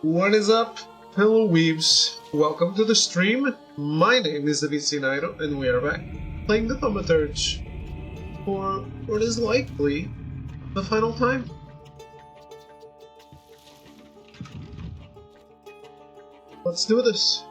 What is up, fellow weebs? Welcome to the stream. My name is Nairo, and we are back playing the Thaumaturge for what is likely the final time. Let's do this.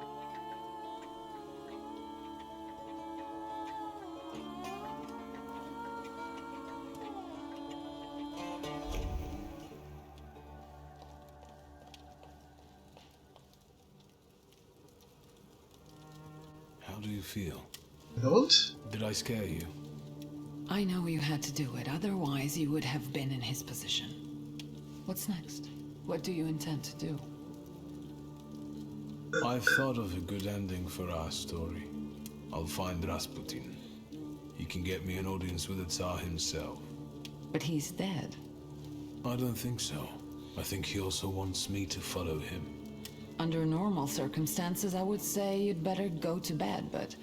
How do you feel? Don't? Did I scare you? I know you had to do it, otherwise you would have been in his position. What's next? What do you intend to do? I've thought of a good ending for our story. I'll find Rasputin. He can get me an audience with the Tsar himself. But he's dead. I don't think so. I think he also wants me to follow him. Under normal circumstances, I would say you'd better go to bed, but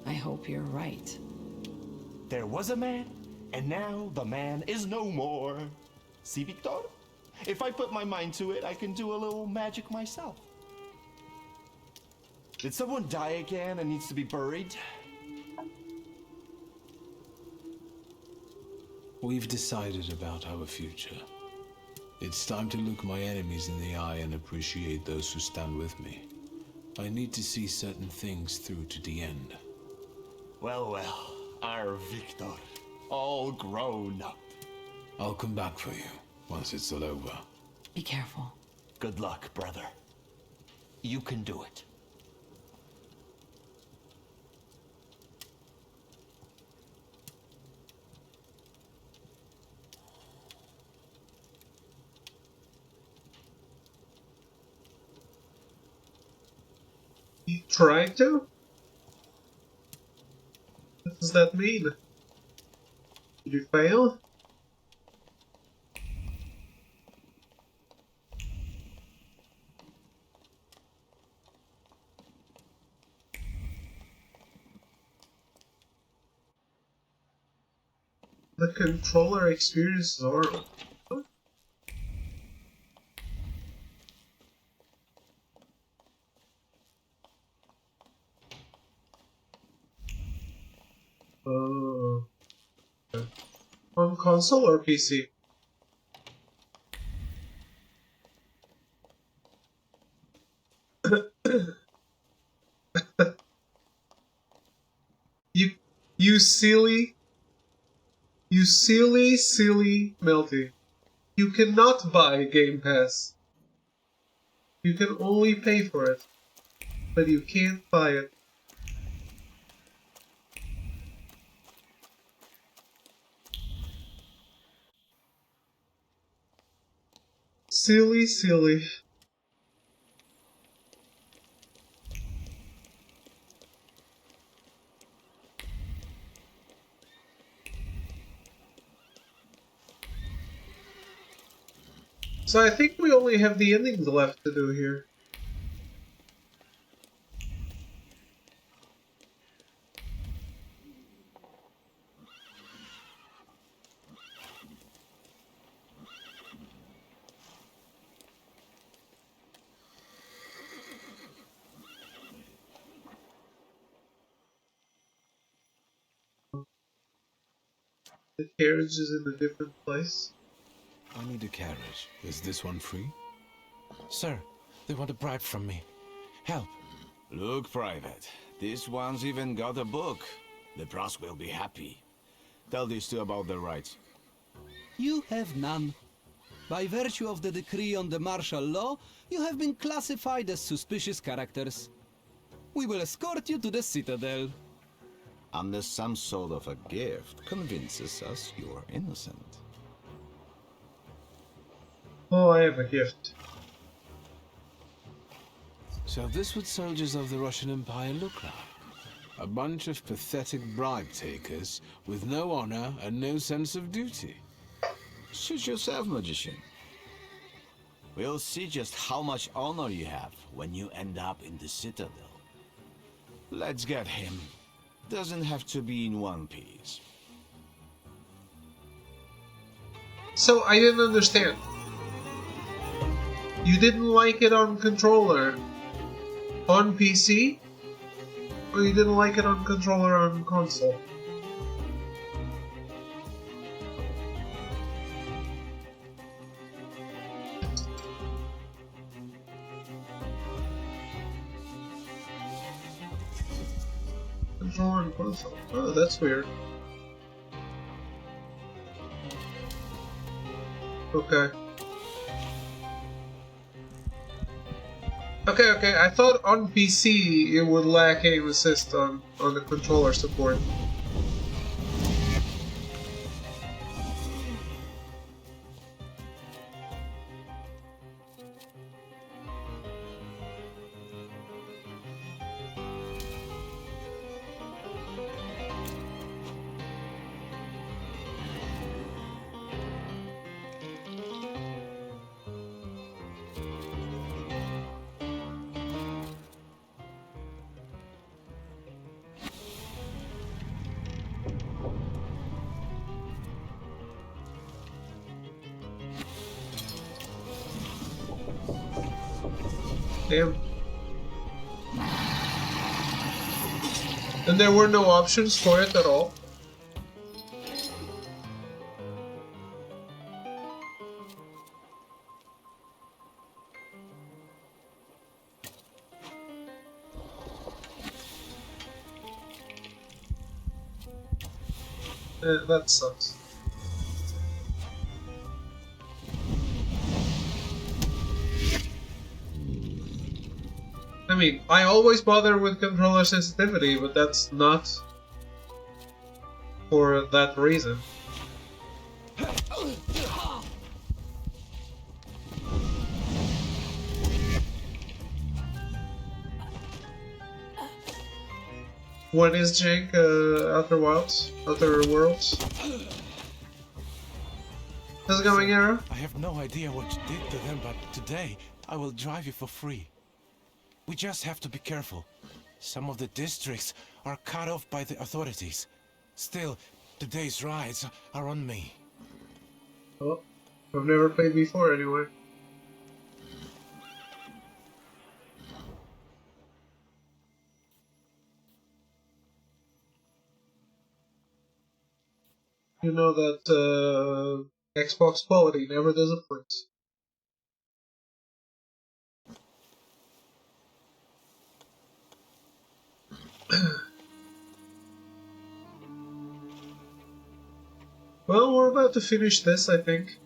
I hope you're right. There was a man, and now the man is no more. See, Victor? If I put my mind to it, I can do a little magic myself. Did someone die again and needs to be buried? We've decided about our future. It's time to look my enemies in the eye and appreciate those who stand with me. I need to see certain things through to the end. Well, our Victor, all grown up. I'll come back for you once it's all over. Be careful. Good luck, brother. You can do it. You tried to? What does that mean? Did you fail? The controller experience is horrible. Oh. On console or PC? you silly Melty. You cannot buy Game Pass. You can only pay for it, but you can't buy it. Silly. So I think we only have the endings left to do here. The carriage is in a different place. I need a carriage. Is this one free? Sir, they want a bribe from me. Help. Look, Private, this one's even got a book. The Pross will be happy. Tell these two about their rights. You have none. By virtue of the decree on the martial law, you have been classified as suspicious characters. We will escort you to the Citadel. Unless some sort of a gift convinces us you're innocent. Oh, I have a gift. So this what soldiers of the Russian Empire look like. A bunch of pathetic bribe takers with no honor and no sense of duty. Suit yourself, magician. We'll see just how much honor you have when you end up in the Citadel. Let's get him. Doesn't have to be in one piece. So I didn't understand. You didn't like it on controller on PC? Or you didn't like it on controller on console? Controller and console. Oh, that's weird. Okay. Okay, I thought on PC it would lack aim assist on the controller support. Damn. And there were no options for it at all? That sucks. I mean, I always bother with controller sensitivity, but that's not for that reason. What is Jake? Outer Wilds? Outer Worlds? How's it going, Arrow? I have no idea what you did to them, but today I will drive you for free. We just have to be careful. Some of the districts are cut off by the authorities. Still, today's rides are on me. Oh, I've never played before anyway. You know that Xbox quality never disappoints. Well, we're about to finish this, I think.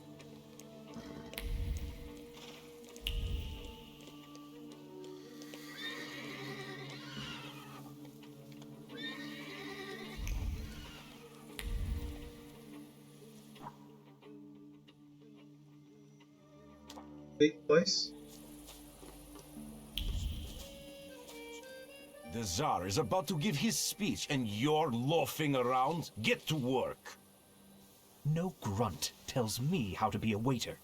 Big place. The Tsar is about to give his speech and you're loafing around? Get to work. No grunt tells me how to be a waiter.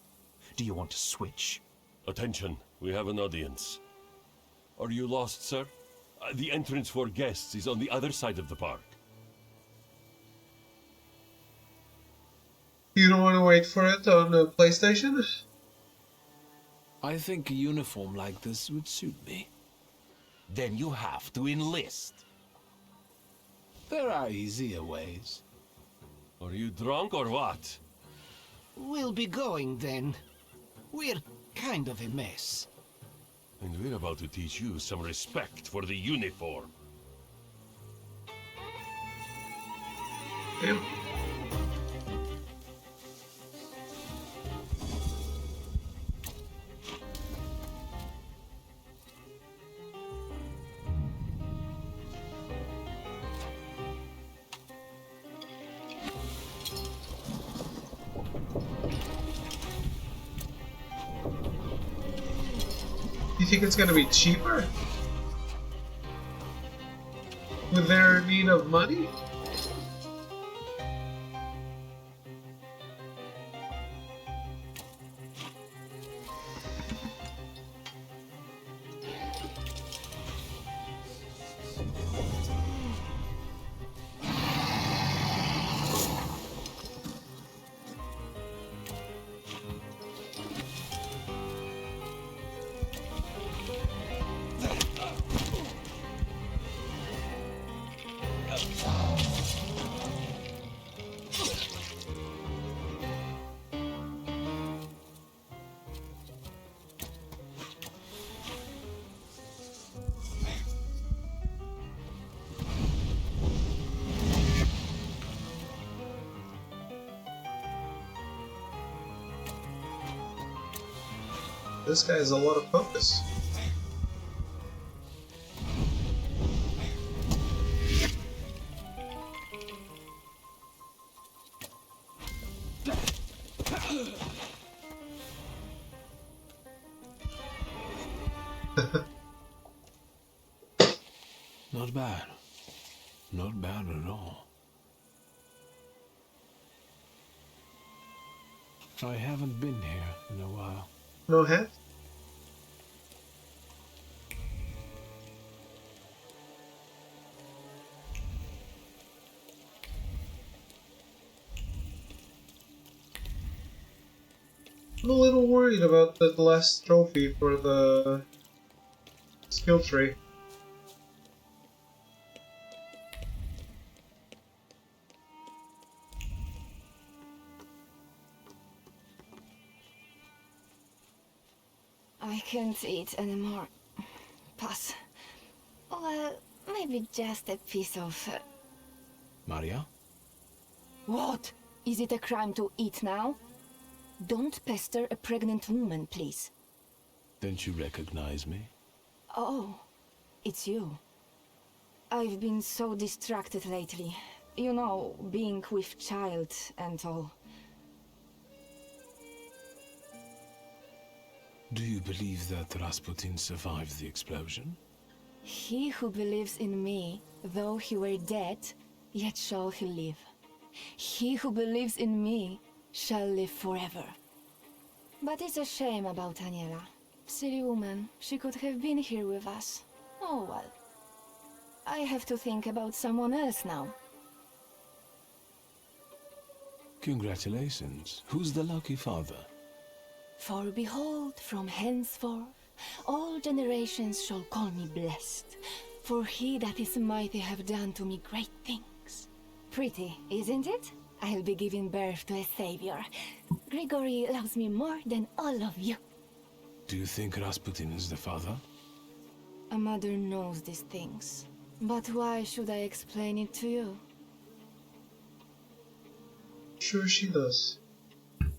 Do you want to switch? Attention, we have an audience. Are you lost, sir? The entrance for guests is on the other side of the park. You don't want to wait for it on the PlayStation? I think a uniform like this would suit me. Then you have to enlist. There are easier ways. Are you drunk or what? We'll be going then. We're kind of a mess. And we're about to teach you some respect for the uniform. Damn. You think it's gonna be cheaper? With their need of money? This guy has a lot of focus. Not bad. Not bad at all. I haven't been here in a while. No hat? I'm a little worried about that last trophy for the skill tree. I can't eat anymore. Pass. Well, maybe just a piece of... Maria? What? Is it a crime to eat now? Don't pester a pregnant woman, please. Don't you recognize me? Oh, it's you. I've been so distracted lately. You know, being with child and all. Do you believe that Rasputin survived the explosion? He who believes in me, though he were dead, yet shall he live. He who believes in me shall live forever. But it's a shame about Aniela. Silly woman, she could have been here with us. Oh well. I have to think about someone else now. Congratulations. Who's the lucky father? For behold, from henceforth, all generations shall call me blessed. For he that is mighty have done to me great things. Pretty, isn't it? I'll be giving birth to a savior. Grigory loves me more than all of you. Do you think Rasputin is the father? A mother knows these things. But why should I explain it to you? Sure she does.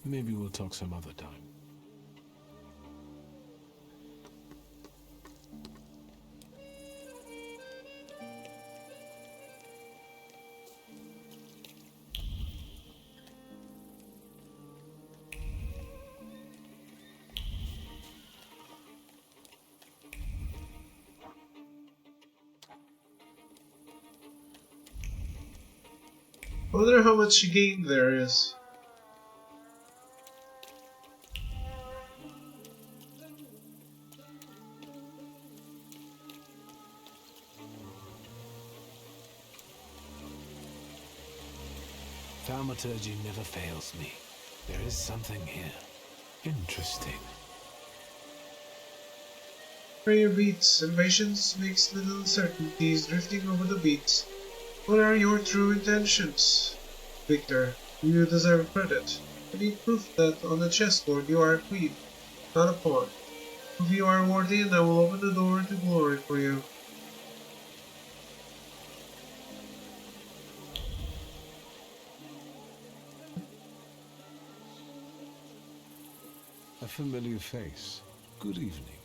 Maybe we'll talk some other time. I wonder how much gain there is. Thaumaturge never fails me. There is something here. Interesting. Prayer beats. Impatience makes little uncertainties drifting over the beats. What are your true intentions? Victor, you deserve credit. I need proof that on the chessboard you are a queen, not a pawn. If you are worthy, and I will open the door to glory for you. A familiar face. Good evening.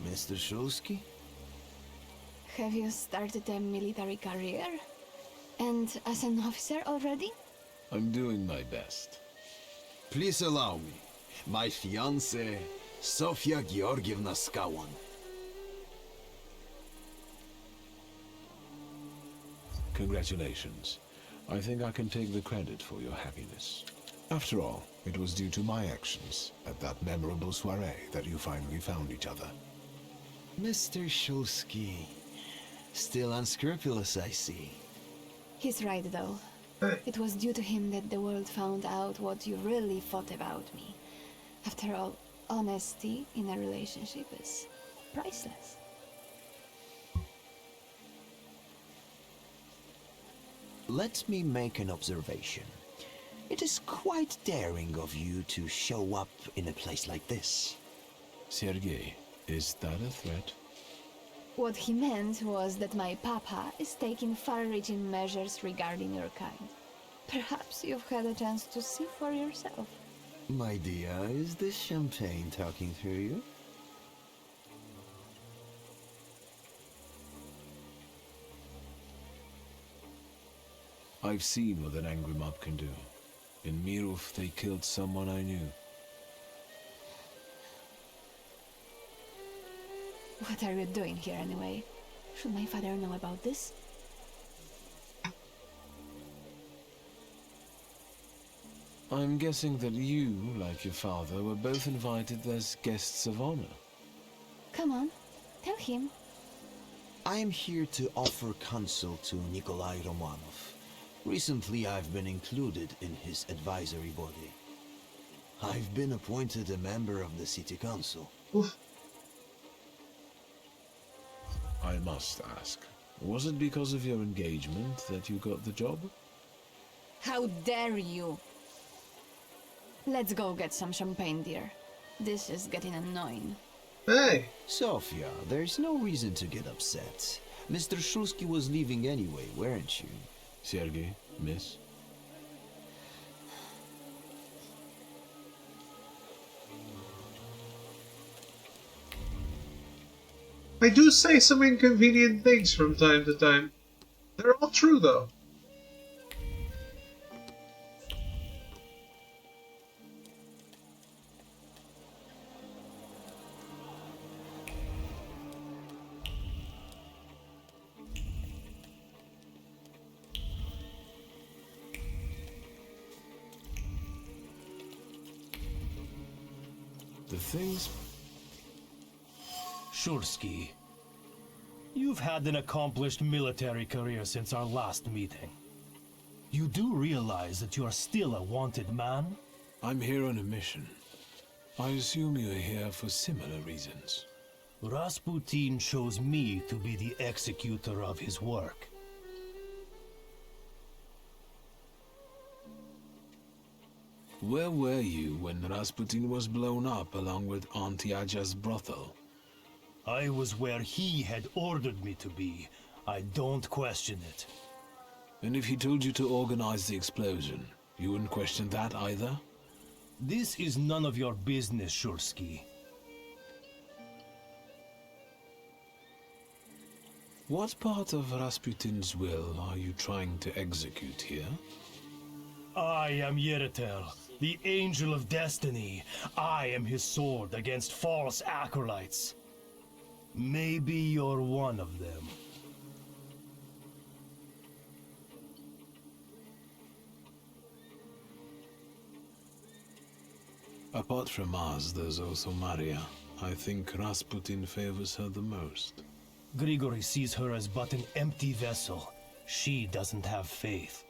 Mr. Shulsky? Have you started a military career? And as an officer already? I'm doing my best. Please allow me. My fiancée, Sofia Georgievna Skawan. Congratulations. I think I can take the credit for your happiness. After all, it was due to my actions at that memorable soiree that you finally found each other. Mr. Shulsky. Still unscrupulous, I see. He's right, though. Hey. It was due to him that the world found out what you really thought about me. After all, honesty in a relationship is priceless. Let me make an observation. It is quite daring of you to show up in a place like this. Sergei, is that a threat? What he meant was that my papa is taking far-reaching measures regarding your kind. Perhaps you've had a chance to see for yourself. My dear, is this champagne talking through you? I've seen what an angry mob can do. In Miruf, they killed someone I knew. What are you doing here anyway? Should my father know about this? I'm guessing that you, like your father, were both invited as guests of honor. Come on, tell him. I am here to offer counsel to Nikolai Romanov. Recently, I've been included in his advisory body. I've been appointed a member of the city council. Oof. I must ask, was it because of your engagement that you got the job? How dare you! Let's go get some champagne, dear. This is getting annoying. Hey! Sofia, there's no reason to get upset. Mr. Shulsky was leaving anyway, weren't you? Sergei, miss? I do say some inconvenient things from time to time. They're all true, though. The things... Shursky, you've had an accomplished military career since our last meeting. You do realize that you are still a wanted man? I'm here on a mission. I assume you're here for similar reasons. Rasputin chose me to be the executor of his work. Where were you when Rasputin was blown up along with Auntie Aja's brothel? I was where he had ordered me to be. I don't question it. And if he told you to organize the explosion, you wouldn't question that either? This is none of your business, Shursky. What part of Rasputin's will are you trying to execute here? I am Yeritel, the Angel of Destiny. I am his sword against false acolytes. Maybe you're one of them. Apart from us, there's also Maria. I think Rasputin favors her the most. Grigory sees her as but an empty vessel. She doesn't have faith.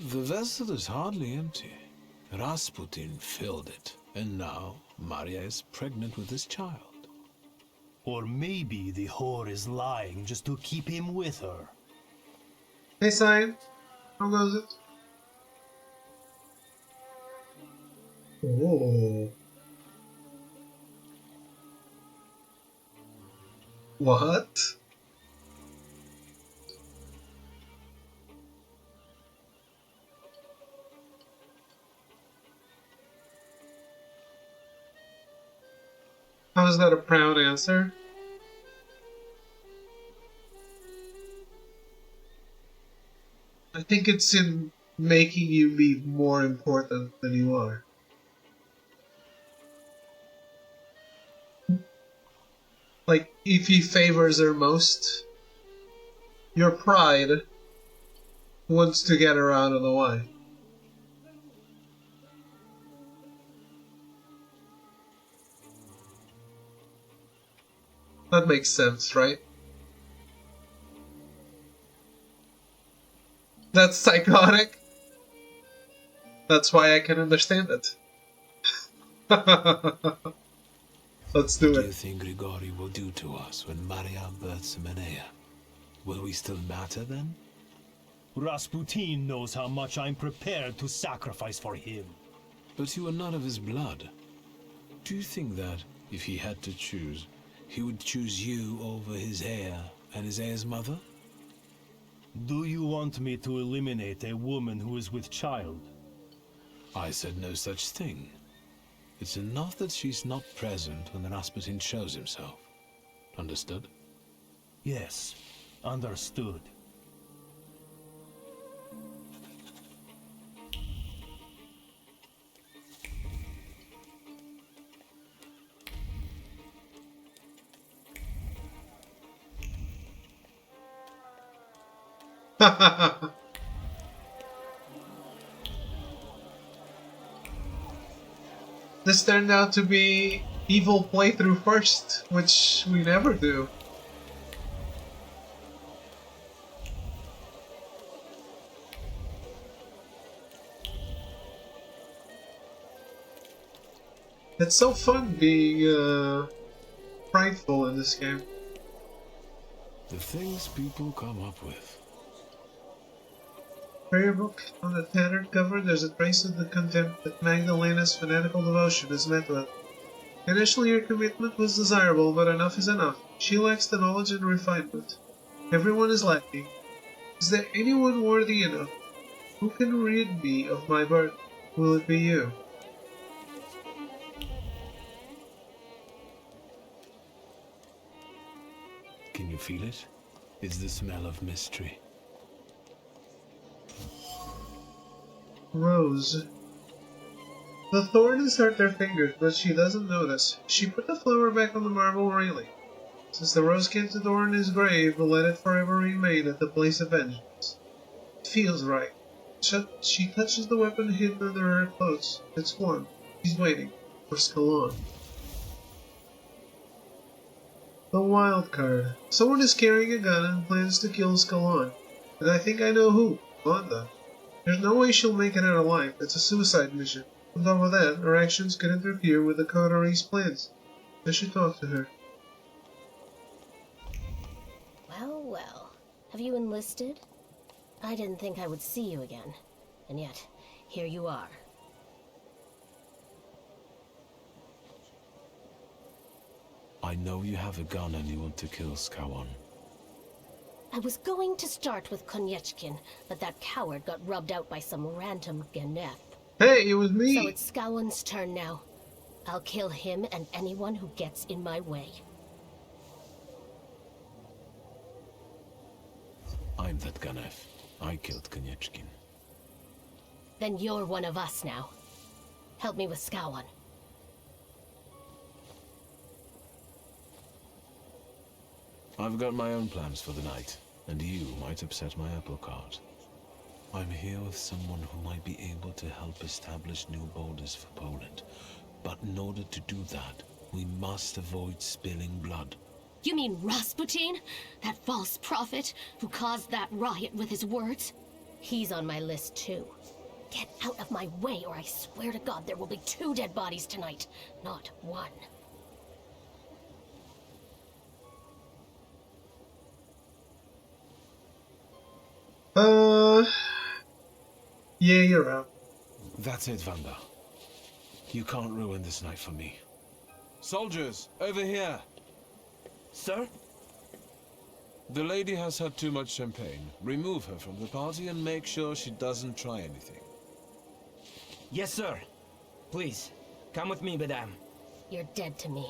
The vessel is hardly empty. Rasputin filled it, and now Maria is pregnant with his child. Or maybe the whore is lying just to keep him with her. Hey, Cyan. How goes it? Oh. What? How is that a proud answer? I think it's in making you be more important than you are. Like, if he favors her most, your pride wants to get her out of the way. That makes sense, right? That's psychotic. That's why I can understand it. Let's do What do you it. think Grigori will do to us when Maria births Menea? Will we still matter then? Rasputin knows how much I'm prepared to sacrifice for him. But you are not of his blood. Do you think that, if he had to choose, he would choose you over his heir and his heir's mother? Do you want me to eliminate a woman who is with child? I said no such thing. It's enough that she's not present when Rasputin shows himself. Understood? Yes, understood. This turned out to be evil playthrough first, which we never do. It's so fun being prideful in this game. The things people come up with. Prayer book. On the tattered cover, there's a trace of the contempt that Magdalena's fanatical devotion is met with. Initially, her commitment was desirable, but enough is enough. She lacks the knowledge and refinement. Everyone is lacking. Is there anyone worthy enough? Who can rid me of my burden? Will it be you? Can you feel it? It's the smell of mystery. Rose. The thorn has hurt her fingers, but she doesn't notice. She put the flower back on the marble railing. Since the rose came to adorn his grave, let it forever remain at the place of vengeance. It feels right. She touches the weapon hidden under her clothes. It's warm. She's waiting for Scalon. The wild card. Someone is carrying a gun and plans to kill Scalon. And I think I know who. Wanda. There's no way she'll make it out alive. It's a suicide mission. On top of that, her actions could interfere with the Coteries' plans. I should talk to her. Well, well. Have you enlisted? I didn't think I would see you again. And yet, here you are. I know you have a gun and you want to kill Skawan. I was going to start with Konyechkin, but that coward got rubbed out by some random Geneth. Hey, it was me! So it's Skawan's turn now. I'll kill him and anyone who gets in my way. I'm that Ganef. I killed Konyechkin. Then you're one of us now. Help me with Skawan. I've got my own plans for the night, and you might upset my apple cart. I'm here with someone who might be able to help establish new borders for Poland. But in order to do that, we must avoid spilling blood. You mean Rasputin? That false prophet who caused that riot with his words? He's on my list too. Get out of my way or I swear to God there will be 2 dead bodies tonight, not 1. Yeah, you're out. That's it, Vanda. You can't ruin this night for me. Soldiers, over here! Sir? The lady has had too much champagne. Remove her from the party and make sure she doesn't try anything. Yes, sir. Please, come with me, madame. You're dead to me.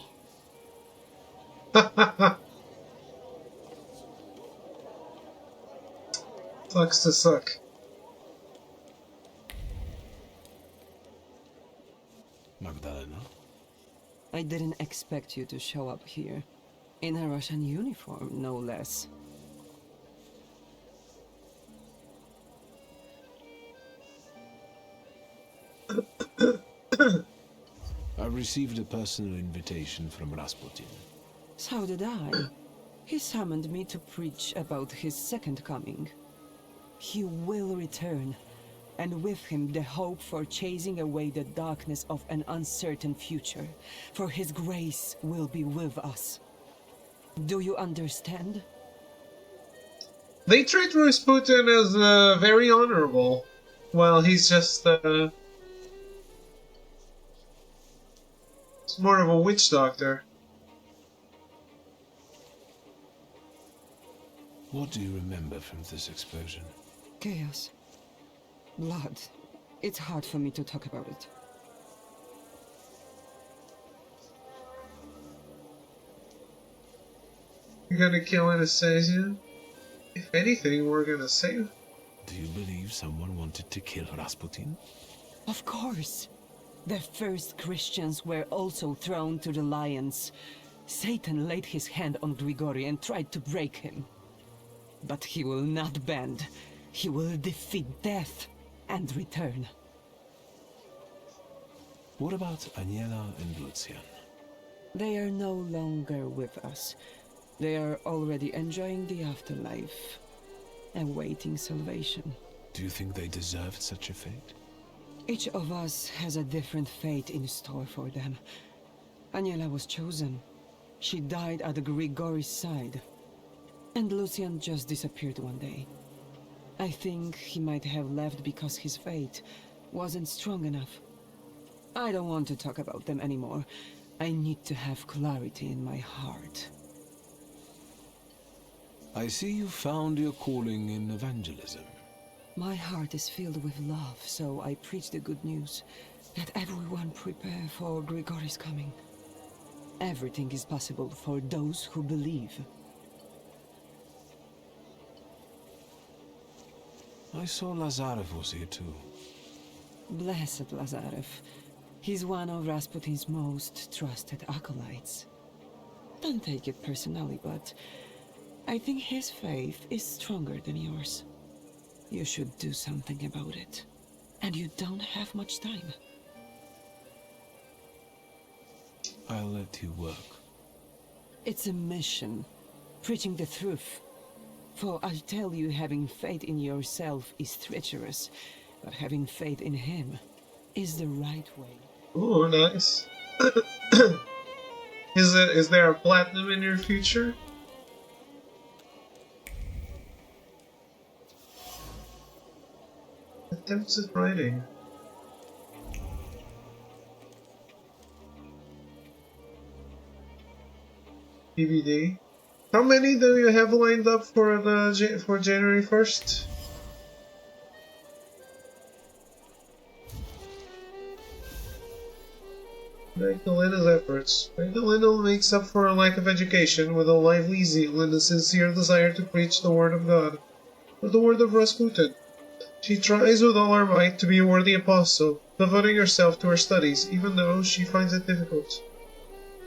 Sucks to suck. Magdalena? I didn't expect you to show up here. In a Russian uniform, no less. I received a personal invitation from Rasputin. So did I. He summoned me to preach about his second coming. He will return, and with him the hope for chasing away the darkness of an uncertain future. For his grace will be with us. Do you understand? They treat Rasputin as very honorable, while he's just it's more of a witch doctor. What do you remember from this explosion? Chaos. Blood. It's hard for me to talk about it. You're gonna kill Anastasia? If anything, we're gonna save. Do you believe someone wanted to kill Rasputin? Of course. The first Christians were also thrown to the lions. Satan laid his hand on Grigory and tried to break him. But he will not bend. He will defeat death and return. What about Aniela and Lucian? They are no longer with us. They are already enjoying the afterlife, awaiting salvation. Do you think they deserved such a fate? Each of us has a different fate in store for them. Aniela was chosen. She died at Grigory's side. And Lucian just disappeared one day. I think he might have left because his fate wasn't strong enough. I don't want to talk about them anymore. I need to have clarity in my heart. I see you found your calling in evangelism. My heart is filled with love, so I preach the good news. Let everyone prepare for Grigory's coming. Everything is possible for those who believe. I saw Lazarev was here too. Blessed Lazarev. He's one of Rasputin's most trusted acolytes. Don't take it personally, but I think his faith is stronger than yours. You should do something about it. And you don't have much time. I'll let you work. It's a mission. Preaching the truth. For I tell you, having faith in yourself is treacherous, but having faith in him is the right way. Ooh, nice. Is there a platinum in your future? Attempts at writing. DVD. How many do you have lined up for January 1st? Magdalena's efforts. Magdalena makes up for a lack of education with a lively zeal and a sincere desire to preach the word of God, or the word of Rasputin. She tries with all her might to be a worthy apostle, devoting herself to her studies, even though she finds it difficult.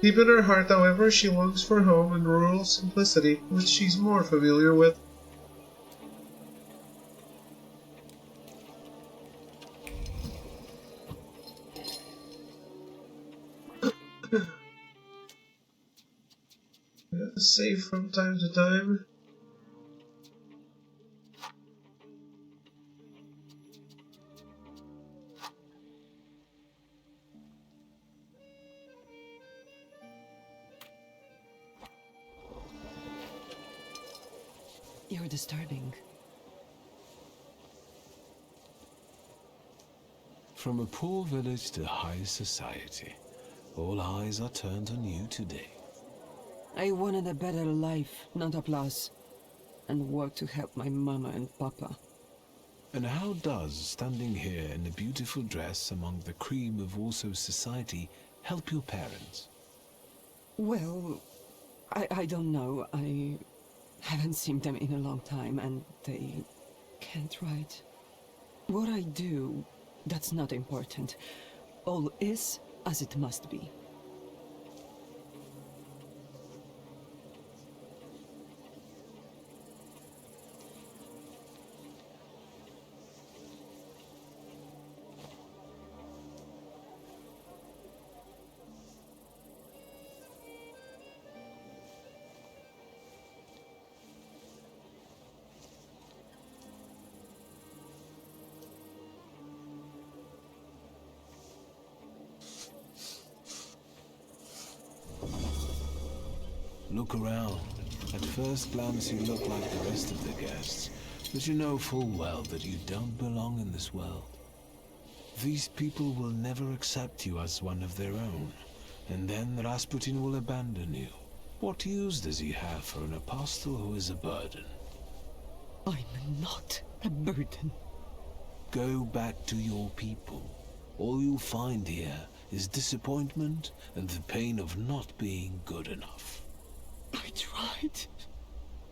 Deep in her heart, however, she longs for home and rural simplicity, which she's more familiar with. I have to save from time to time. You're disturbing. From a poor village to high society, all eyes are turned on you today. I wanted a better life, not applause, and work to help my mama and papa. And how does standing here in a beautiful dress among the cream of Warsaw society help your parents? Well, I don't know. I haven't seen them in a long time, and they can't write. What I do, that's not important. All is as it must be. Look around. At first glance you look like the rest of the guests, but you know full well that you don't belong in this world. These people will never accept you as one of their own, and then Rasputin will abandon you. What use does he have for an apostle who is a burden? I'm not a burden. Go back to your people. All you'll find here is disappointment and the pain of not being good enough. I tried.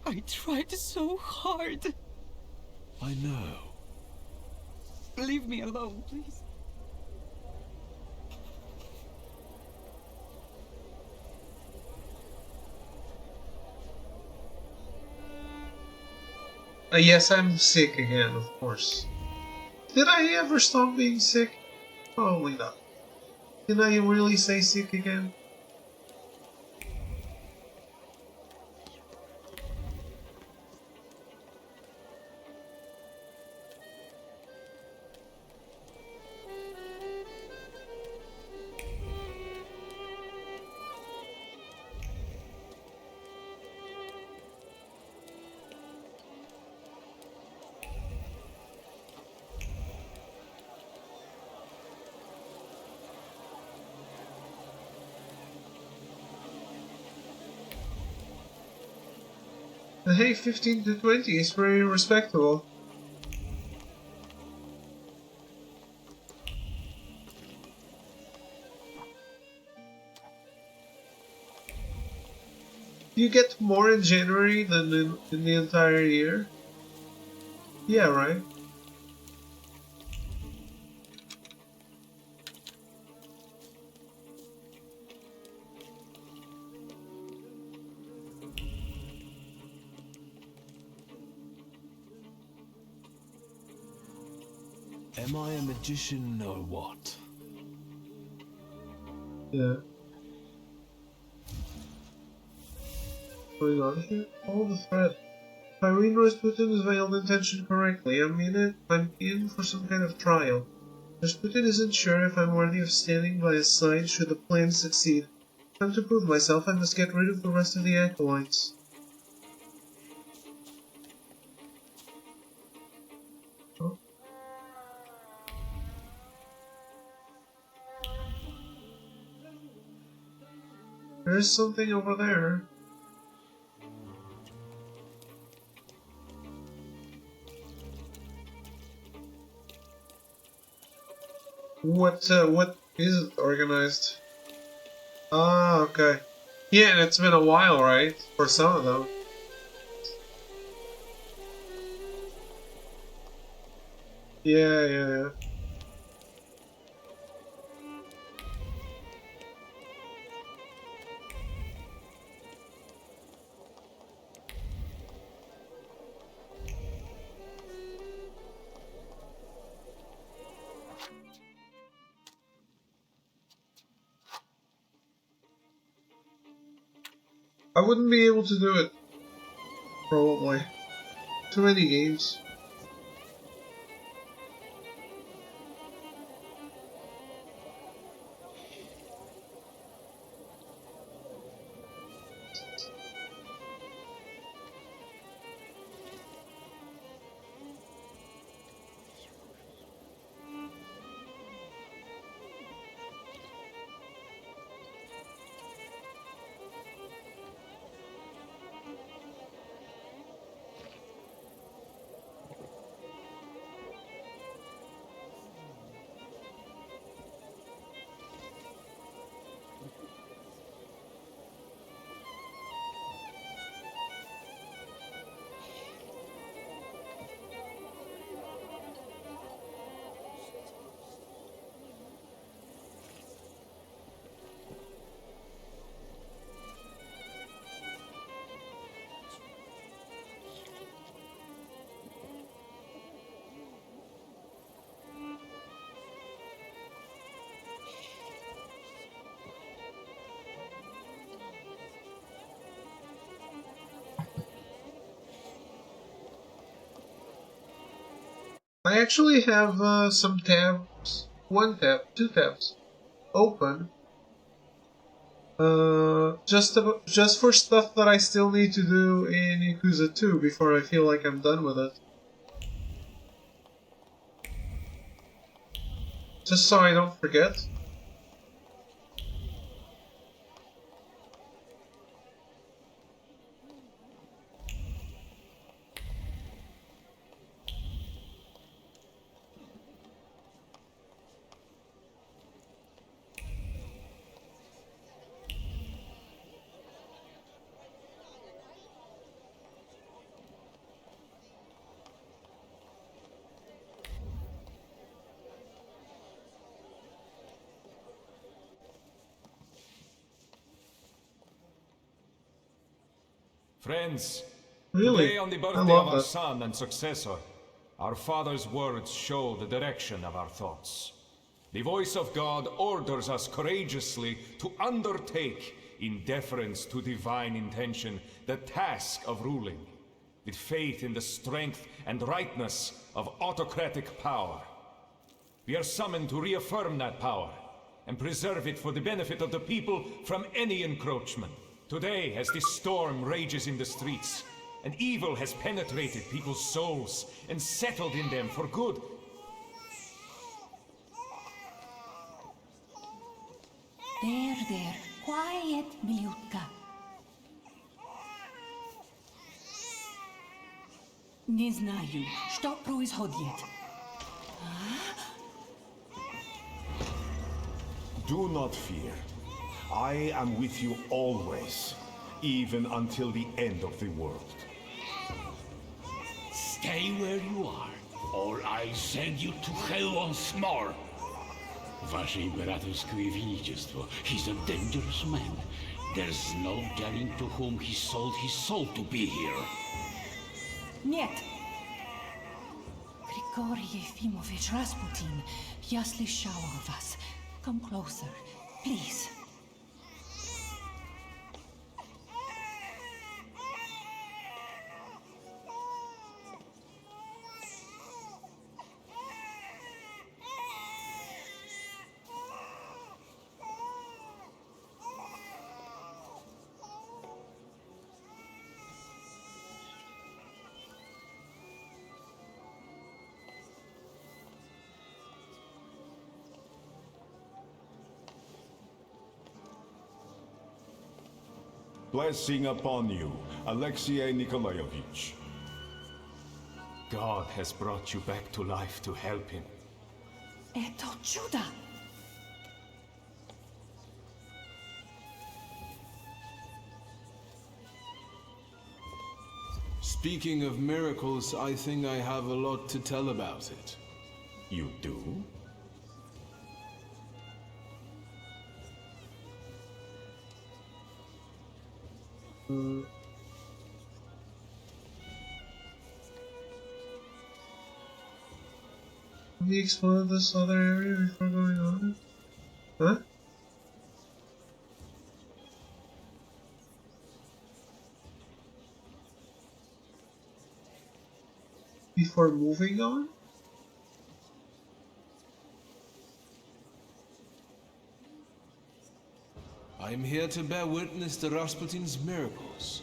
I tried so hard. I know. Leave me alone, please. Yes, I'm sick again, of course. Did I ever stop being sick? Probably not. Can I really say sick again? Hey, 15 to 20 is very respectable. You get more in January than in the entire year? Yeah, right. Am I a magician or what? Yeah. Going on here? Oh, the thread. If I read Rasputin's veiled intention correctly, I'm in for some kind of trial. Rasputin isn't sure if I'm worthy of standing by his side should the plan succeed. Time to prove myself, I must get rid of the rest of the acolytes. Oh. There's something over there. What is it organized? Ah, okay. Yeah, and it's been a while, right? For some of them. Yeah. I wouldn't be able to do it. Probably. Too many games. I actually have some tabs, two tabs, open. Just for stuff that I still need to do in Yakuza 2 before I feel like I'm done with it. Just so I don't forget. Friends, Really? today on the I birthday love of our that. son and successor, our Father's words show the direction of our thoughts. The voice of God orders us courageously to undertake, in deference to divine intention, the task of ruling, with faith in the strength and rightness of autocratic power. We are summoned to reaffirm that power and preserve it for the benefit of the people from any encroachment. Today, as this storm rages in the streets, and evil has penetrated people's souls and settled in them for good. There. Quiet, Miliutka. Не знаю, что происходит. Do not fear. I am with you always, even until the end of the world. Stay where you are, or I'll send you to hell once more. Wasze Imperatorskoje Величество, he's a dangerous man. There's no telling to whom he sold his soul to be here. Нет. Grigorий Yefimovich Rasputin, я слышала о вас. Come closer, please. Blessing upon you, Alexei Nikolaevich. God has brought you back to life to help him. Это чудо! Speaking of miracles, I think I have a lot to tell about it. You do? Can we explore this other area before going on? Huh? Before moving on? I am here to bear witness to Rasputin's miracles.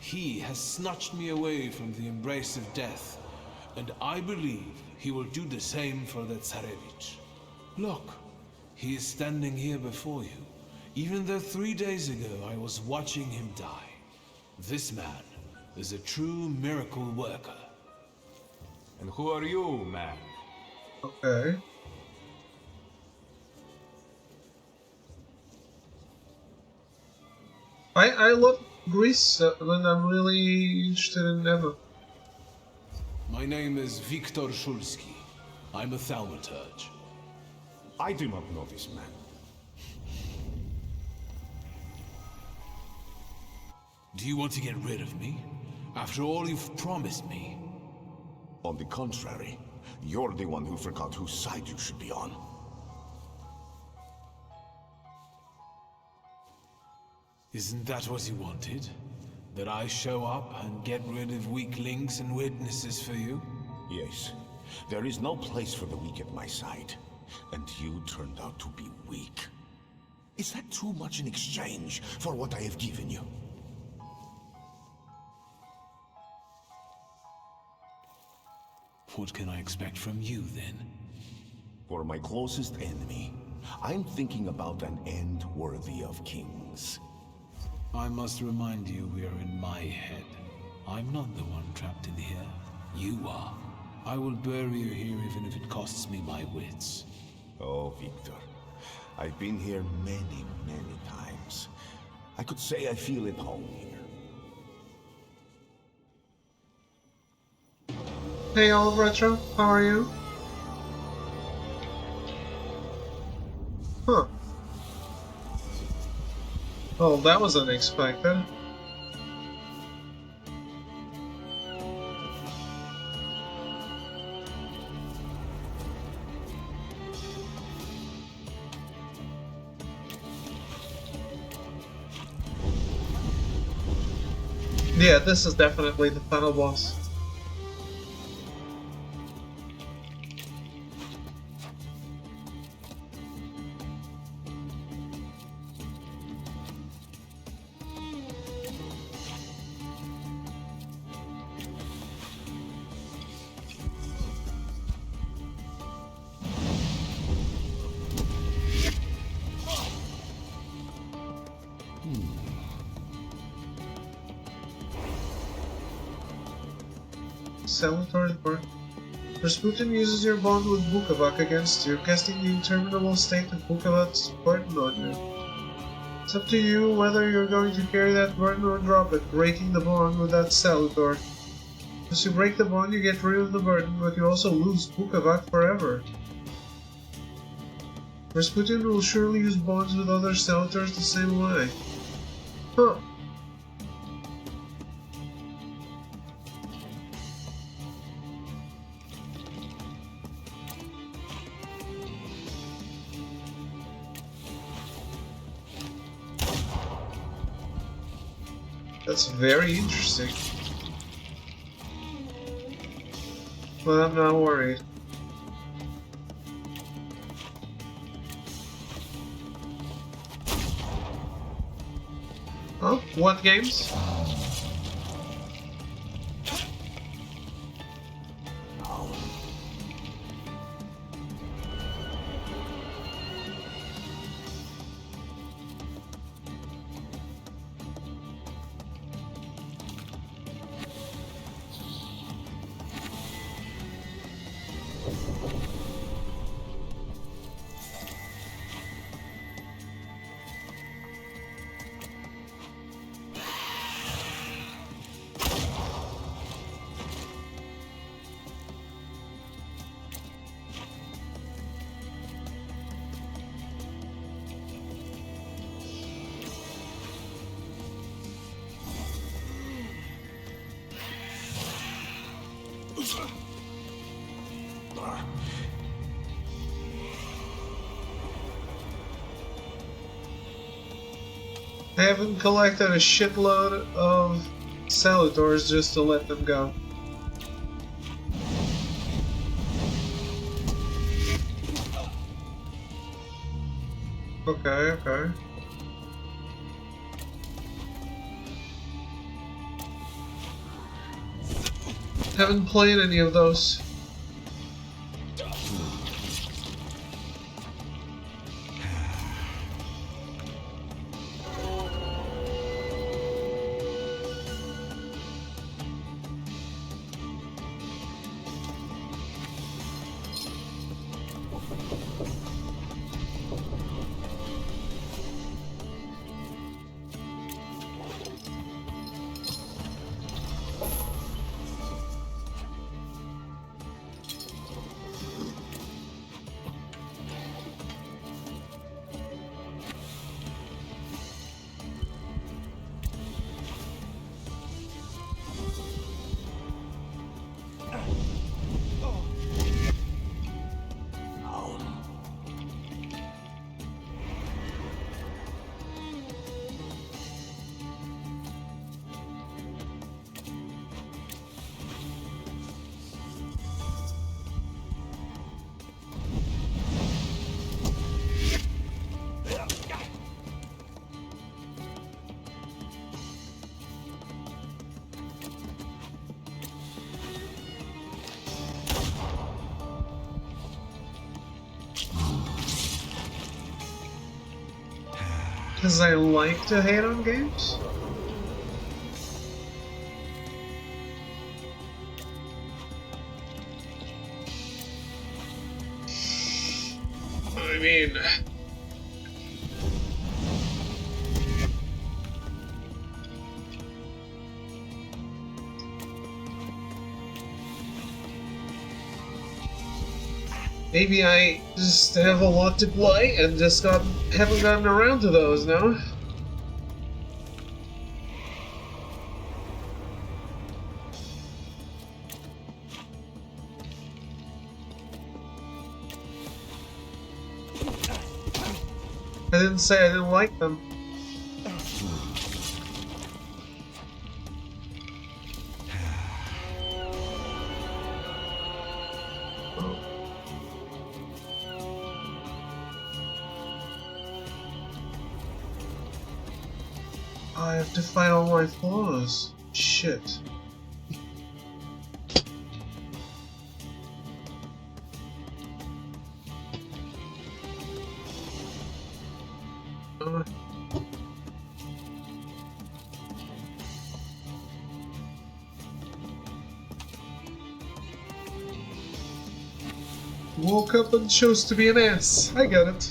He has snatched me away from the embrace of death, and I believe he will do the same for the Tsarevich. Look, he is standing here before you, even though 3 days ago I was watching him die. This man is a true miracle worker. And who are you, man? Okay. I love Greece, and I'm really interested in Eva. My name is Viktor Shulsky. I'm a Thaumaturge. I do not know this man. Do you want to get rid of me? After all you've promised me? On the contrary, you're the one who forgot whose side you should be on. Isn't that what you wanted? That I show up and get rid of weak links and witnesses for you? Yes. There is no place for the weak at my side. And you turned out to be weak. Is that too much in exchange for what I have given you? What can I expect from you, then? For my closest enemy, I'm thinking about an end worthy of kings. I must remind you we are in my head. I'm not the one trapped in here. You are. I will bury you here even if it costs me my wits. Oh, Victor. I've been here many, many times. I could say I feel at home here. Hey, Olive Retro, how are you? Huh. Oh, that was unexpected. Yeah, this is definitely the final boss. Salvatore Park. Rasputin uses your bond with Vukovac against you, casting the interminable state of Vukovac's burden on you. It's up to you whether you're going to carry that burden or drop it, breaking the bond with that Salvatore. As you break the bond, you get rid of the burden, but you also lose Vukovac forever. Rasputin will surely use bonds with other Salvatores the same way. Huh. That's very interesting. But I'm not worried. Huh? What games? I haven't collected a shitload of Salvatores just to let them go. Okay, okay. Haven't played any of those. Because I like to hate on games? I mean... Maybe I just have a lot to play and just haven't gotten around to those now. I didn't say I didn't like them. I have to fight all my flaws. Shit. Woke up and chose to be an ass. I get it.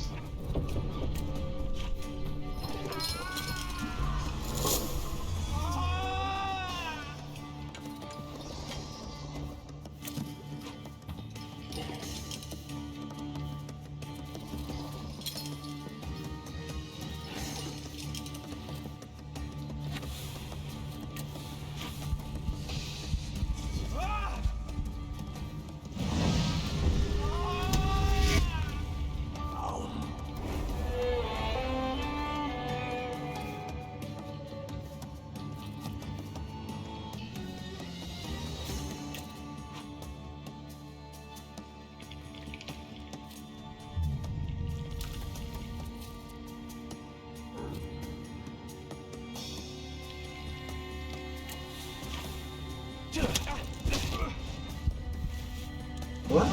What?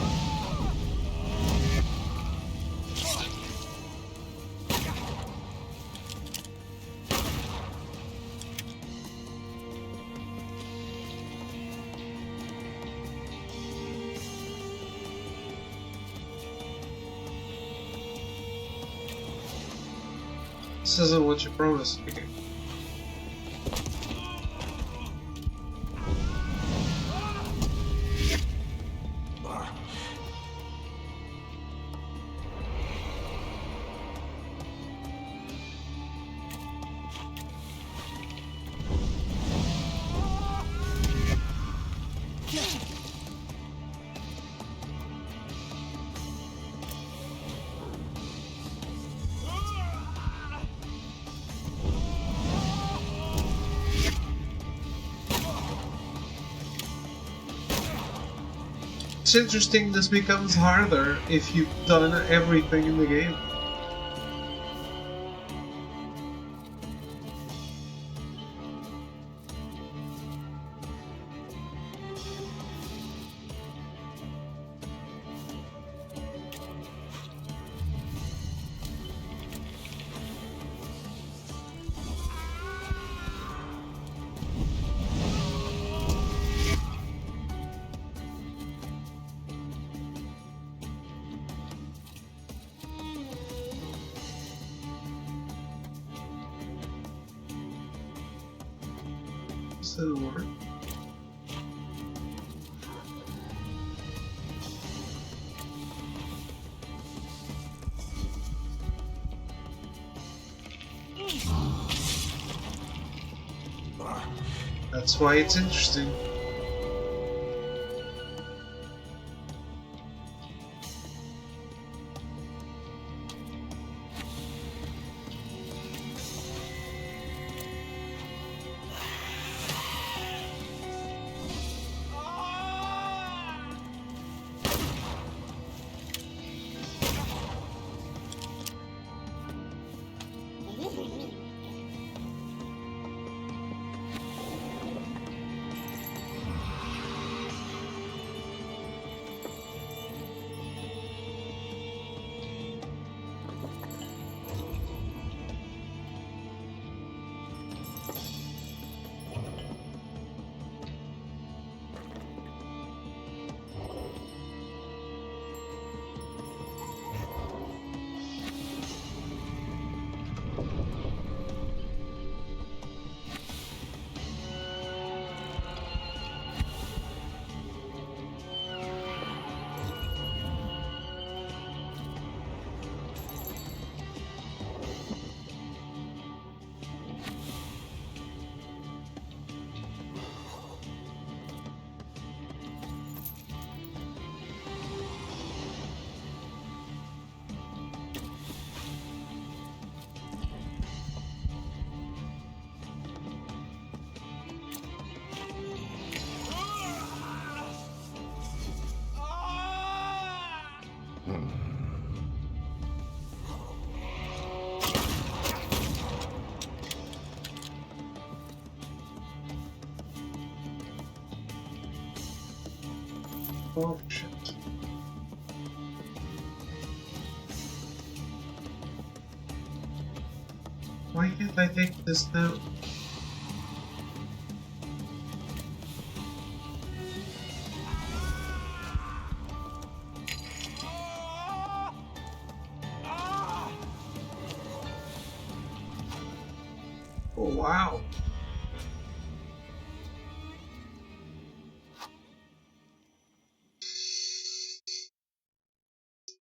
This isn't what you promised me. It's interesting this becomes harder if you've done everything in the game. Still work. That's why it's interesting. Oh shit. Why can't I take this down? Oh wow.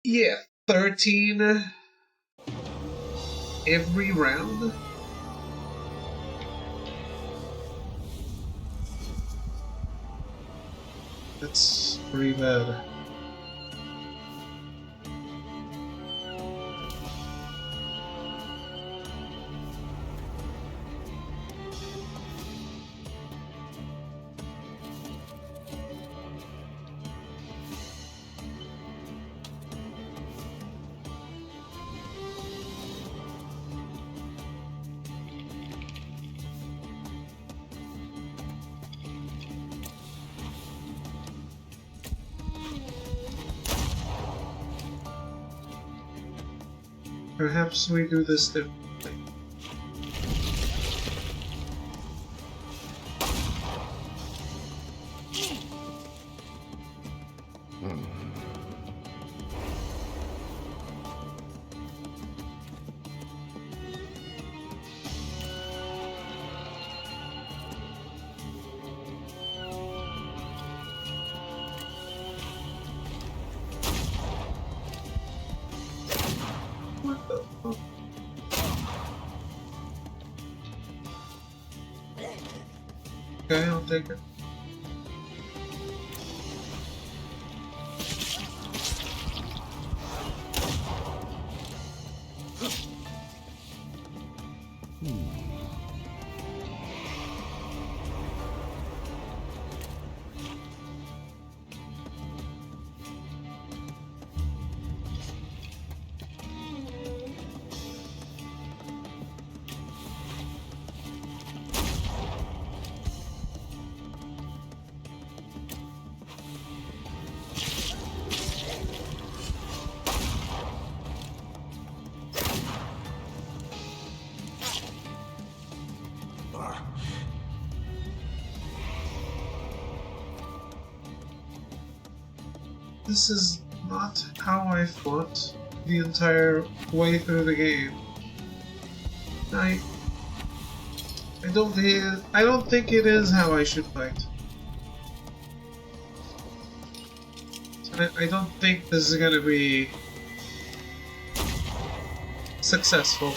Yeah, 13 every round. That's pretty bad. Perhaps we do this differently. What the fuck? Okay, I'll take it. This is not how I fought the entire way through the game. I don't think it is how I should fight. I don't think this is gonna be successful.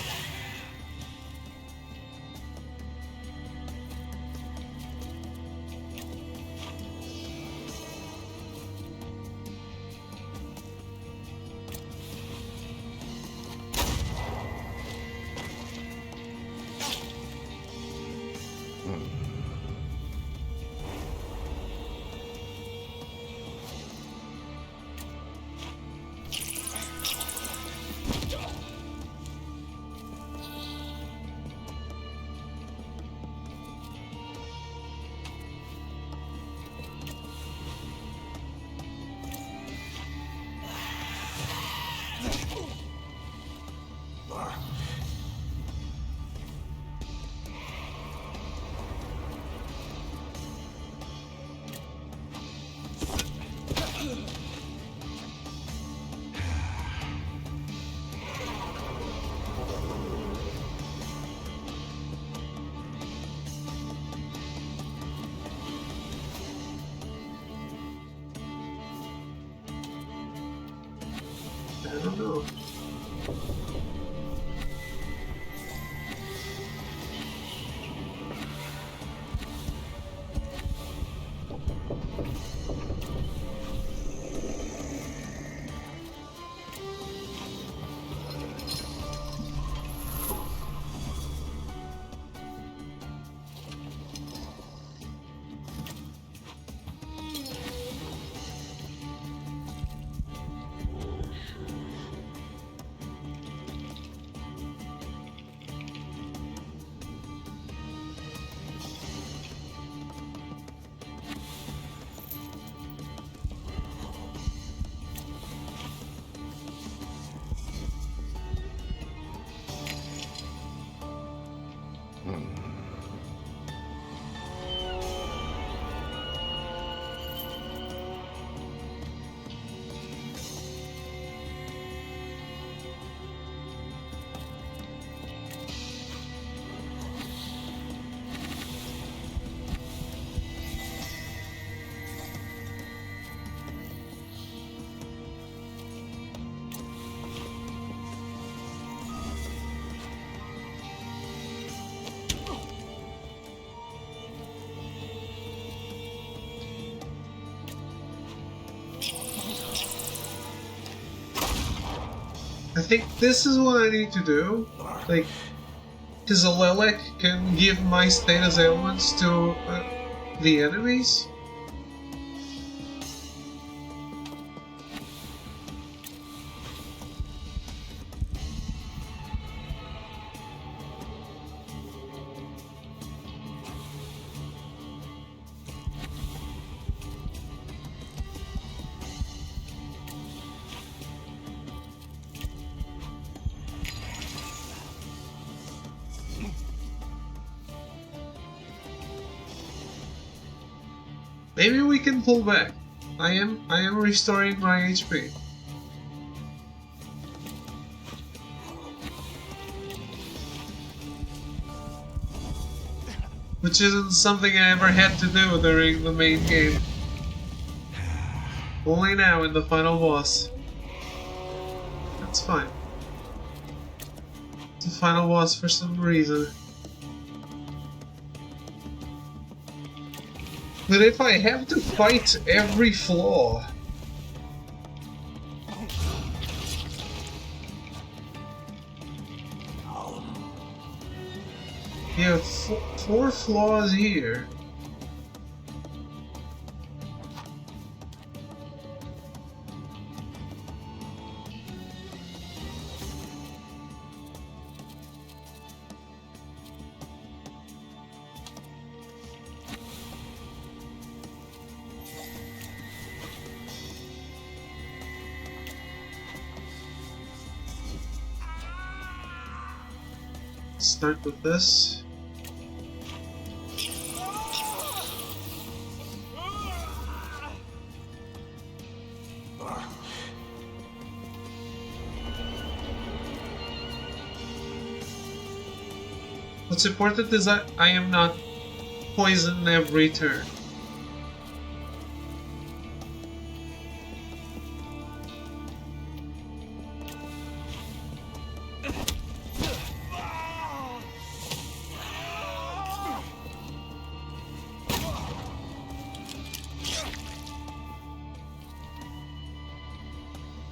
think this is what I need to do. Like, because a Lilac can give my status ailments to the enemies. Maybe we can pull back. I am restoring my HP. Which isn't something I ever had to do during the main game. Only now in the final boss. That's fine. It's the final boss for some reason. But if I have to fight every flaw... Yeah, 4 flaws here. Start with this. What's important is that I am not poisoned every turn.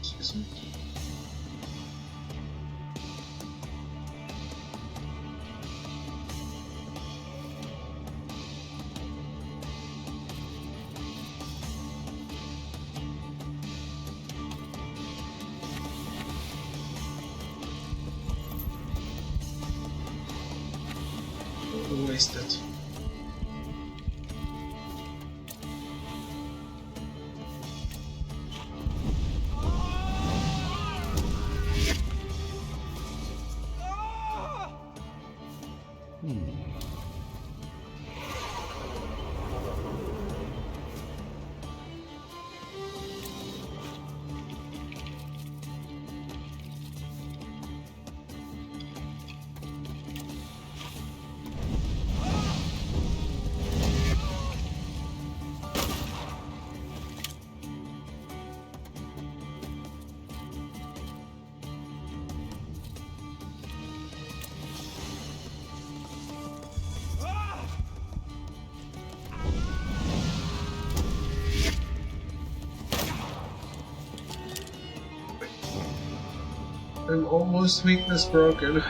Excuse me. Wasted. I'm almost weakness broken.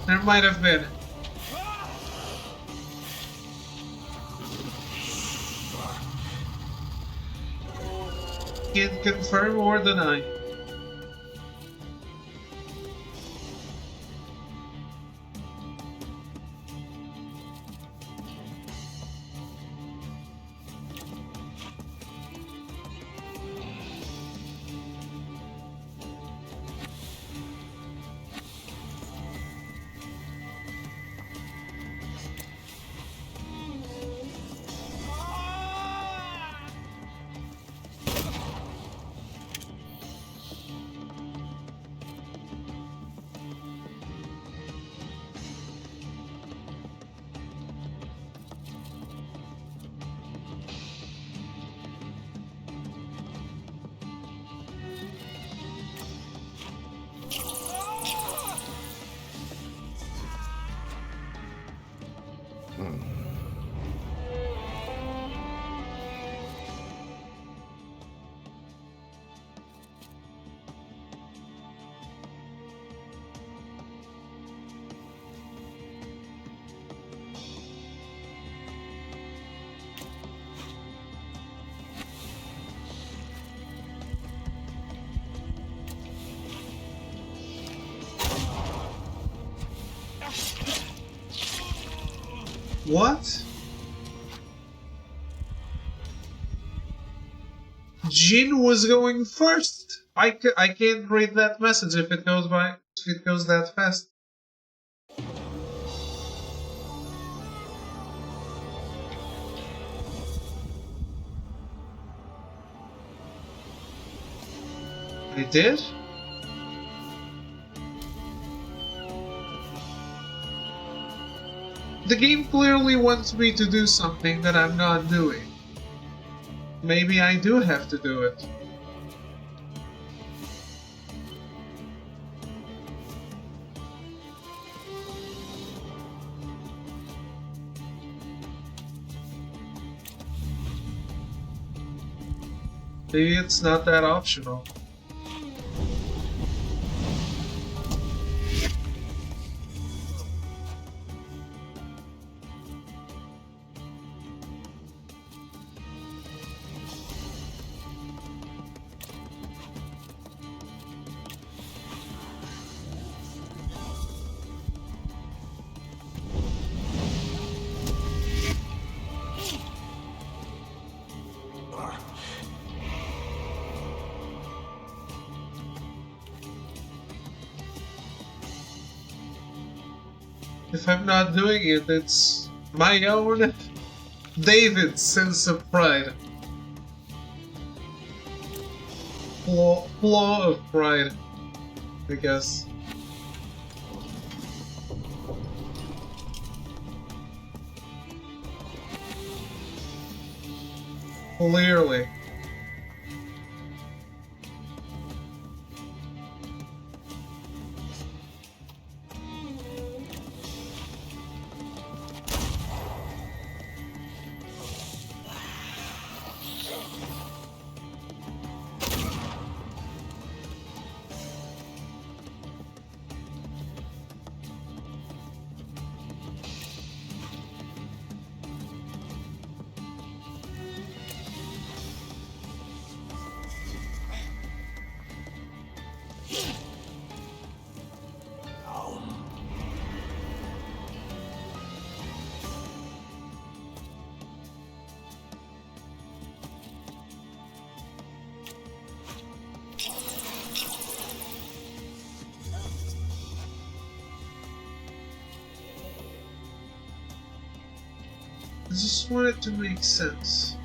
There might have been. Can't confirm or deny. What? Jin was going first. I can't read that message if it goes that fast. I did? The game clearly wants me to do something that I'm not doing. Maybe I do have to do it. Maybe it's not that optional. If I'm not doing it, it's my own David's sense of pride. Flaw of pride, I guess. Clearly. I just want it to make sense.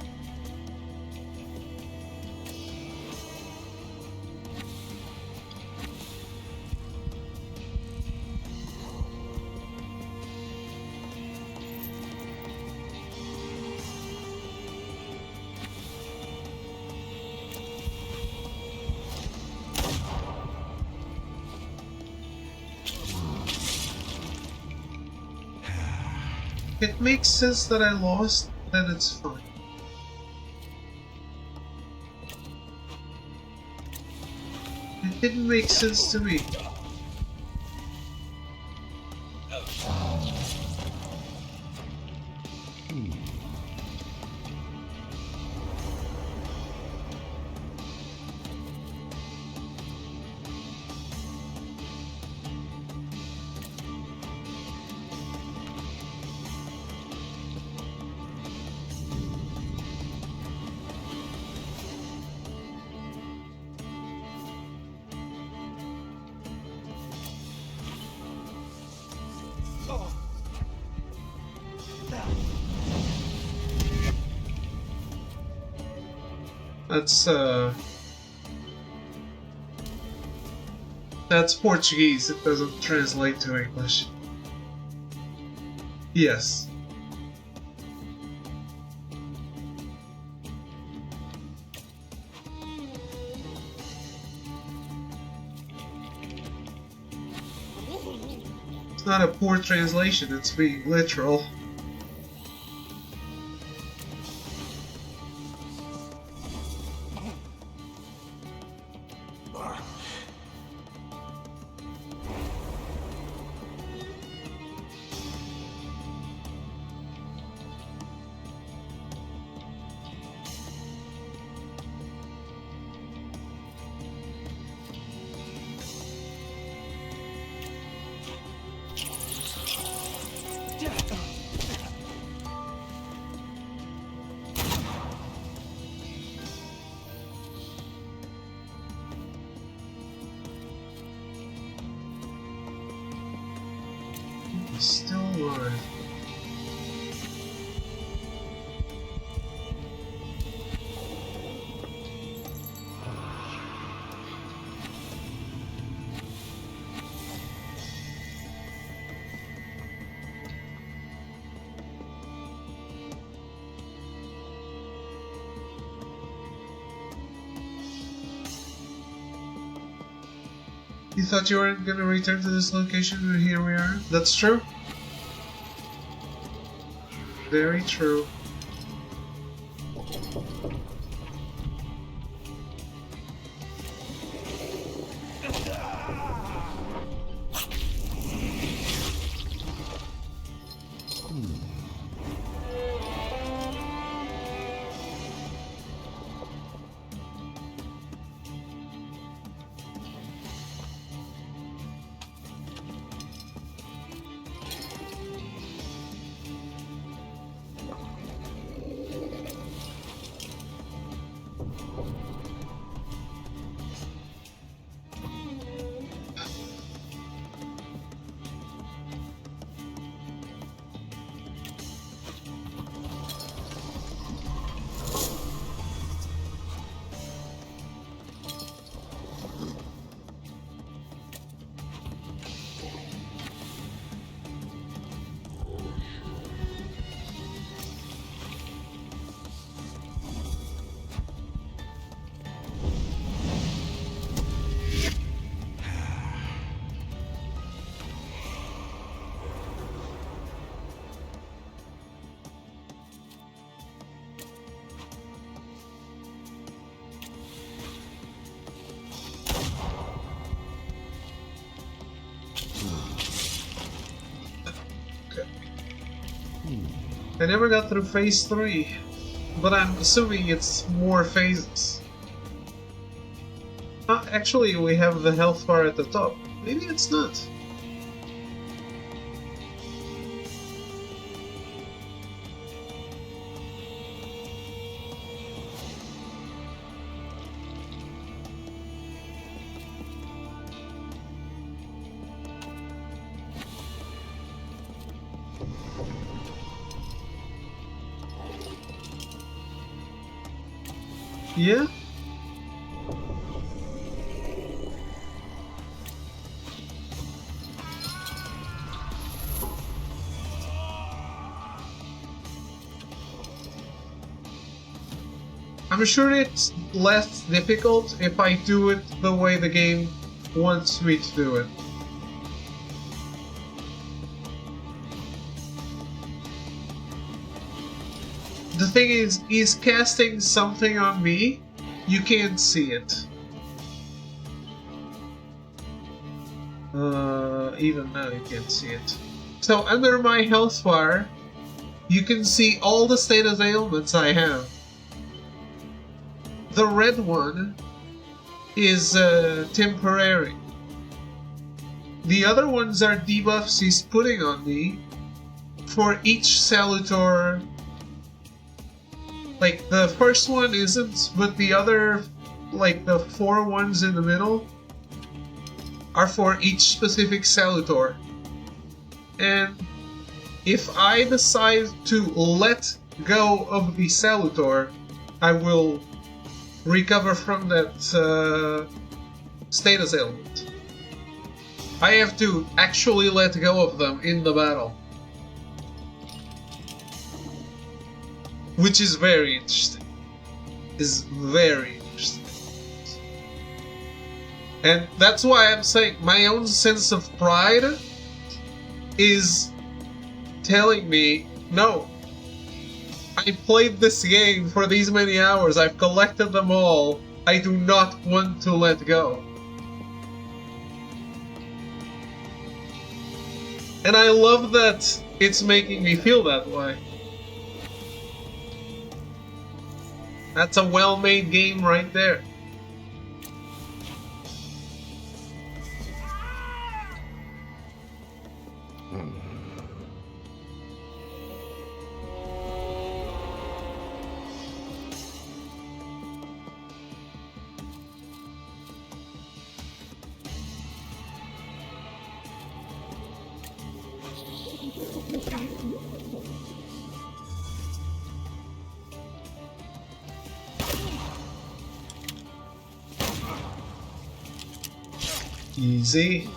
If it makes sense that I lost, then it's fine. It didn't make sense to me. That's Portuguese. It doesn't translate to English. Yes. It's not a poor translation, it's being literal. Still alive. You thought you weren't gonna return to this location, and here we are? That's true. Very true. I never got through phase 3, but I'm assuming it's more phases. Actually, we have the health bar at the top. Maybe it's not. Yeah? I'm sure it's less difficult if I do it the way the game wants me to do it. The thing is, he's casting something on me, you can't see it. Even now you can't see it. So under my health bar, you can see all the status ailments I have. The red one is temporary. The other ones are debuffs he's putting on me for each Salutor. Like, the first one isn't, but the other, like, the 4 ones in the middle are for each specific Salutor. And if I decide to let go of the Salutor, I will recover from that status ailment. I have to actually let go of them in the battle. Which is very interesting. Is very interesting. And that's why I'm saying my own sense of pride is telling me, no, I played this game for these many hours, I've collected them all, I do not want to let go. And I love that it's making me feel that way. That's a well-made game right there. Easy.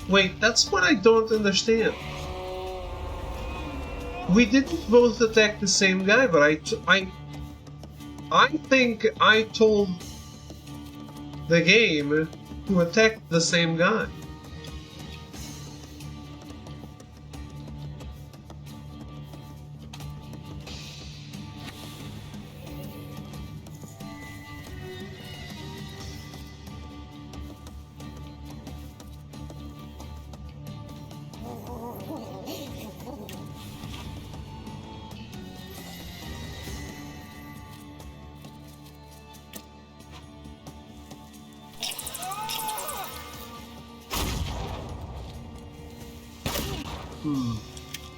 Wait, that's what I don't understand. We didn't both attack the same guy, but I think I told the game to attack the same guy.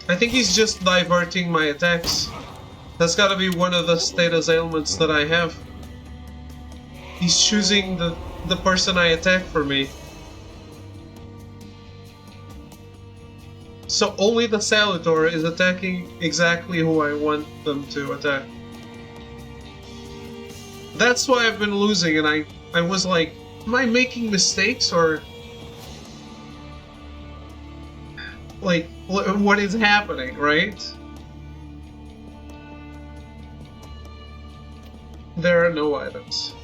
I think he's just diverting my attacks. That's gotta be one of the status ailments that I have. He's choosing the person I attack for me. So only the Salutor is attacking exactly who I want them to attack. That's why I've been losing, and I was like, am I making mistakes, or like, what is happening, right? There are no items.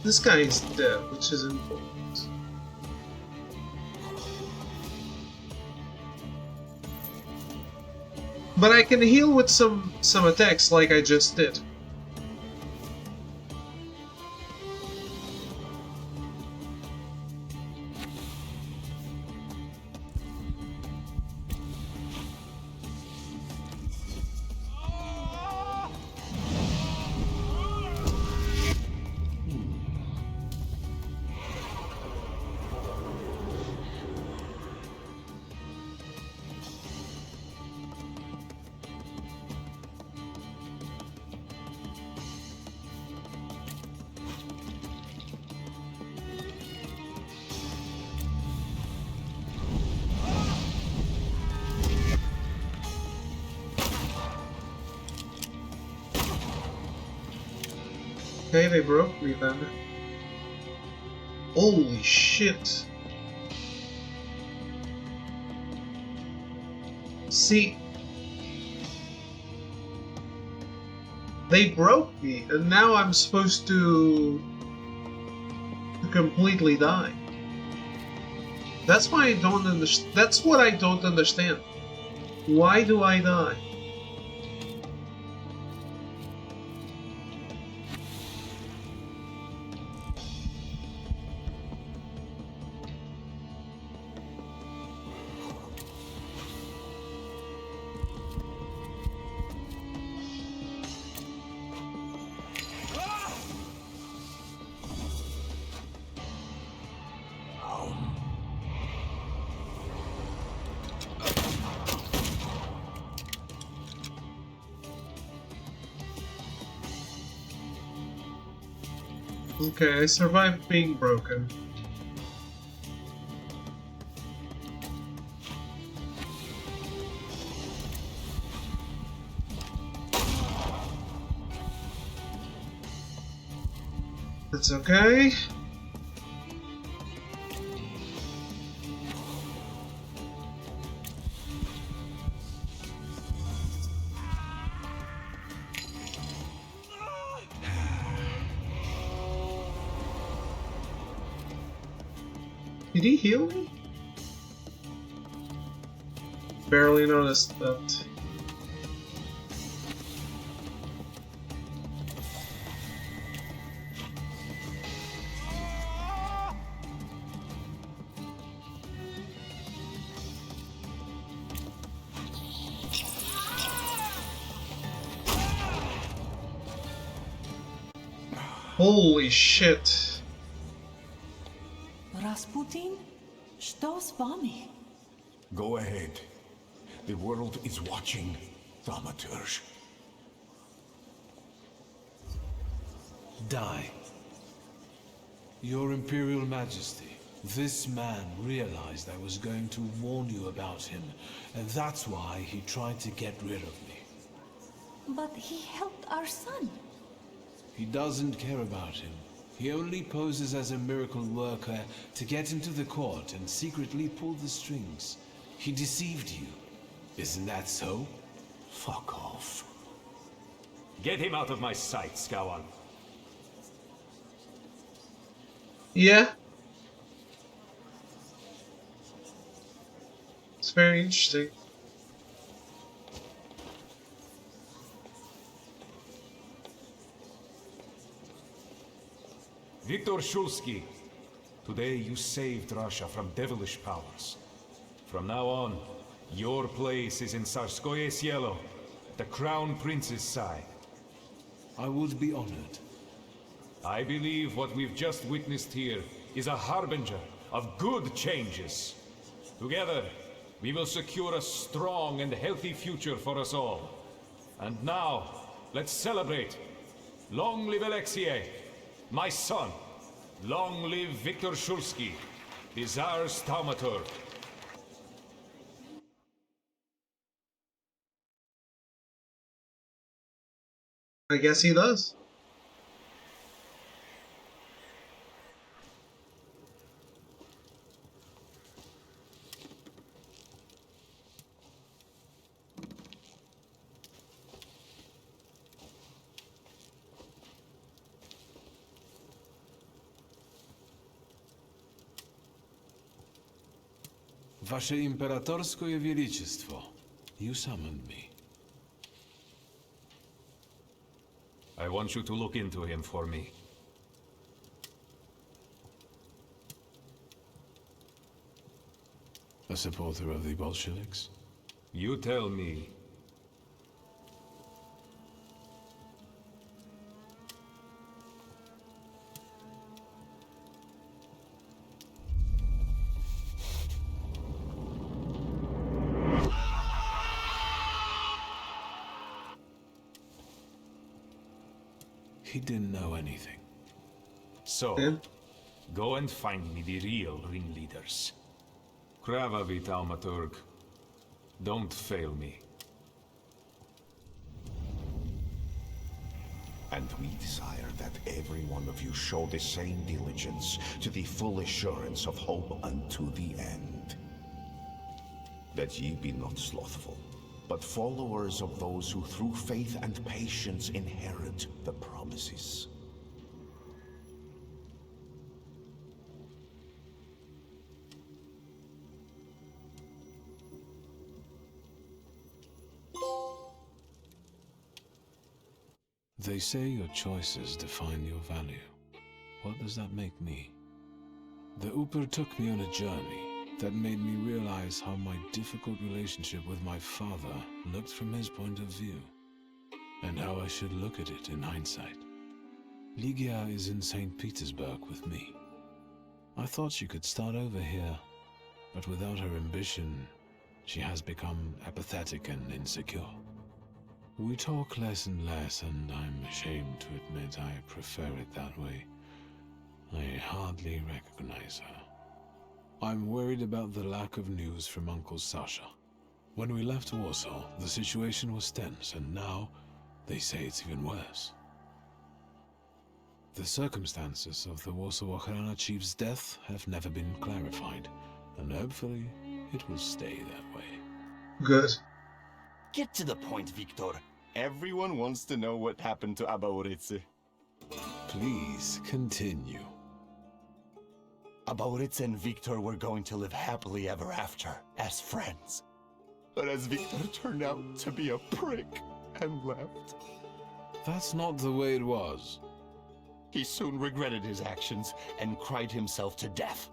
This guy is dead, which is important. But I can heal with some attacks like I just did. Okay, they broke me then. Holy shit. See, they broke me, and now I'm supposed to completely die. That's why I don't understand. That's what I don't understand. Why do I die? Okay, I survived being broken. That's okay. Did he heal me? Barely noticed that. Holy shit. Rasputin? Что с вами? Go ahead. The world is watching, Thaumaturge. Die. Your Imperial Majesty, this man realized I was going to warn you about him, and that's why he tried to get rid of me. But he helped our son. He doesn't care about him. He only poses as a miracle worker to get into the court and secretly pull the strings. He deceived you. Isn't that so? Fuck off. Get him out of my sight, Skawan. Yeah. It's very interesting. Viktor Shulsky, today you saved Russia from devilish powers. From now on, your place is in Tsarskoye Selo, the Crown Prince's side. I would be honored. I believe what we've just witnessed here is a harbinger of good changes. Together, we will secure a strong and healthy future for us all. And now, let's celebrate. Long live Alexei, my son. Long live Viktor Shulsky, the Tsar's Thaumaturge. I guess he does. Wasze Imperatorskoje Wielичество, you summoned me. I want you to look into him for me. A supporter of the Bolsheviks? You tell me. He didn't know anything. So, go and find me the real ringleaders. Kravavi Thaumaturge, don't fail me. And we desire that every one of you show the same diligence to the full assurance of hope unto the end. That ye be not slothful, but followers of those who through faith and patience inherit the promises. They say your choices define your value. What does that make me? The Uper took me on a journey that made me realize how my difficult relationship with my father looked from his point of view, and how I should look at it in hindsight. Ligia is in St. Petersburg with me. I thought she could start over here, but without her ambition, she has become apathetic and insecure. We talk less and less, and I'm ashamed to admit I prefer it that way. I hardly recognize her. I'm worried about the lack of news from Uncle Sasha. When we left Warsaw, the situation was tense, and now they say it's even worse. The circumstances of the Warsaw Ochrana chief's death have never been clarified, and hopefully it will stay that way. Good. Get to the point, Victor. Everyone wants to know what happened to Abaurice. Please continue. Abaurice and Victor were going to live happily ever after, as friends. But as Victor turned out to be a prick and left. That's not the way it was. He soon regretted his actions and cried himself to death.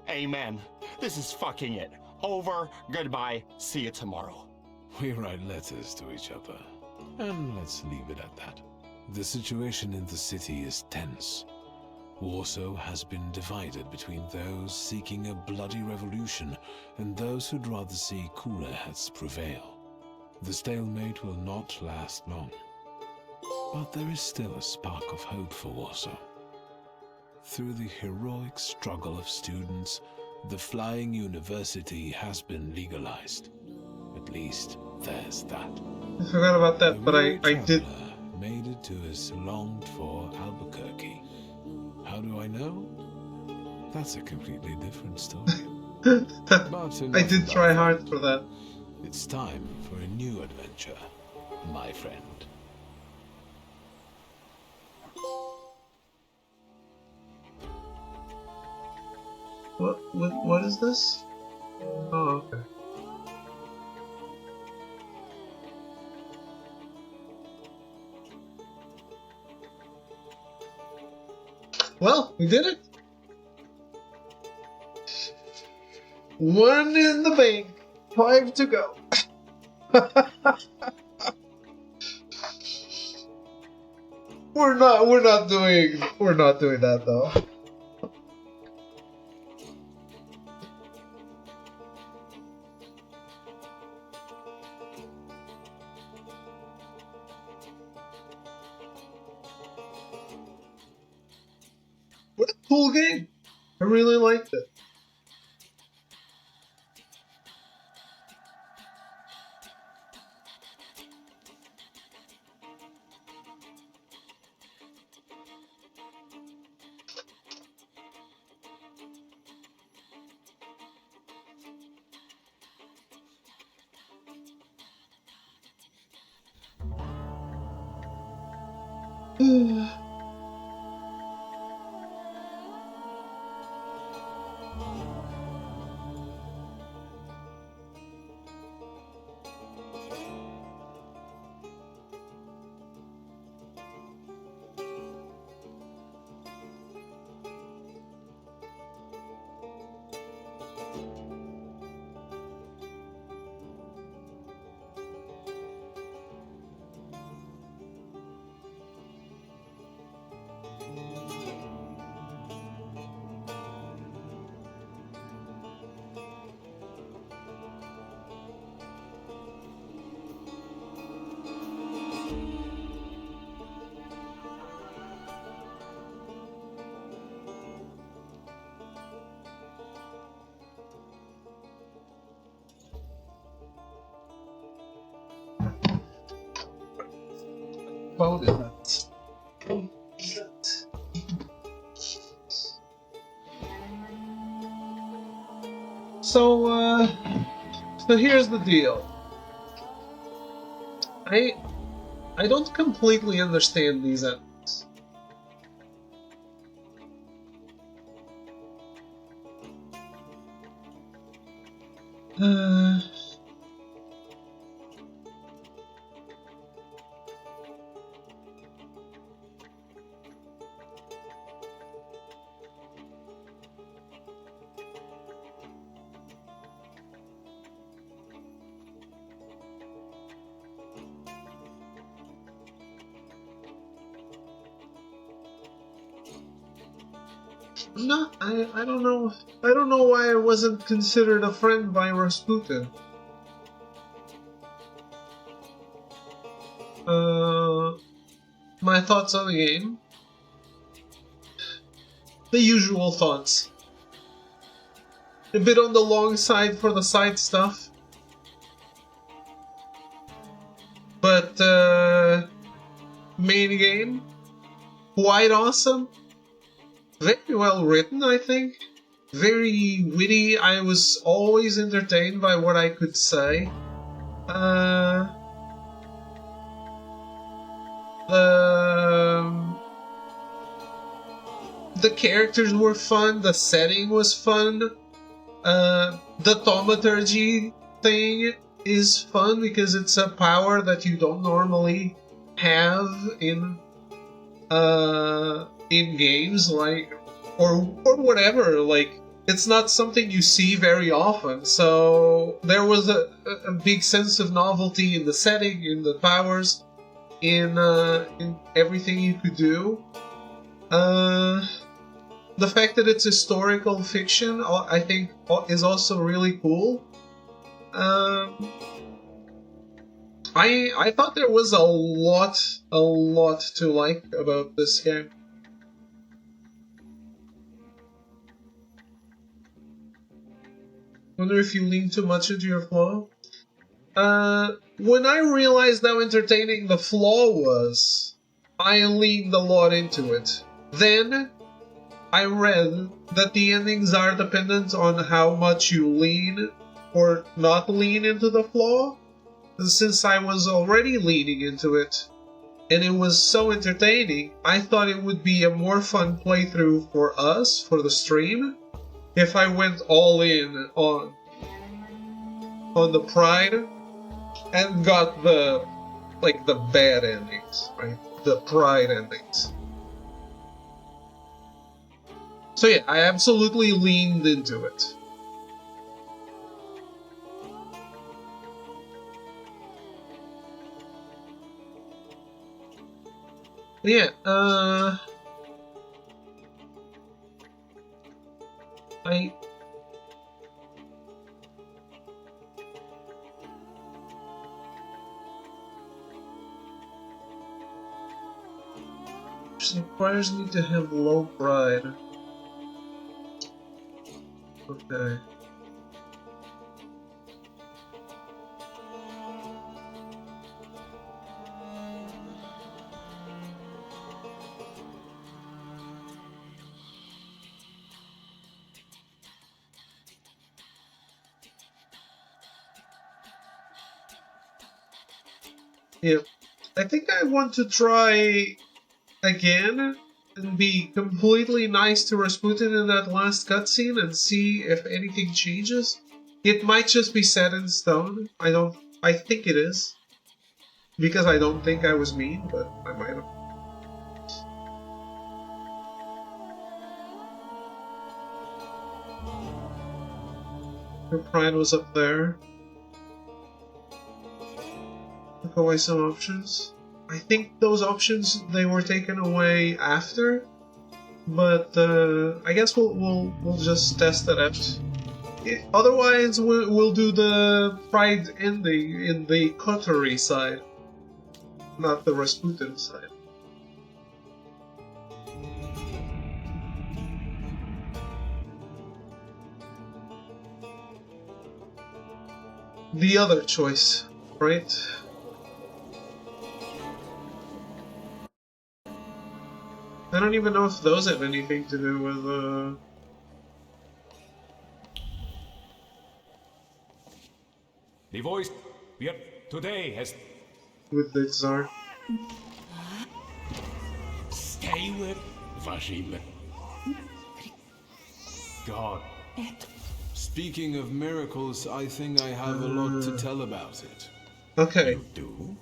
Amen. This is fucking it. Over, goodbye, see you tomorrow. We write letters to each other, and let's leave it at that. The situation in the city is tense. Warsaw has been divided between those seeking a bloody revolution and those who'd rather see cooler heads prevail. The stalemate will not last long. But there is still a spark of hope for Warsaw. Through the heroic struggle of students, the Flying University has been legalized. At least there's that. I forgot about that, but I did. Made it to his longed-for Albuquerque. How do I know? That's a completely different story. I did try hard for that. It's time for a new adventure, my friend. What is this? Oh, okay. Well, we did it. 1 in the bank, 5 to go. We're not doing that though. What a cool game. I really liked it. So here's the deal. I don't completely understand these endings. No, I don't know. I don't know why I wasn't considered a friend by Rasputin. My thoughts on the game? The usual thoughts. A bit on the long side for the side stuff. But, main game? Quite awesome. Very well written, I think. Very witty. I was always entertained by what I could say. The characters were fun. The setting was fun. The Thaumaturge thing is fun because it's a power that you don't normally have in games, like, or whatever. Like, it's not something you see very often. So there was a big sense of novelty in the setting, in the powers, in everything you could do. The fact that it's historical fiction, I think, is also really cool. I thought there was a lot to like about this game. Wonder if you lean too much into your flaw? When I realized how entertaining the flaw was, I leaned a lot into it. Then, I read that the endings are dependent on how much you lean or not lean into the flaw. And since I was already leaning into it, and it was so entertaining, I thought it would be a more fun playthrough for us, for the stream, if I went all in on the pride and got the bad endings, right? The pride endings. So yeah, I absolutely leaned into it. Yeah, which requires me to have low pride. Okay. Yeah, I think I want to try again and be completely nice to Rasputin in that last cutscene and see if anything changes. It might just be set in stone. I think it is. Because I don't think I was mean, but I might have. Her pride was up there. Took away some options. I think those options, they were taken away after, but I guess we'll just test that out. Otherwise, we'll do the pride ending in the Coterie side, not the Rasputin side. The other choice, right? I don't even know if those have anything to do with, The voice we are today has... with the Tsar. Stay with Vashim. God. Speaking of miracles, I think I have a lot to tell about it. Okay. You do?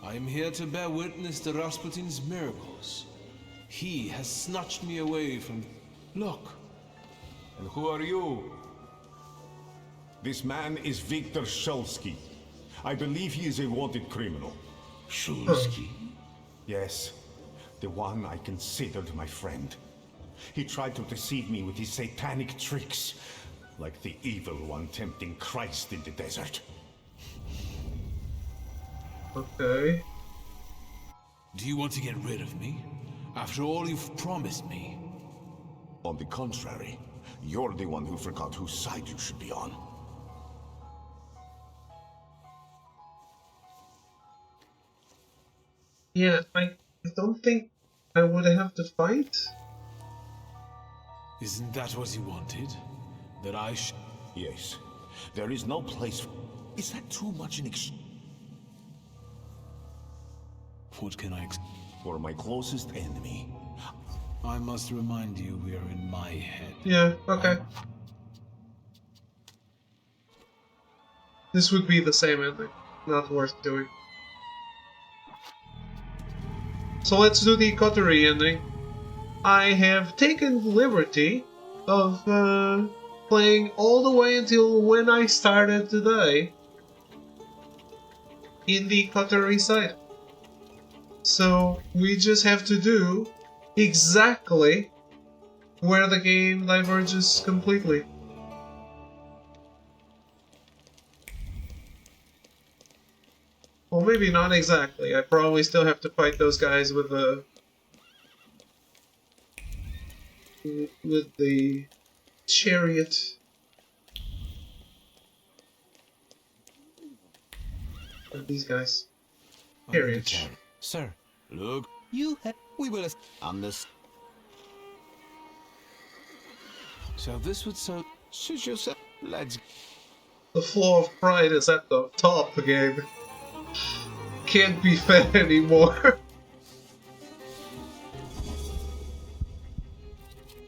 I am here to bear witness to Rasputin's miracles. He has snatched me away from... Look. And who are you? This man is Viktor Shulsky. I believe he is a wanted criminal. Shulsky? Yes, the one I considered my friend. He tried to deceive me with his satanic tricks, like the evil one tempting Christ in the desert. Okay. Do you want to get rid of me? After all you've promised me? On the contrary, you're the one who forgot whose side you should be on. Yeah, I don't think I would have to fight. Isn't that what you wanted? That I should... Yes. There is no place for... Is that too much an What can I... For my closest enemy. I must remind you we are in my head. Yeah, okay. This would be the same ending. Not worth doing. So let's do the Coterie ending. I have taken the liberty of playing all the way until when I started today in the Coterie side. So we just have to do exactly where the game diverges completely. Well, maybe not exactly. I probably still have to fight those guys with the chariot. These guys. Chariot. Sir, look. You have... We will... On this... So this would so... Suit yourself. Let's... The flow of pride is at the top, game. Can't be fed anymore.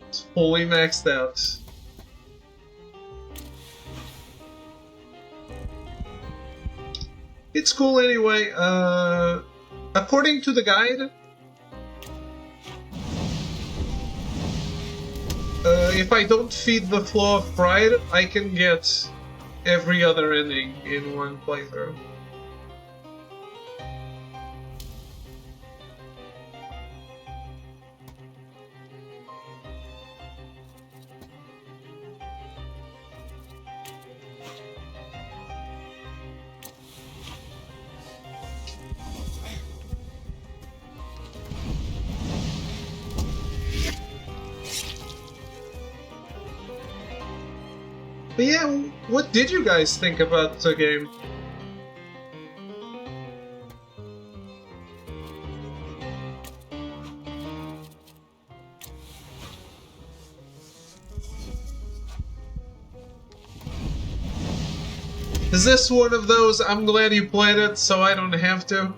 It's fully maxed out. It's cool anyway. According to the guide, if I don't feed the flow of pride, I can get every other ending in one playthrough. But yeah, what did you guys think about the game? Is this one of those, I'm glad you played it so I don't have to?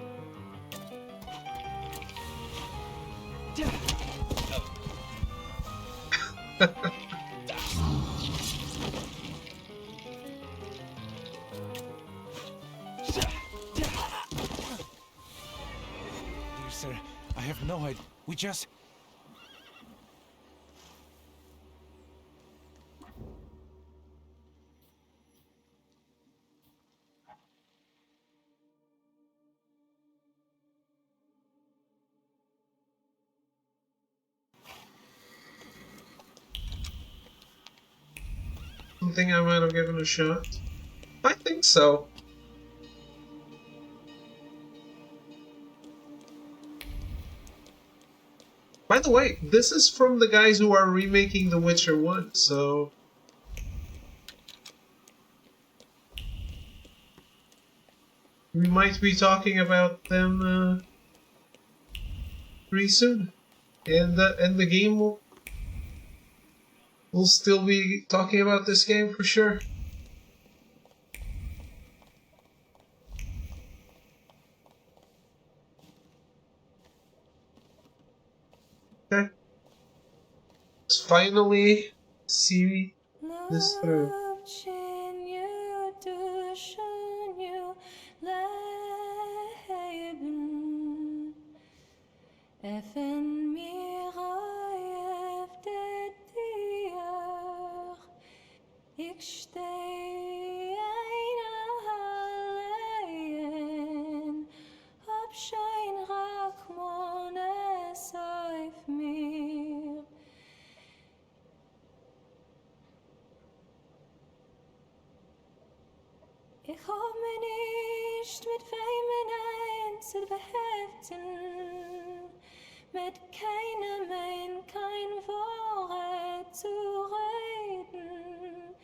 Sir, I have no idea. We just... Something I might have given a shot? I think so. By the way, this is from the guys who are remaking The Witcher 1, so... we might be talking about them pretty soon. And the game will... we'll still be talking about this game for sure. Okay. Let's finally see this through. Ik stee een alleen op zijn raak. Ich hab mir nicht mit Weimen eins zu beheften, mit keinem ein kein Wort zu reden.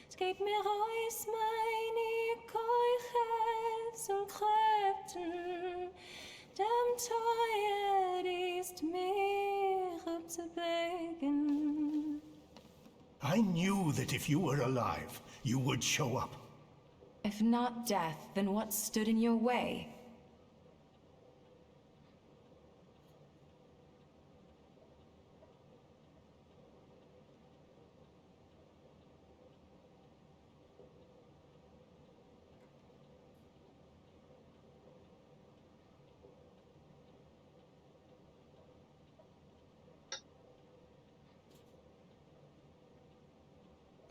Es geht mir aus meine Keuches und Kräften, dem Teuer ist mir abzubegen. I knew that if you were alive, you would show up. If not death, then what stood in your way?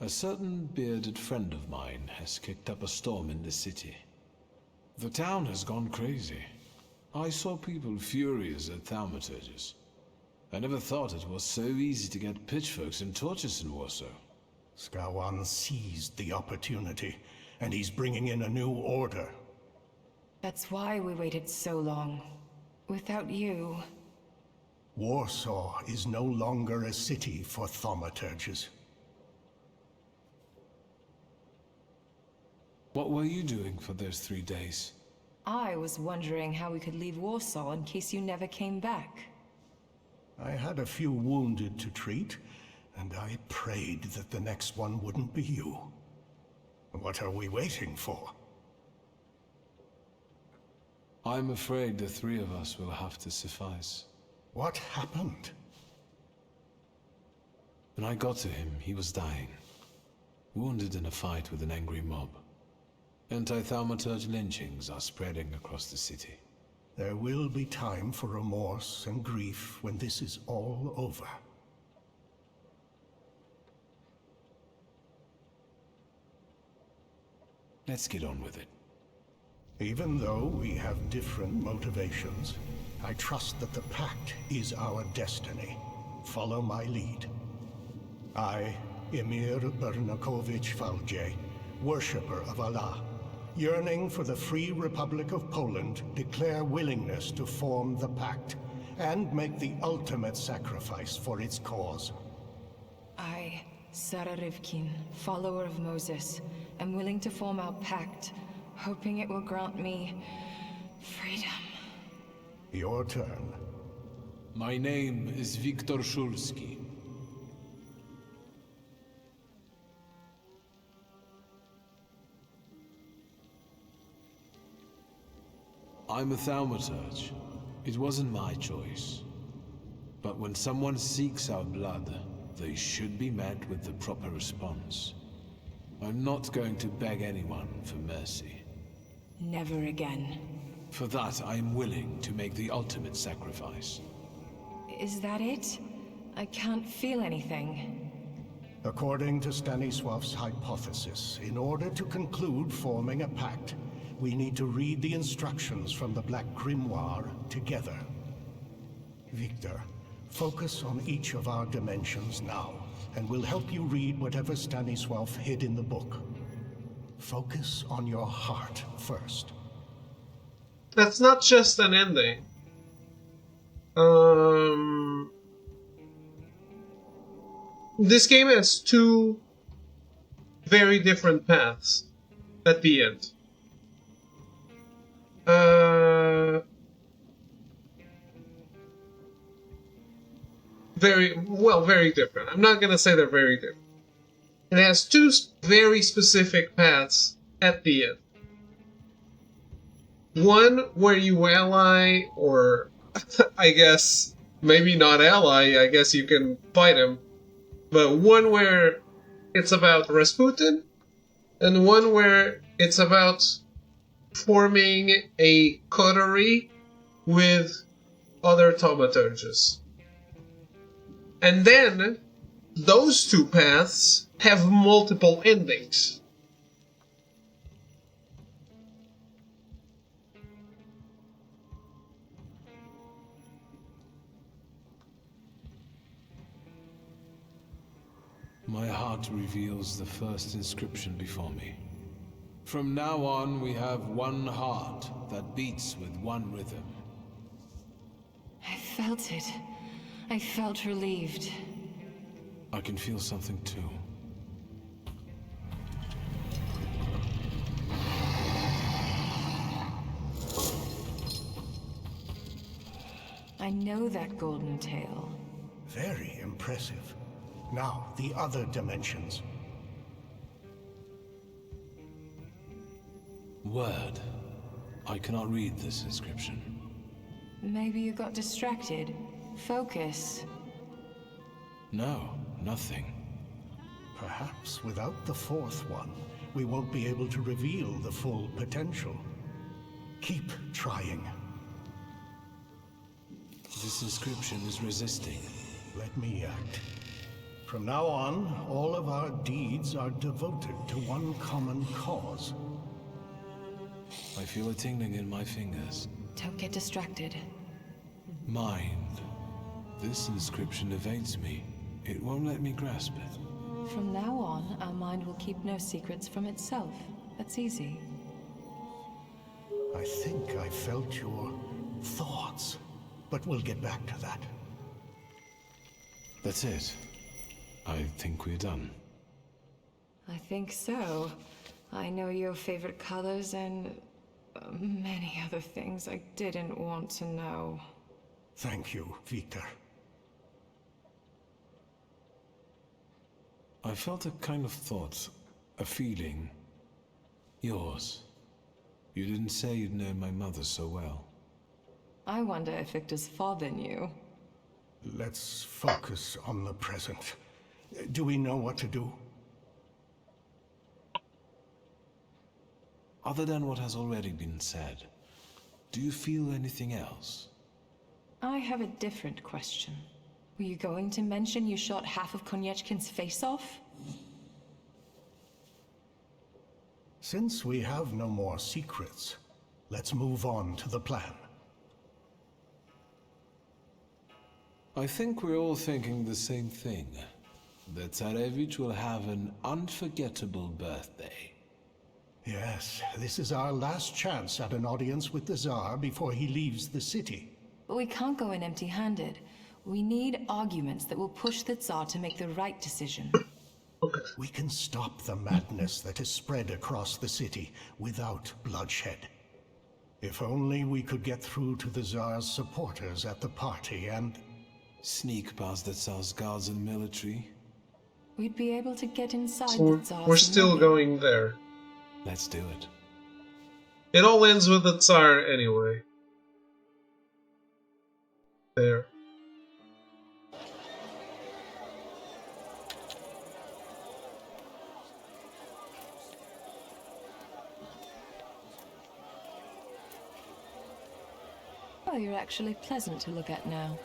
A certain bearded friend of mine has kicked up a storm in the city. The town has gone crazy. I saw people furious at Thaumaturges. I never thought it was so easy to get pitchforks and torches in Warsaw. Skawan seized the opportunity, and he's bringing in a new order. That's why we waited so long. Without you... Warsaw is no longer a city for Thaumaturges. What were you doing for those 3 days? I was wondering how we could leave Warsaw in case you never came back. I had a few wounded to treat, and I prayed that the next one wouldn't be you. What are we waiting for? I'm afraid the 3 of us will have to suffice. What happened? When I got to him, he was dying. Wounded in a fight with an angry mob. Anti-Thaumaturge lynchings are spreading across the city. There will be time for remorse and grief when this is all over. Let's get on with it. Even though we have different motivations, I trust that the Pact is our destiny. Follow my lead. I, Emir Bernakovich Falje, worshipper of Allah, yearning for the Free Republic of Poland, declare willingness to form the Pact and make the ultimate sacrifice for its cause. I, Sarah Rivkin, follower of Moses, am willing to form our pact, hoping it will grant me freedom. Your turn. My name is Viktor Szulski. I'm a Thaumaturge. It wasn't my choice. But when someone seeks our blood, they should be met with the proper response. I'm not going to beg anyone for mercy. Never again. For that, I am willing to make the ultimate sacrifice. Is that it? I can't feel anything. According to Stanisław's hypothesis, in order to conclude forming a pact, we need to read the instructions from the Black Grimoire together. Victor, focus on each of our dimensions now, and we'll help you read whatever Stanisław hid in the book. Focus on your heart first. That's not just an ending. This game has 2 very different paths at the end. Very different. I'm not gonna say they're very different. It has 2 very specific paths at the end. One where you ally, or I guess maybe not ally, I guess you can fight him, but one where it's about Rasputin, and one where it's about forming a coterie with other Thaumaturges. And then, those 2 paths have multiple endings. My heart reveals the first inscription before me. From now on, we have one heart that beats with one rhythm. I felt it. I felt relieved. I can feel something too. I know that golden tail. Very impressive. Now, the other dimensions. Word. I cannot read this inscription. Maybe you got distracted. Focus. No, nothing. Perhaps without the fourth one, we won't be able to reveal the full potential. Keep trying. This inscription is resisting. Let me act. From now on, all of our deeds are devoted to one common cause. I feel a tingling in my fingers. Don't get distracted. Mind. This inscription evades me. It won't let me grasp it. From now on, our mind will keep no secrets from itself. That's easy. I think I felt your thoughts, but we'll get back to that. That's it. I think we're done. I think so. I know your favorite colors and many other things I didn't want to know. Thank you, Victor. I felt a kind of thought, a feeling. Yours. You didn't say you'd known my mother so well. I wonder if Victor's father knew. Let's focus on the present. Do we know what to do? Other than what has already been said, do you feel anything else? I have a different question. Were you going to mention you shot half of Koniechkin's face off? Since we have no more secrets, let's move on to the plan. I think we're all thinking the same thing. That Tsarevich will have an unforgettable birthday. Yes, this is our last chance at an audience with the Tsar before he leaves the city. But we can't go in empty-handed. We need arguments that will push the Tsar to make the right decision. We can stop the madness that has spread across the city without bloodshed. If only we could get through to the Tsar's supporters at the party and... Sneak past the Tsar's guards and military. We'd be able to get inside So the Tsar's... we're still going there. Let's do it. It all ends with the Tsar anyway. There. Oh, you're actually pleasant to look at now.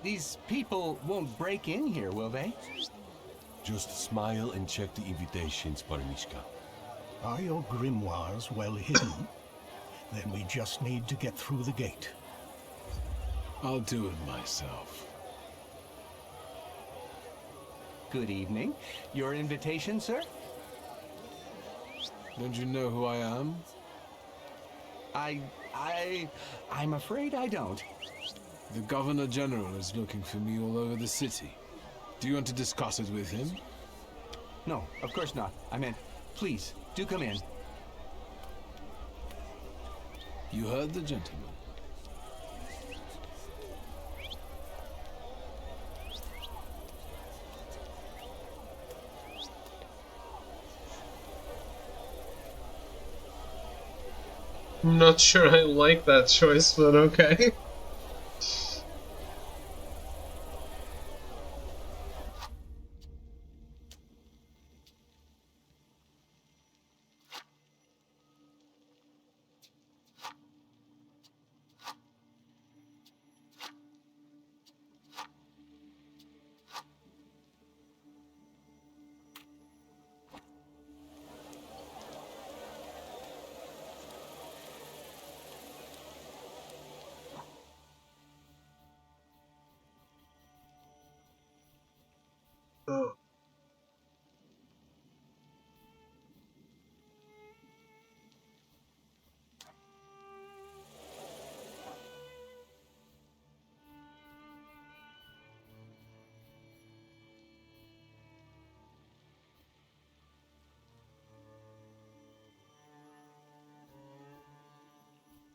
These people won't break in here, will they? Just smile and check the invitations, Parnishka. Are your grimoires well hidden? Then we just need to get through the gate. I'll do it myself. Good evening. Your invitation, sir? Don't you know who I am? I'm afraid I don't. The Governor General is looking for me all over the city. Do you want to discuss it with him? No, of course not. I meant, please, do come in. You heard the gentleman. I'm not sure I like that choice, but okay.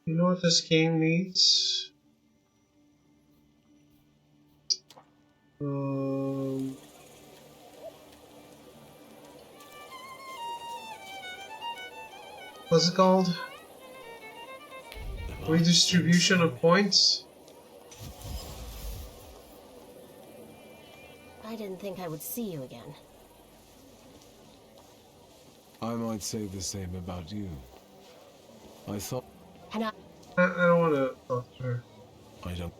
You know what this game needs? What's it called? Redistribution of points? I didn't think I would see you again. I might say the same about you. I thought... And I don't want to talk to her. I don't...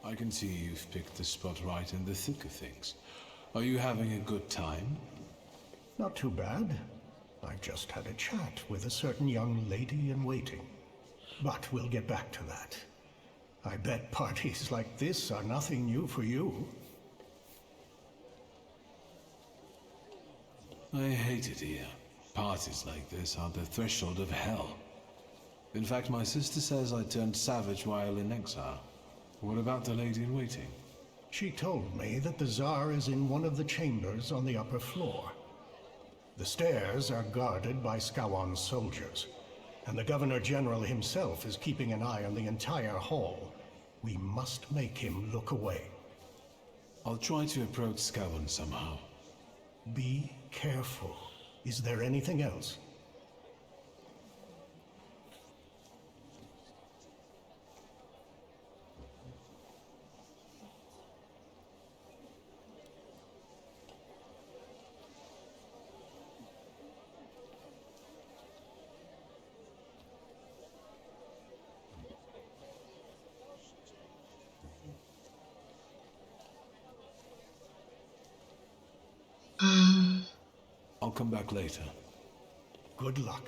I can see you've picked the spot right in the thick of things. Are you having a good time? Not too bad. I just had a chat with a certain young lady in waiting. But we'll get back to that. I bet parties like this are nothing new for you. I hate it here. Parties like this are the threshold of hell. In fact, my sister says I turned savage while in exile. What about the lady in waiting? She told me that the Tsar is in one of the chambers on the upper floor. The stairs are guarded by Skawan's soldiers, and the Governor General himself is keeping an eye on the entire hall. We must make him look away. I'll try to approach Skawan somehow. Be careful. Is there anything else? I'll come back later. Good luck.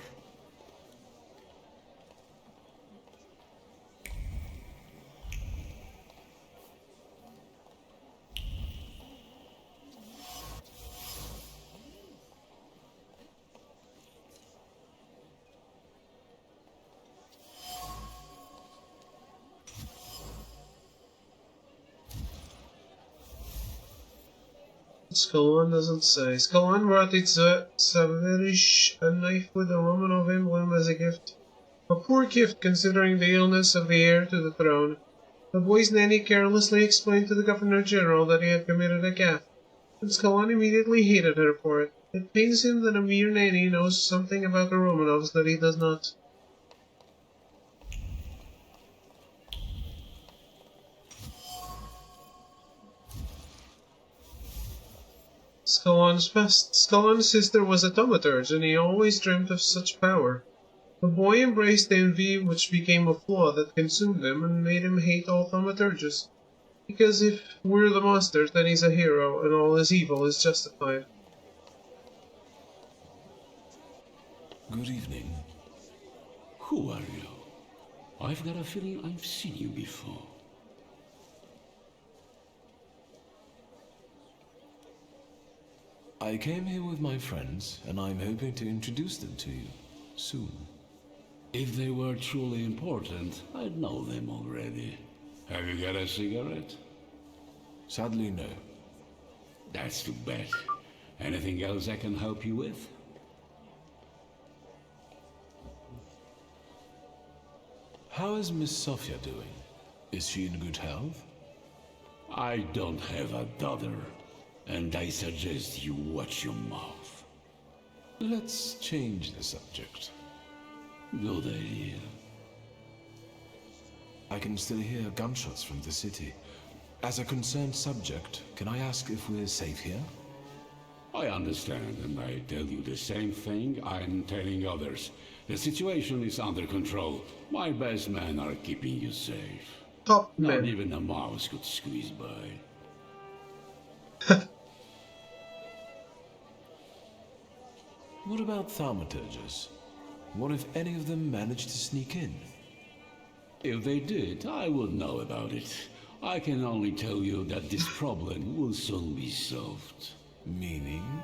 Skawan doesn't say. Skawan brought its Saverish a knife with a Romanov emblem as a gift. A poor gift considering the illness of the heir to the throne. The boy's nanny carelessly explained to the Governor General that he had committed a gaffe, and Skawan immediately hated her for it. It pains him that a mere nanny knows something about the Romanovs that he does not. Skawan's sister was a thaumaturge, and he always dreamt of such power. The boy embraced envy, which became a flaw that consumed him and made him hate all thaumaturges. Because if we're the monsters, then he's a hero, and all his evil is justified. Good evening. Who are you? I've got a feeling I've seen you before. I came here with my friends, and I'm hoping to introduce them to you soon. If they were truly important, I'd know them already. Have you got a cigarette? Sadly, no. That's too bad. Anything else I can help you with? How is Miss Sophia doing? Is she in good health? I don't have a daughter, and I suggest you watch your mouth. Let's change the subject. Good idea. I can still hear gunshots from the city. As a concerned subject, can I ask if we're safe here? I understand, and I tell you the same thing I'm telling others. The situation is under control. My best men are keeping you safe. Top Not men. even a mouse could squeeze by. What about Thaumaturges? What if any of them managed to sneak in? If they did, I would know about it. I can only tell you that this problem will soon be solved. Meaning?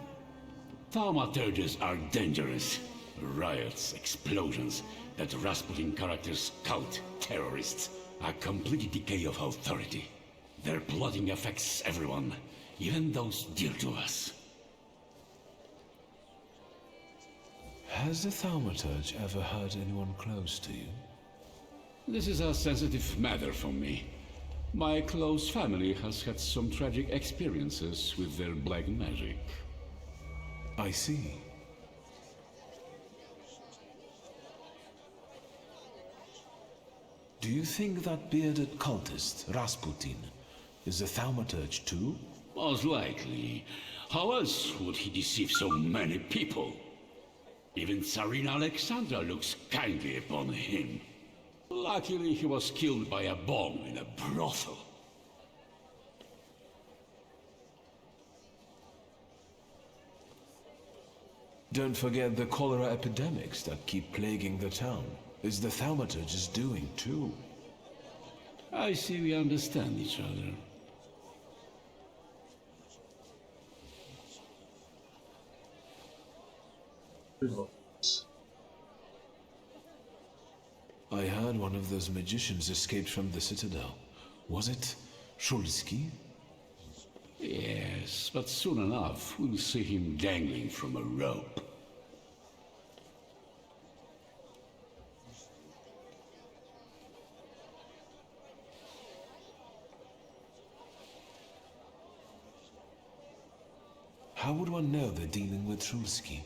Thaumaturges are dangerous. Riots, explosions, that Rasputin characters cult terrorists. A complete decay of authority. Their plotting affects everyone, even those dear to us. Has the Thaumaturge ever hurt anyone close to you? This is a sensitive matter for me. My close family has had some tragic experiences with their black magic. I see. Do you think that bearded cultist, Rasputin, is a Thaumaturge too? Most likely. How else would he deceive so many people? Even Tsarina Alexandra looks kindly upon him. Luckily, he was killed by a bomb in a brothel. Don't forget the cholera epidemics that keep plaguing the town. Is the Thaumaturge doing too? I see we understand each other. I heard one of those magicians escaped from the Citadel. Was it Shulsky? Yes, but soon enough we'll see him dangling from a rope. How would one know they're dealing with Shulsky?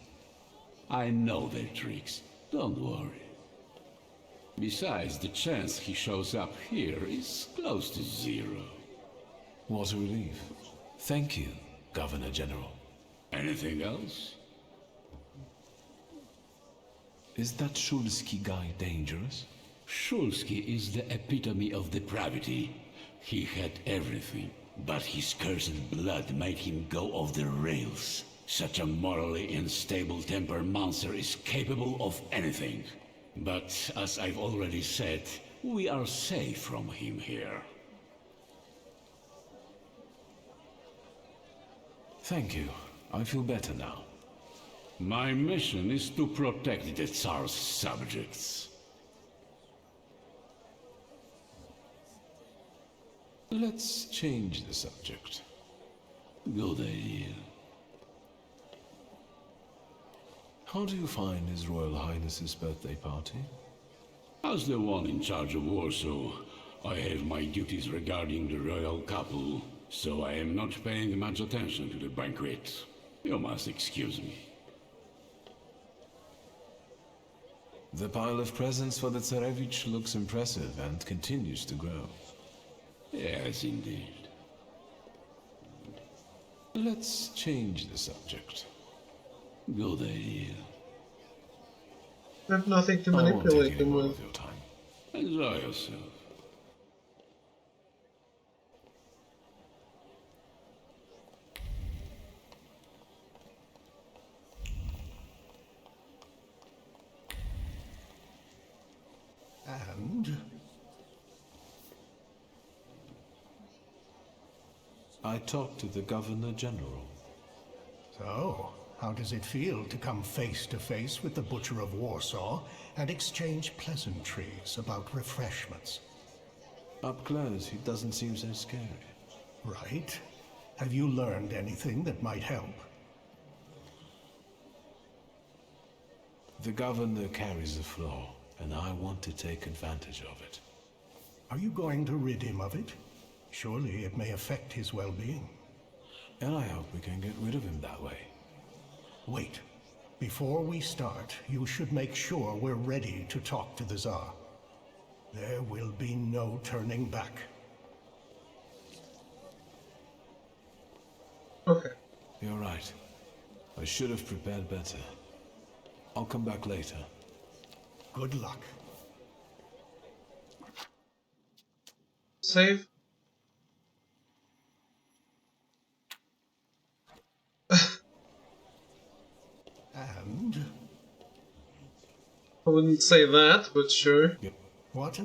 I know their tricks. Don't worry. Besides, the chance he shows up here is close to zero. What a relief. Thank you, Governor General. Anything else? Is that Shulsky guy dangerous? Shulsky is the epitome of depravity. He had everything, but his cursed blood made him go off the rails. Such a morally unstable temper monster is capable of anything. But, as I've already said, we are safe from him here. Thank you. I feel better now. My mission is to protect the Tsar's subjects. Let's change the subject. Good idea. How do you find His Royal Highness's birthday party? As the one in charge of Warsaw, I have my duties regarding the royal couple, so I am not paying much attention to the banquet. You must excuse me. The pile of presents for the Tsarevich looks impressive and continues to grow. Yes, indeed. Let's change the subject. Good idea. I have nothing to manipulate him with. Enjoy yourself. And I talked to the Governor General. so, how does it feel to come face to face with the Butcher of Warsaw and exchange pleasantries about refreshments? Up close, he doesn't seem so scary. Right. Have you learned anything that might help? The Governor carries a flaw, and I want to take advantage of it. Are you going to rid him of it? Surely it may affect his well-being. And I hope we can get rid of him that way. Wait. Before we start, you should make sure we're ready to talk to the Tsar. There will be no turning back. Okay. You're right. I should have prepared better. I'll come back later. Good luck. Save. And wouldn't say that, but sure. What?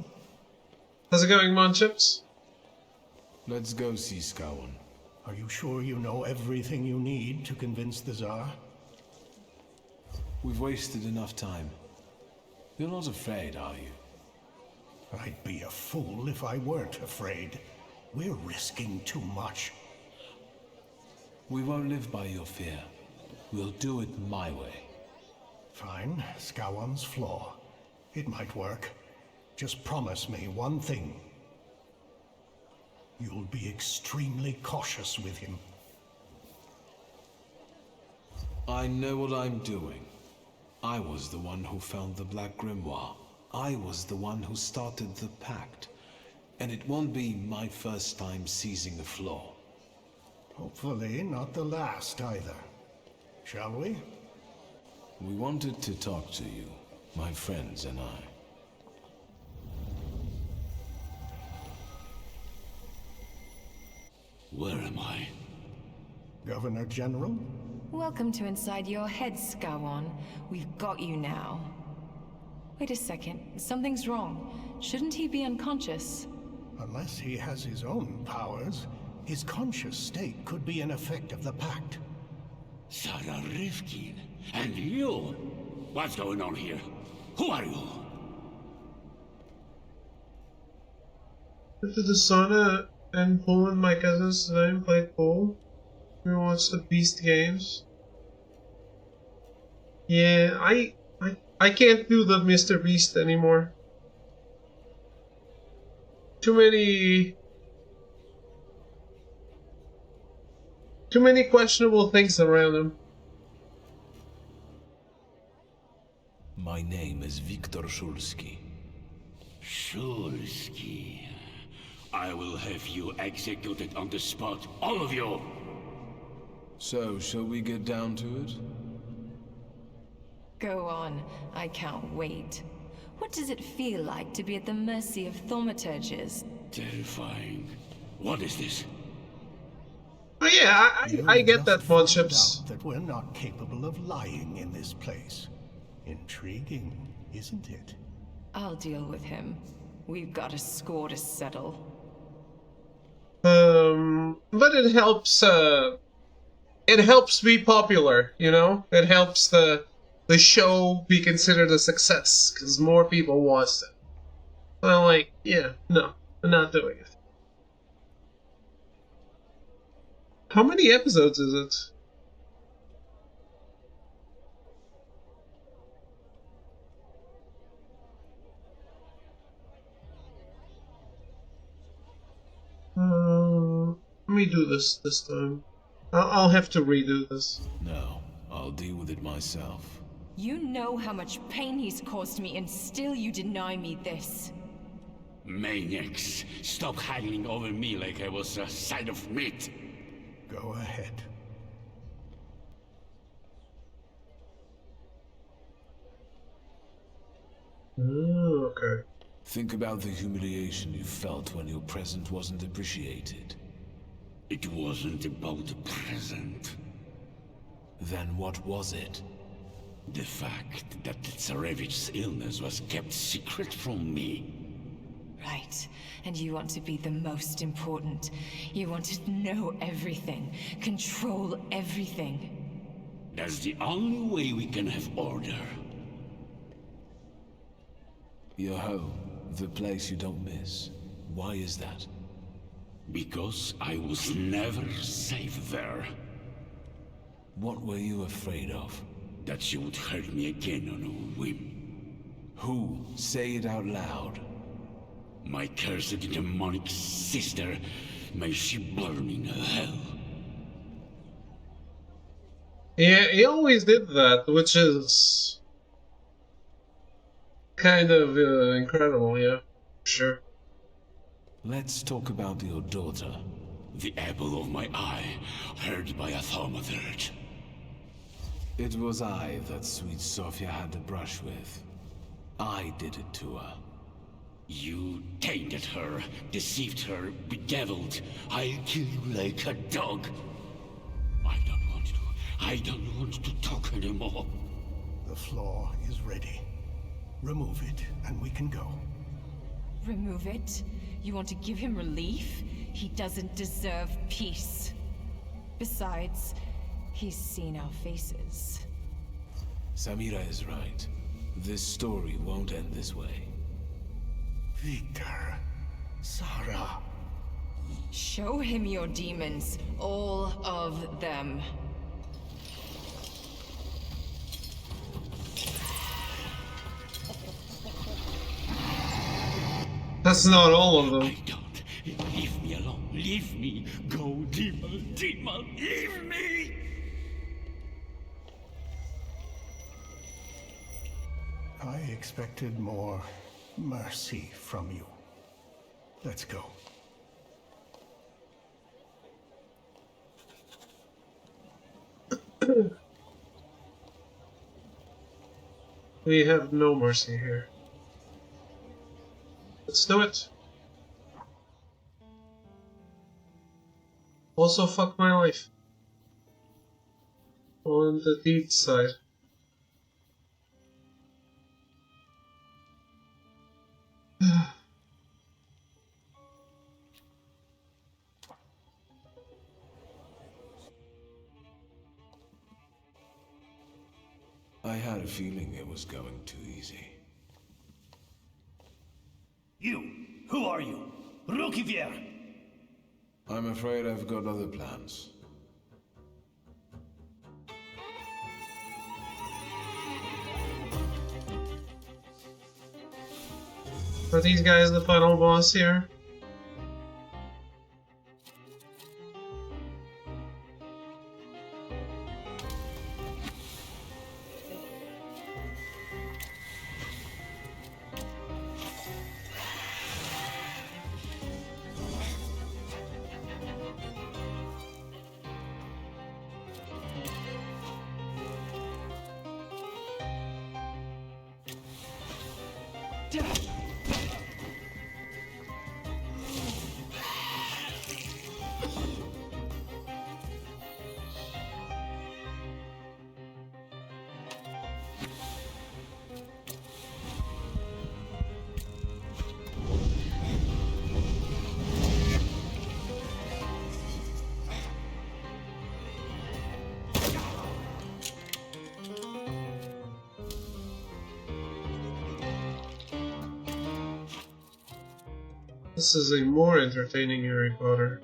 How's it going, Munchips? Let's go see Scowan. Are you sure you know everything you need to convince the Tsar? We've wasted enough time. You're not afraid, are you? I'd be a fool if I weren't afraid. We're risking too much. We won't live by your fear. We'll do it my way. Fine, Scowan's flaw. It might work. Just promise me one thing. You'll be extremely cautious with him. I know what I'm doing. I was the one who found the Black Grimoire. I was the one who started the pact. And it won't be my first time seizing a flaw. Hopefully not the last either. Shall we? We wanted to talk to you, my friends and I. Where am I? Governor General? Welcome to inside your head, Scowan. We've got you now. Wait a second. Something's wrong. Shouldn't he be unconscious? Unless he has his own powers, his conscious state could be an effect of the pact. Sarah Rifkin? And you? What's going on here? Who are you? After the sauna and pool and my cousins today played pool. We watched the Beast games. Yeah, I can't do the Mr. Beast anymore. Too many questionable things around him. My name is Viktor Shulsky. Shulsky. I will have you executed on the spot, all of you! So, shall we get down to it? Go on. I can't wait. What does it feel like to be at the mercy of Thaumaturges? Terrifying. What is this? Oh yeah, I get that, Munchips. That we're not capable of lying in this place. Intriguing, isn't it? I'll deal with him. We've got a score to settle. But it helps be popular, you know? It helps the show be considered a success, because more people watched it. So I'm like, yeah, no, I'm not doing it. How many episodes is it? Let me do this time. I'll have to redo this. No, I'll deal with it myself. You know how much pain he's caused me, and still you deny me this. Maniacs, stop haggling over me like I was a side of meat. Go ahead. Okay. Think about the humiliation you felt when your present wasn't appreciated. It wasn't about the present. Then what was it? The fact that the Tsarevich's illness was kept secret from me. Right. And you want to be the most important. You want to know everything. Control everything. That's the only way we can have order. Your home. The place you don't miss. Why is that? Because I was never safe there. What were you afraid of? That she would hurt me again on a whim. Who? Say it out loud. My cursed demonic sister. May she burn in hell. Yeah, he always did that, which is kind of incredible, yeah. Sure. Let's talk about your daughter. The apple of my eye, heard by a Thaumaturge. It was I that sweet Sophia had to brush with. I did it to her. You tainted her, deceived her, bedeviled. I'll kill you like a dog. I don't want to talk anymore. The floor is ready. Remove it, and we can go. Remove it? You want to give him relief? He doesn't deserve peace. Besides, he's seen our faces. Samira is right. This story won't end this way. Victor. Sarah. Show him your demons. All of them. That's not all of them. Leave me alone. Leave me. Go, demon. Demon, leave me! I expected more mercy from you. Let's go. We have no mercy here. Let's do it. Also, fuck my life. On the deed side. I had a feeling it was going too easy. You! Who are you? Rukivier! I'm afraid I've got other plans. Are these guys the final boss here? This is a more entertaining Harry Potter.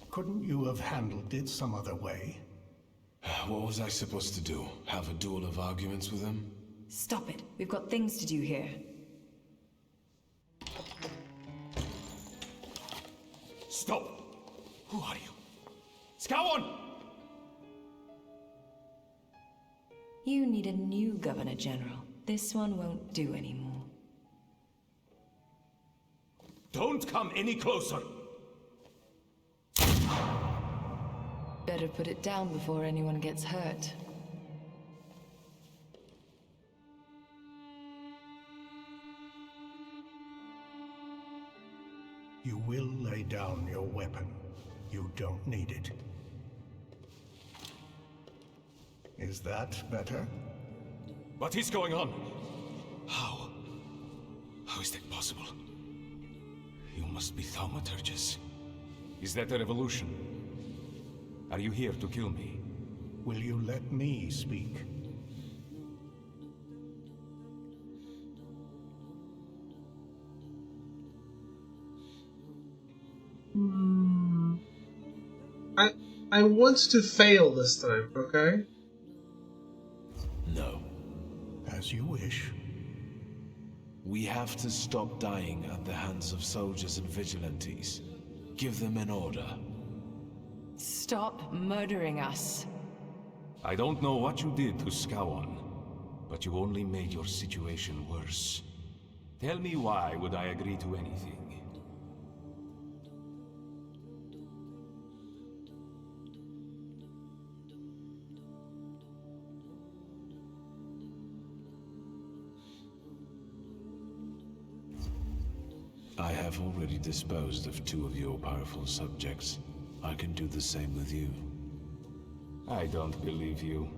Couldn't you have handled it some other way? What was I supposed to do? Have a duel of arguments with him? Stop it. We've got things to do here. Stop! Who are you? Scowan! You need a new Governor General. This one won't do anymore. Don't come any closer! Better put it down before anyone gets hurt. You will lay down your weapon. You don't need it. Is that better? What is going on? How? How is that possible? You must be Thaumaturges. Is that a revolution? Are you here to kill me? Will you let me speak? I want to fail this time, okay? No. As you wish. We have to stop dying at the hands of soldiers and vigilantes. Give them an order. Stop murdering us. I don't know what you did to Skawan, but you only made your situation worse. Tell me why would I agree to anything? I have already disposed of 2 of your powerful subjects. I can do the same with you. I don't believe you.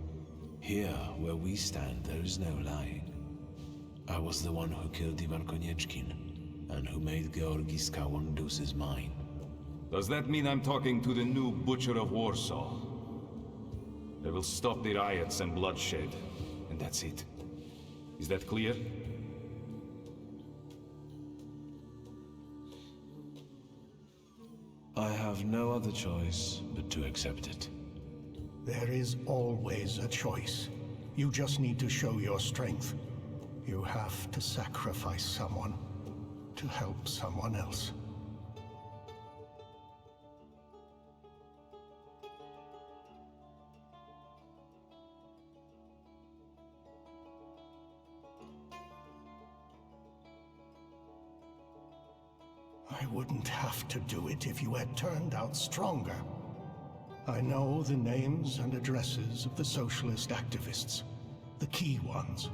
Here, where we stand, there is no lying. I was the one who killed Ivan Konieczkin, and who made Georgi Skawan lose his mind. Does that mean I'm talking to the new Butcher of Warsaw? I will stop the riots and bloodshed, and that's it. Is that clear? I have no other choice but to accept it. There is always a choice. You just need to show your strength. You have to sacrifice someone to help someone else. I wouldn't have to do it if you had turned out stronger. I know the names and addresses of the socialist activists, the key ones.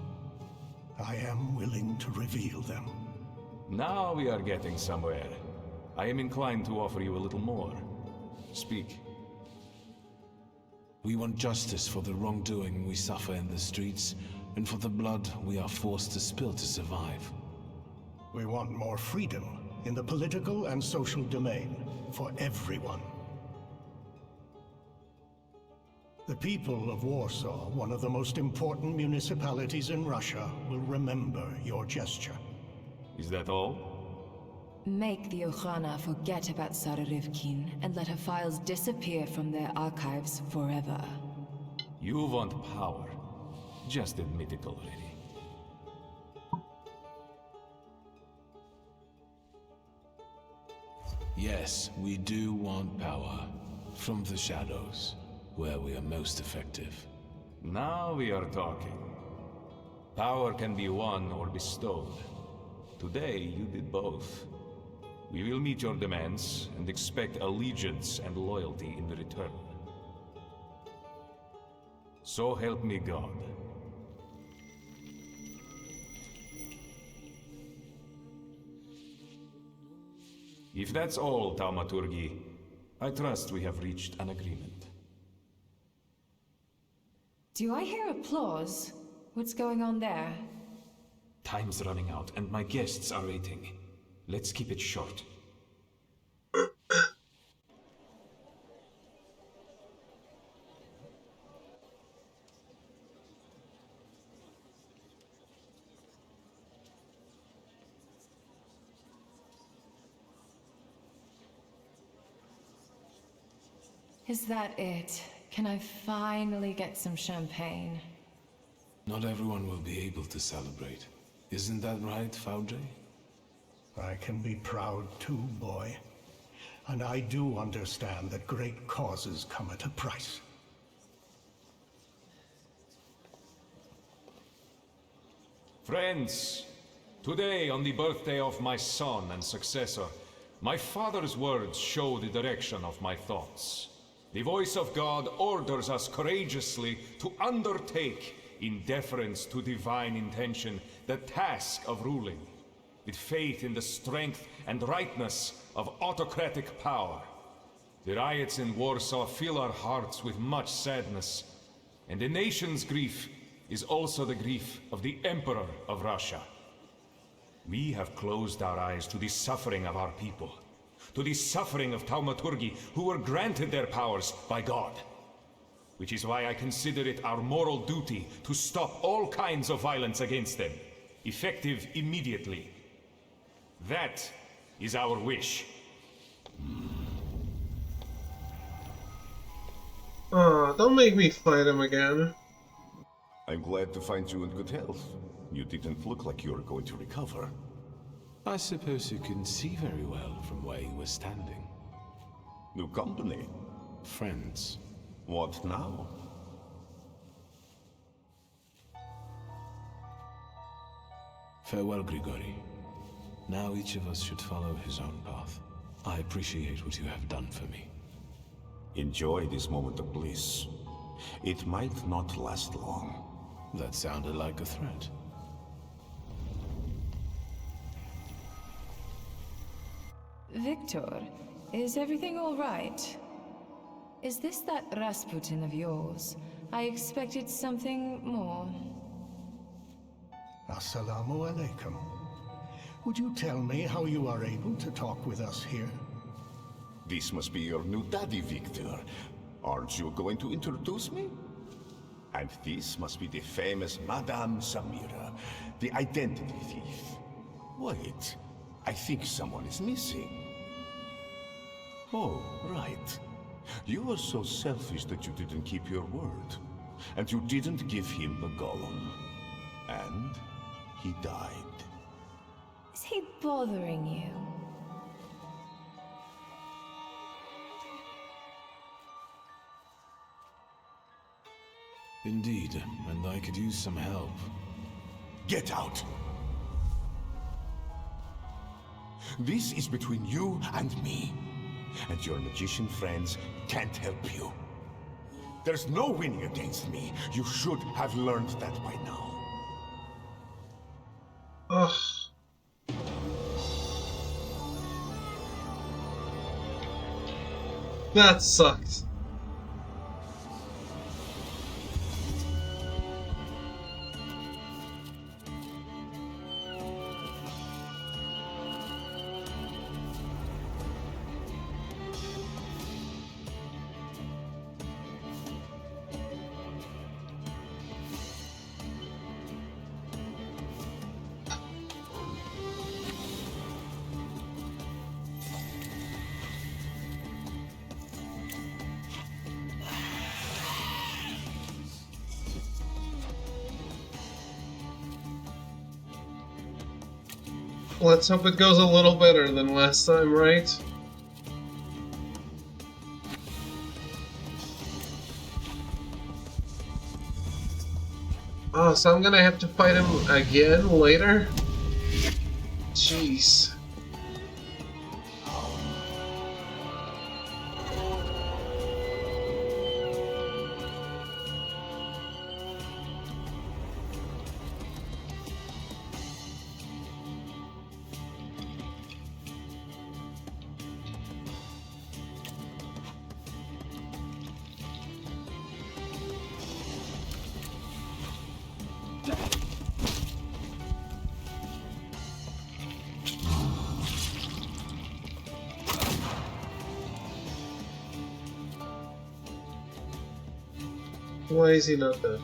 I am willing to reveal them. Now we are getting somewhere. I am inclined to offer you a little more. Speak. We want justice for the wrongdoing we suffer in the streets, and for the blood we are forced to spill to survive. We want more freedom in the political and social domain for everyone. The people of Warsaw, one of the most important municipalities in Russia, will remember your gesture. Is that all? Make the Okhrana forget about Tsarevkin and let her files disappear from their archives forever. You want power. Just admit it already. Yes, we do want power. From the shadows, where we are most effective. Now we are talking. Power can be won or bestowed. Today, you did both. We will meet your demands and expect allegiance and loyalty in return. So help me God. If that's all, Thaumaturge, I trust we have reached an agreement. Do I hear applause? What's going on there? Time's running out, and my guests are waiting. Let's keep it short. Is that it? Can I finally get some champagne? Not everyone will be able to celebrate. Isn't that right, Thaumaturge? I can be proud too, boy. And I do understand that great causes come at a price. Friends, today on the birthday of my son and successor, my father's words show the direction of my thoughts. The voice of God orders us courageously to undertake, in deference to divine intention, the task of ruling, with faith in the strength and rightness of autocratic power. The riots in Warsaw fill our hearts with much sadness, and the nation's grief is also the grief of the Emperor of Russia. We have closed our eyes to the suffering of our people, to the suffering of Thaumaturgi, who were granted their powers by God. which is why I consider it our moral duty to stop all kinds of violence against them, effective immediately. That is our wish. Don't make me fight him again. I'm glad to find you in good health. You didn't look like you were going to recover. I suppose you can see very well from where you were standing. New company? Friends. What now? Farewell, Grigori. Now each of us should follow his own path. I appreciate what you have done for me. Enjoy this moment of bliss. It might not last long. That sounded like a threat. Victor, is everything all right? Is this that Rasputin of yours? I expected something more. Assalamu alaikum. Would you tell me how you are able to talk with us here? This must be your new daddy, Victor. Aren't you going to introduce me? And this must be the famous Madame Samira, the identity thief. Wait, I think someone is missing. Oh, right. You were so selfish that you didn't keep your word. And you didn't give him the golem. And he died. Is he bothering you? Indeed, and I could use some help. Get out! This is between you and me. And your magician friends can't help you. There's no winning against me. You should have learned that by now. Ugh. That sucked. Let's hope it goes a little better than last time, right? Oh, so I'm gonna have to fight him again later? Jeez. Why is he not dead?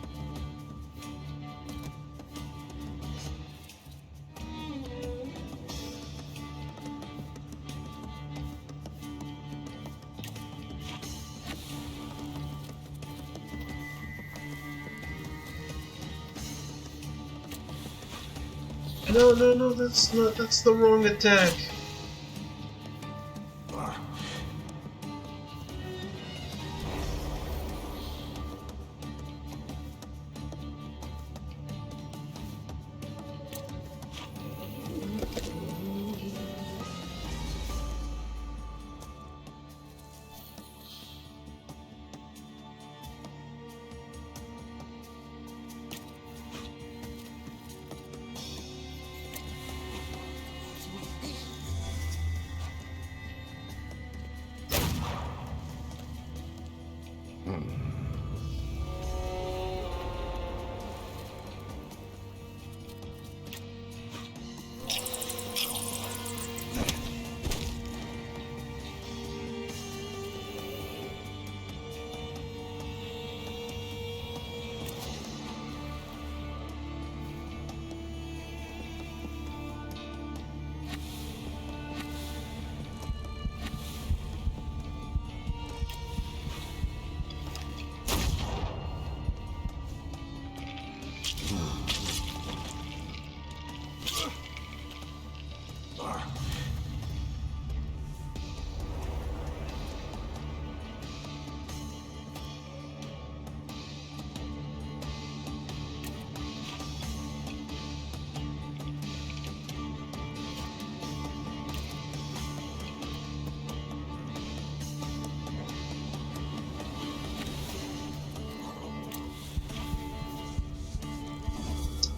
No, that's the wrong attack.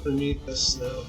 I need this now.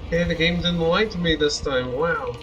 Okay, the game didn't lie to me this time, wow.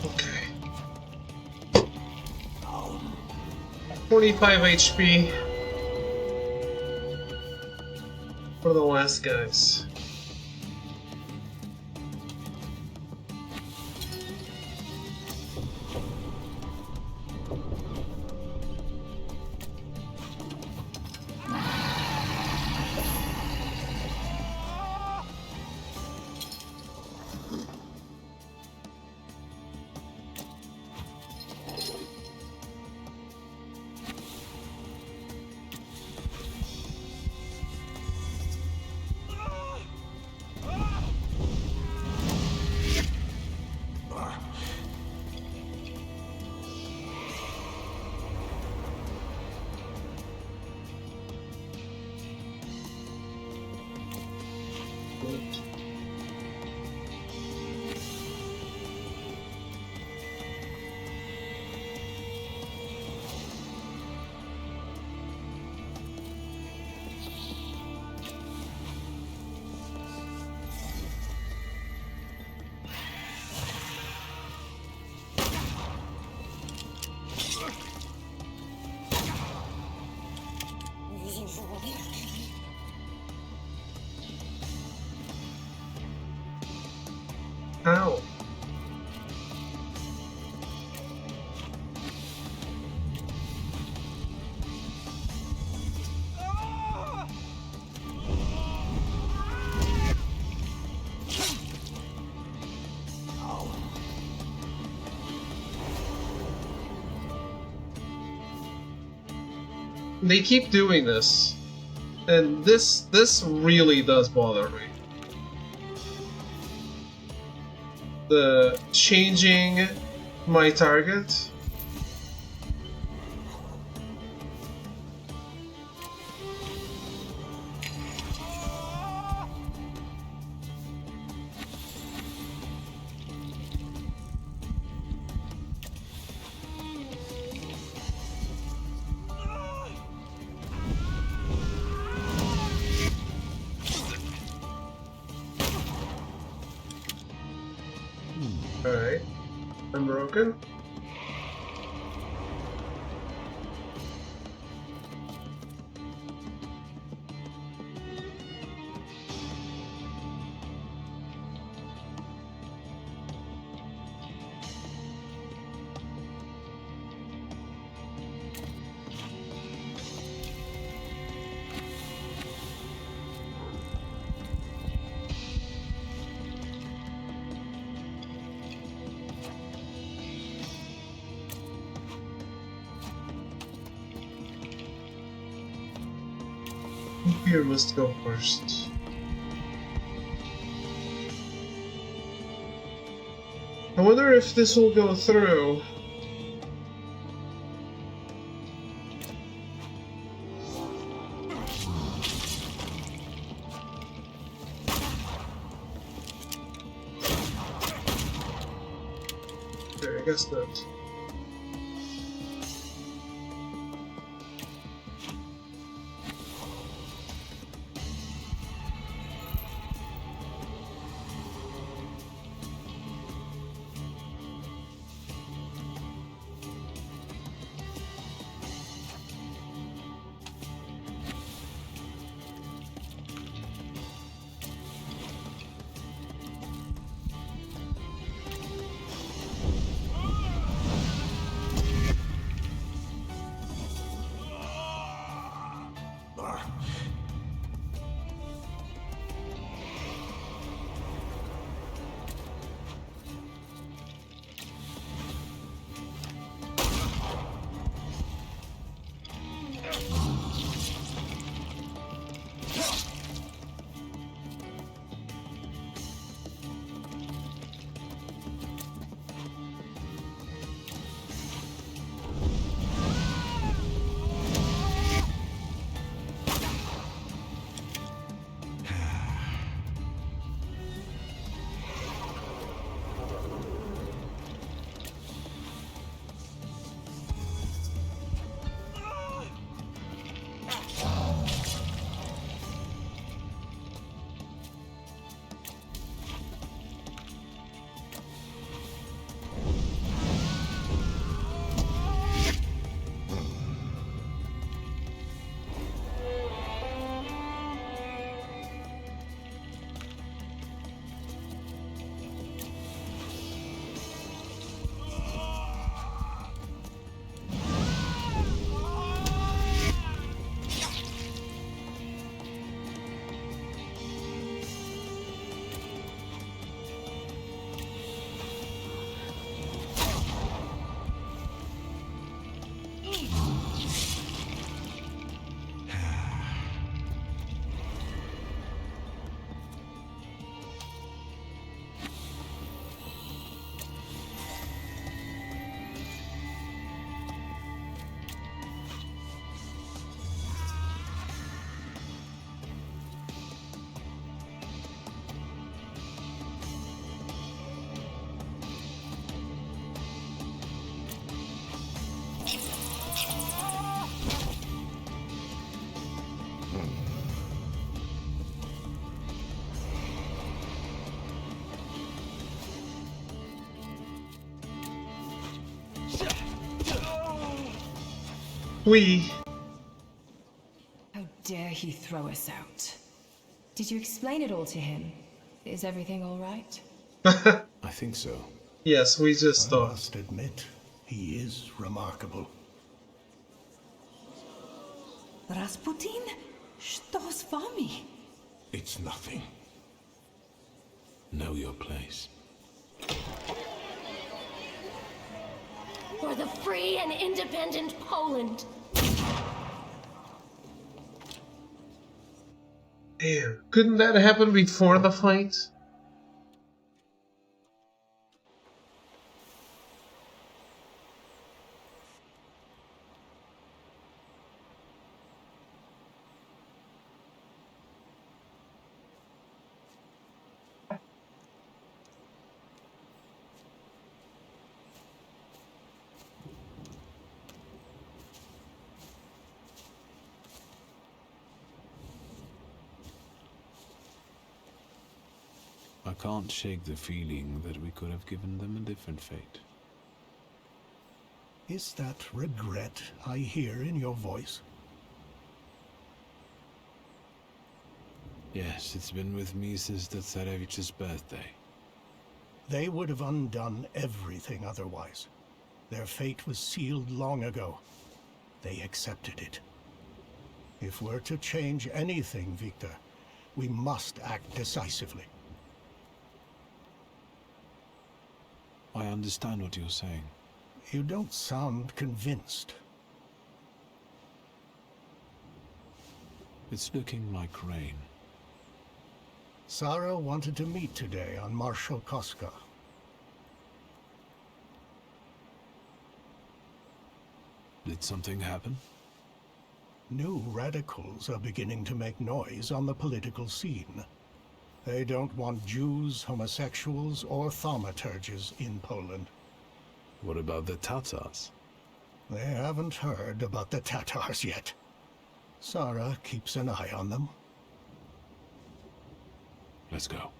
Okay. 25 HP for the last guys. How? They keep doing this, and this really does bother me. The changing my target. broken. Here must go first. I wonder if this will go through. Okay, I guess not. How dare he throw us out? Did you explain it all to him? Is everything all right? I think so. Yes, we just I must admit, he is remarkable. Rasputin? Что с вами? It's nothing. Know your place. For the free and independent Poland. Damn, couldn't that happen before the fight? I can't shake the feeling that we could have given them a different fate. Is that regret I hear in your voice? Yes, it's been with me since the Tsarevich's birthday. They would have undone everything otherwise. Their fate was sealed long ago. They accepted it. If we're to change anything, Victor, we must act decisively. I understand what you're saying. You don't sound convinced. It's looking like rain. Sarah wanted to meet today on Marshal Koska. Did something happen? New radicals are beginning to make noise on the political scene. They don't want Jews, homosexuals, or thaumaturges in Poland. What about the Tatars? They haven't heard about the Tatars yet. Sarah keeps an eye on them. Let's go.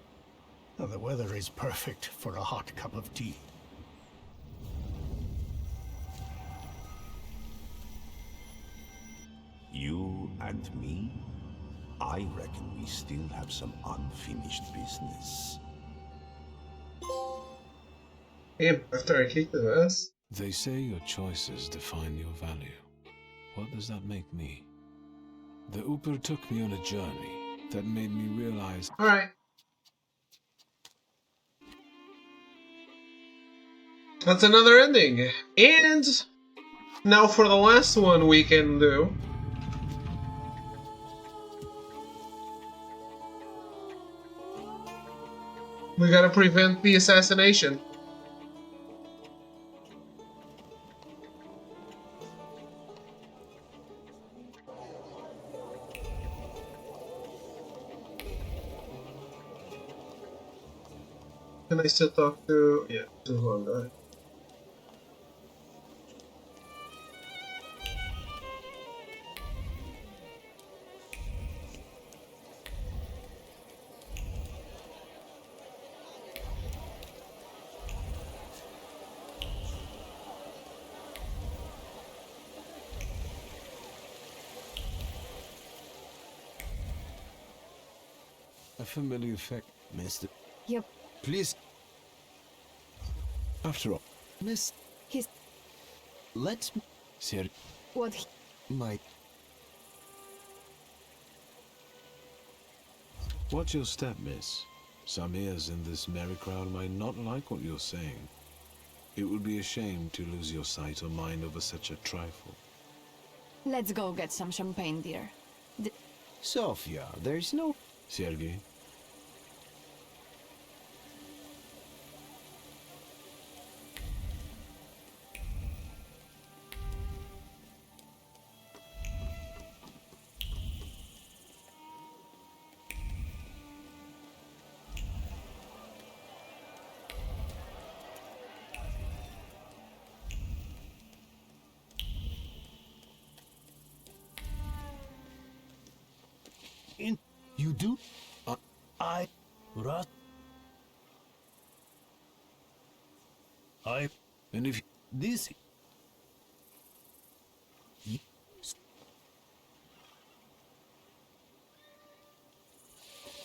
The weather is perfect for a hot cup of tea. You and me? I reckon we still have some unfinished business. Damn, after I kicked his ass. They say your choices define your value. What does that make me? The Uber took me on a journey that made me realize... Alright. That's another ending. And now for the last one we can do. We gotta prevent the assassination. Can I still talk to... yeah, to one guy. A familiar fact, Mister. Yep. Please. After all, Miss... He's... Let's... Sir... What he... My... Watch your step, miss. Some ears in this merry crowd might not like what you're saying. It would be a shame to lose your sight or mind over such a trifle. Let's go get some champagne, dear. Sofia, there's no... Sergei? You do? I And if this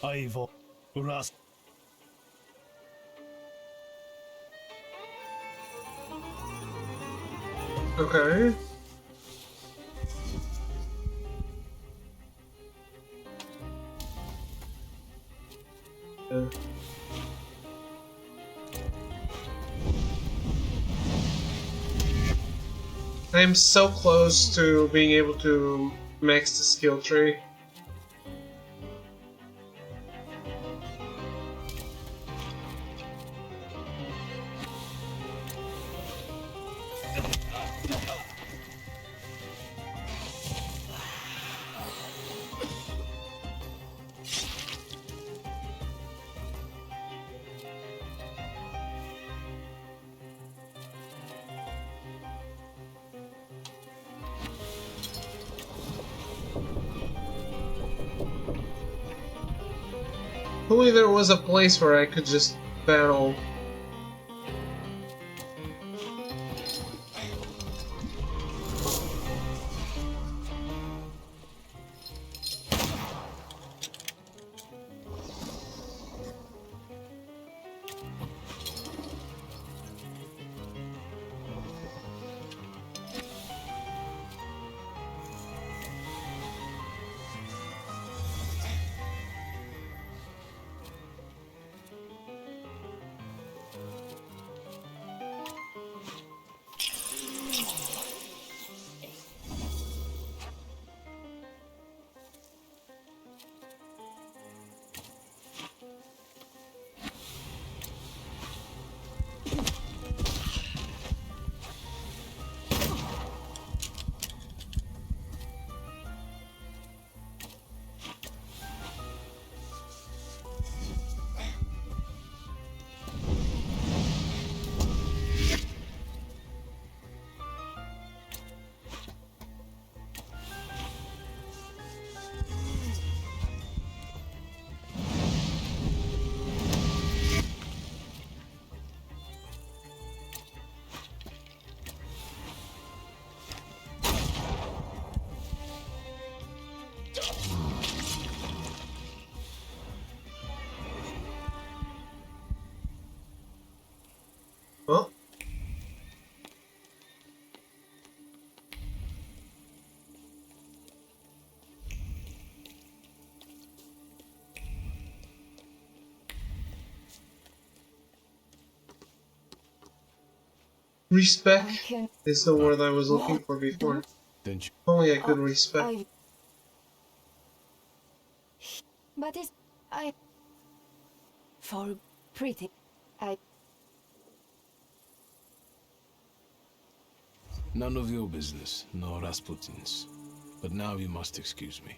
Ivo Rust. Okay. Yeah. I'm so close to being able to max the skill tree. If only there was a place where I could just battle. Respect is the word I was looking for before. Don't you? Only I could respect. But it's... For pretty... None of your business, nor Rasputin's. But now you must excuse me.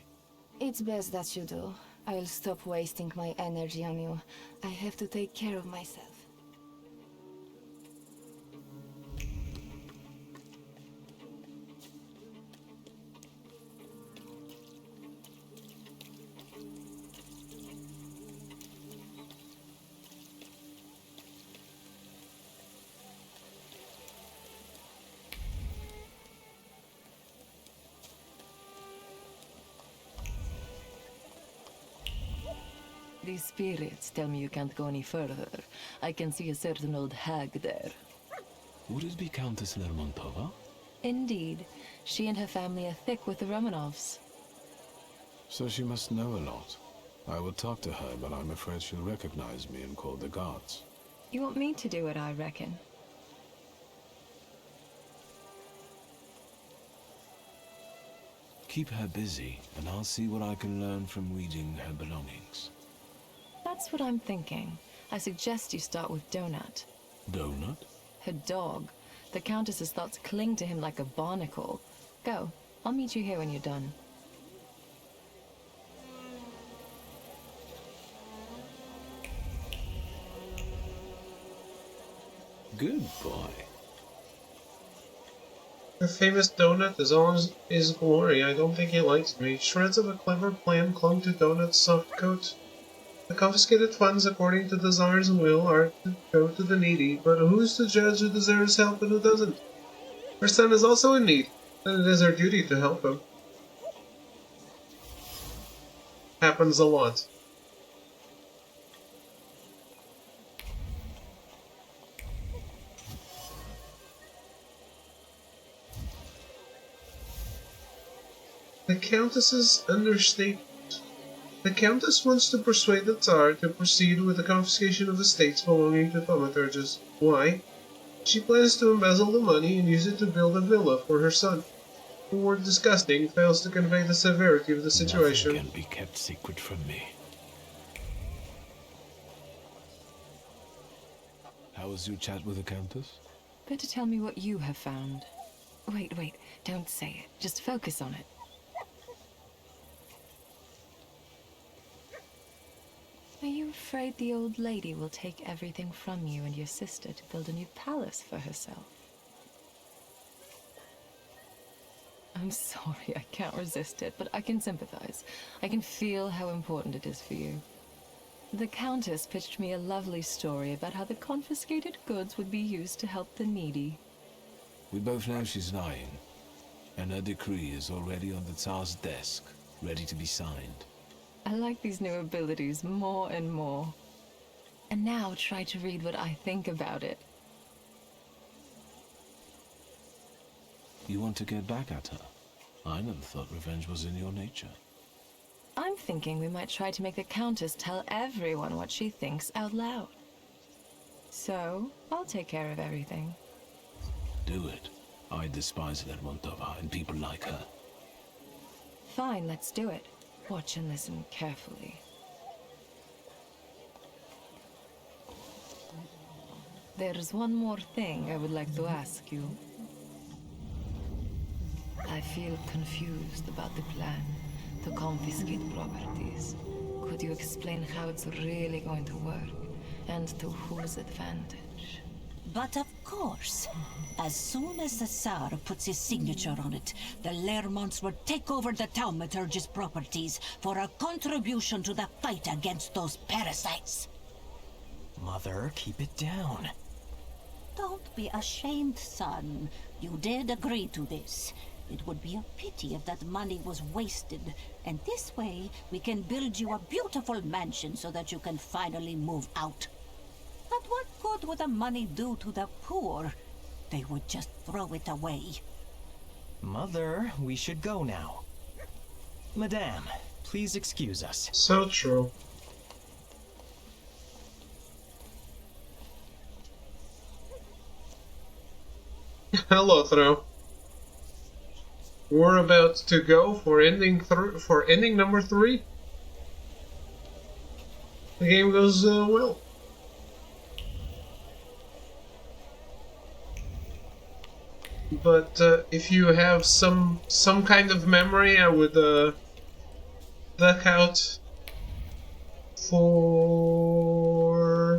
It's best that you do. I'll stop wasting my energy on you. I have to take care of myself. These spirits tell me you can't go any further. I can see a certain old hag there. Would it be Countess Lermontova? Indeed. She and her family are thick with the Romanovs. So she must know a lot. I will talk to her, but I'm afraid she'll recognize me and call the guards. You want me to do it, I reckon. Keep her busy, and I'll see what I can learn from reading her belongings. That's what I'm thinking. I suggest you start with Donut. Donut? Her dog. The Countess's thoughts cling to him like a barnacle. Go. I'll meet you here when you're done. Good boy. The famous Donut is all his glory. I don't think he likes me. Shreds of a clever plan clung to Donut's soft coat. The confiscated funds, according to the Tsar's will, are to go to the needy, but who's to judge who deserves help and who doesn't? Her son is also in need, and it is our duty to help him. Happens a lot. The Countess's understatement. The Countess wants to persuade the Tsar to proceed with the confiscation of estates belonging to Thaumaturges. Why? She plans to embezzle the money and use it to build a villa for her son. The word disgusting fails to convey the severity of the situation. Nothing can be kept secret from me. How was your chat with the Countess? Better tell me what you have found. Wait, don't say it. Just focus on it. Are you afraid the old lady will take everything from you and your sister to build a new palace for herself? I'm sorry, I can't resist it, but I can sympathize. I can feel how important it is for you. The Countess pitched me a lovely story about how the confiscated goods would be used to help the needy. We both know she's lying, and her decree is already on the Tsar's desk, ready to be signed. I like these new abilities more and more. And now try to read what I think about it. You want to get back at her? I never thought revenge was in your nature. I'm thinking we might try to make the Countess tell everyone what she thinks out loud. So, I'll take care of everything. Do it. I despise Lermontova and people like her. Fine, let's do it. Watch and listen carefully. There's one more thing I would like to ask you. I feel confused about the plan to confiscate properties. Could you explain how it's really going to work, and to whose advantage? But of course. As soon as the Tsar puts his signature on it, the Lermonts will take over the Thaumaturge's properties for a contribution to the fight against those parasites. Mother, keep it down. Don't be ashamed, son. You did agree to this. It would be a pity if that money was wasted, and this way we can build you a beautiful mansion so that you can finally move out. But what good would the money do to the poor? They would just throw it away. Mother, we should go now. Madame, please excuse us. So true. Hello, Thro. We're about to go for ending number 3. The game goes well. But if you have some kind of memory, I would duck out for.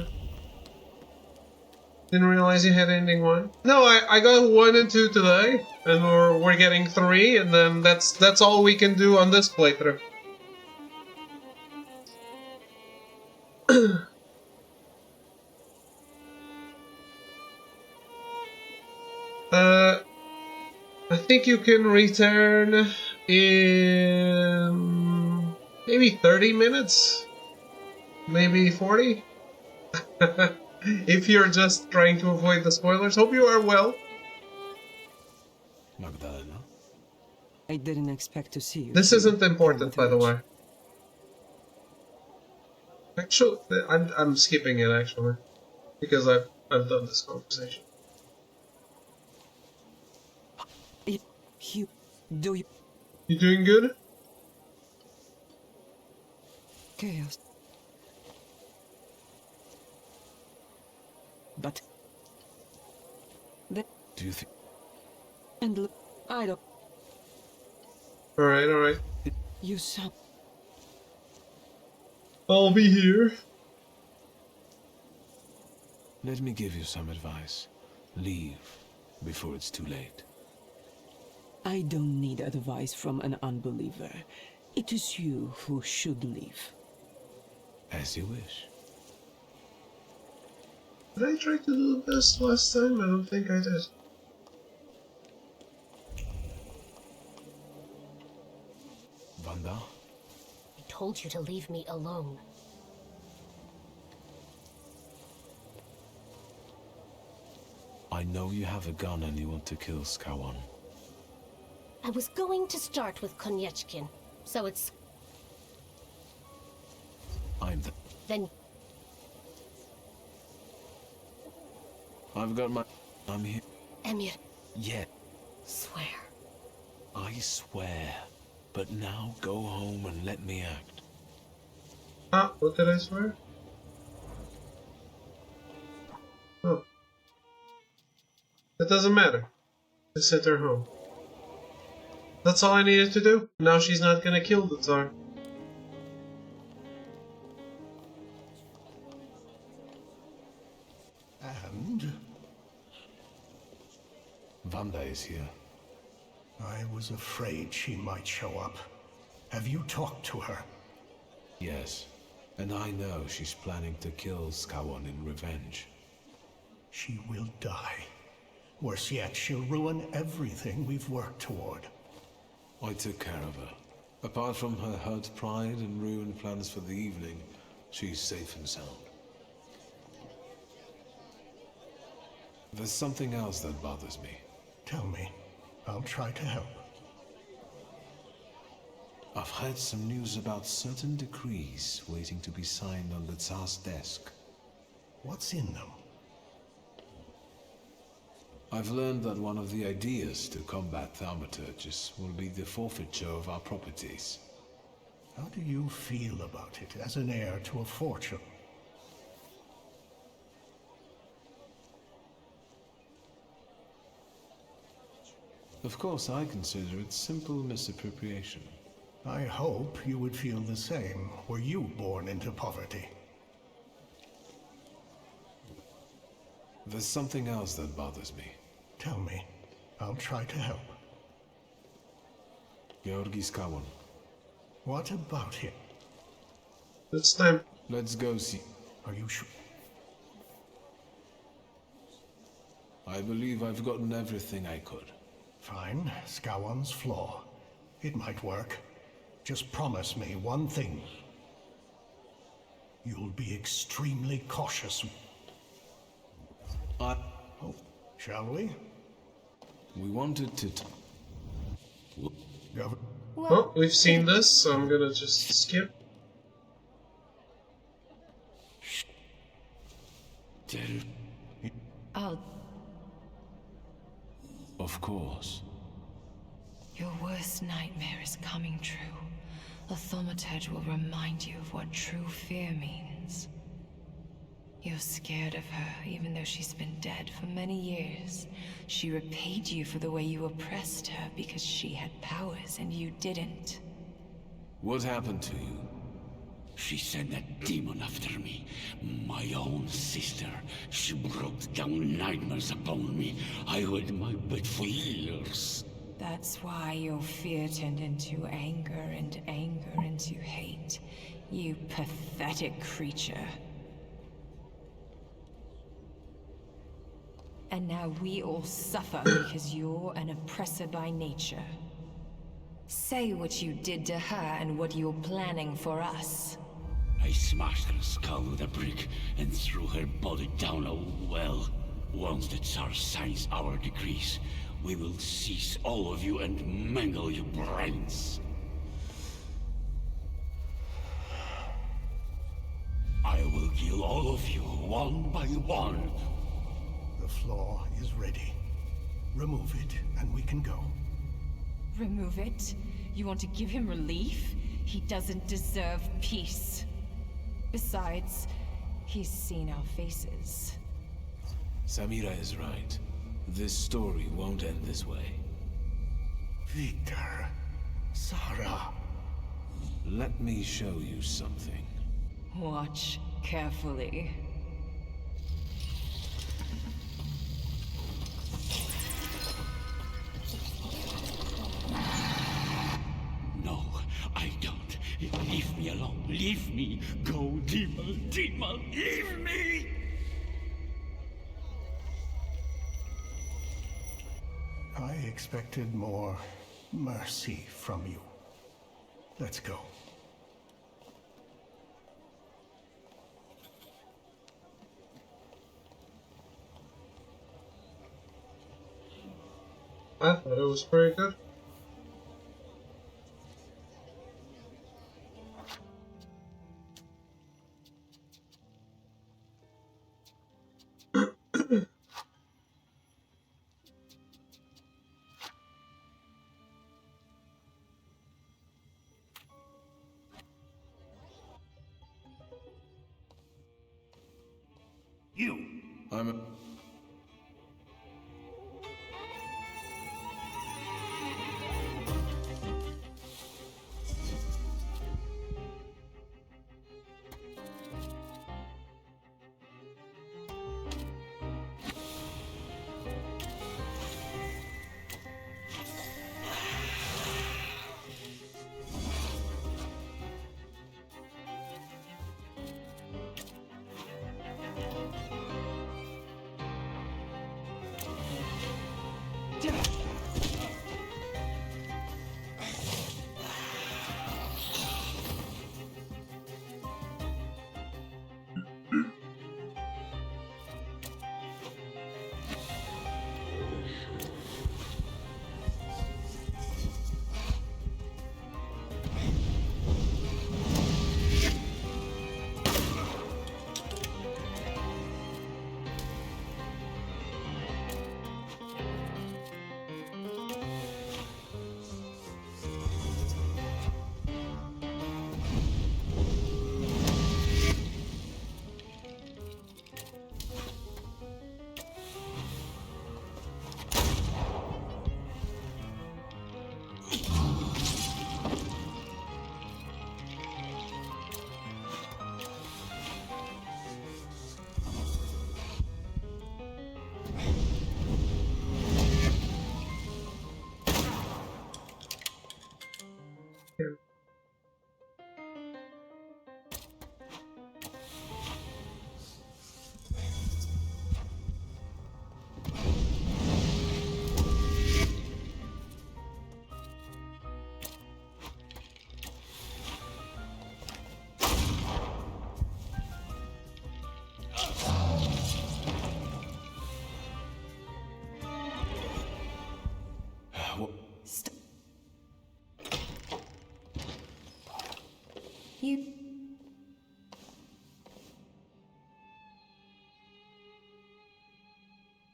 Didn't realize you had ending 1. No, I got 1 and 2 today, and we're getting 3, and then that's all we can do on this playthrough. I think you can return in maybe 30 minutes, maybe 40. If you're just trying to avoid the spoilers, hope you are well. Magdalena? I didn't expect to see you. This isn't important, by the way. Actually, I'm skipping it actually, because I've done this conversation. You doing good? Chaos. But do you think? And look, I don't. All right. You saw. I'll be here. Let me give you some advice. Leave before it's too late. I don't need advice from an unbeliever. It is you who should leave. As you wish. Did I try to do this last time? I don't think I did. Vanda? I told you to leave me alone. I know you have a gun and you want to kill Skawan. I was going to start with Koniechkin, so it's... I'm the... Then... I've got my... I'm here. Emir, Yeah. swear. I swear. But now go home and let me act. Ah, what did I swear? Oh. It doesn't matter. I sent her home. That's all I needed to do. Now she's not gonna kill the Tsar. And? Vanda is here. I was afraid she might show up. Have you talked to her? Yes. And I know she's planning to kill Skawan in revenge. She will die. Worse yet, she'll ruin everything we've worked toward. I took care of her. Apart from her hurt pride and ruined plans for the evening, she's safe and sound. There's something else that bothers me. Tell me. I'll try to help. I've heard some news about certain decrees waiting to be signed on the Tsar's desk. What's in them? I've learned that one of the ideas to combat Thaumaturges will be the forfeiture of our properties. How do you feel about it as an heir to a fortune? Of course, I consider it simple misappropriation. I hope you would feel the same were you born into poverty. There's something else that bothers me. Tell me. I'll try to help. Georgi Skawan. What about him? It's time. Let's go see. Are you sure? I believe I've gotten everything I could. Fine. Skawan's flaw. It might work. Just promise me one thing. You'll be extremely cautious. Oh, shall we? We wanted to... Well, we've seen this, so I'm gonna just skip. Of course. Your worst nightmare is coming true. The Thaumaturge will remind you of what true fear means. You're scared of her, even though she's been dead for many years. She repaid you for the way you oppressed her because she had powers and you didn't. What happened to you? She sent that demon after me. My own sister. She brought down nightmares upon me. I hid my bed for years. That's why your fear turned into anger and anger into hate. You pathetic creature. And now we all suffer because you're an oppressor by nature. Say what you did to her and what you're planning for us. I smashed her skull with a brick and threw her body down a well. Once the Tsar signs our decrees, we will seize all of you and mangle your brains. I will kill all of you, one by one. The floor is ready. Remove it, and we can go. Remove it? You want to give him relief? He doesn't deserve peace. Besides, he's seen our faces. Samira is right. This story won't end this way. Victor. Sarah. Let me show you something. Watch carefully. No, I don't. Leave me alone. Leave me. Go, demon, demon, leave me! I expected more mercy from you. Let's go. I thought it was pretty good. You! I'm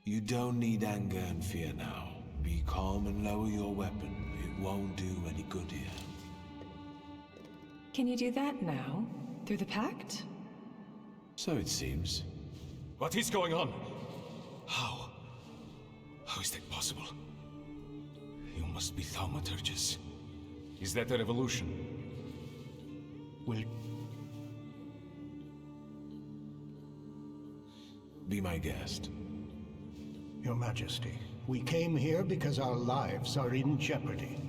You don't need anger and fear now. Be calm and lower your weapon. It won't do any good here. Can you do that now? Through the pact? So it seems. What is going on? How? How is that possible? You must be Thaumaturges. Is that a revolution? Will be my guest. Your Majesty, we came here because our lives are in jeopardy.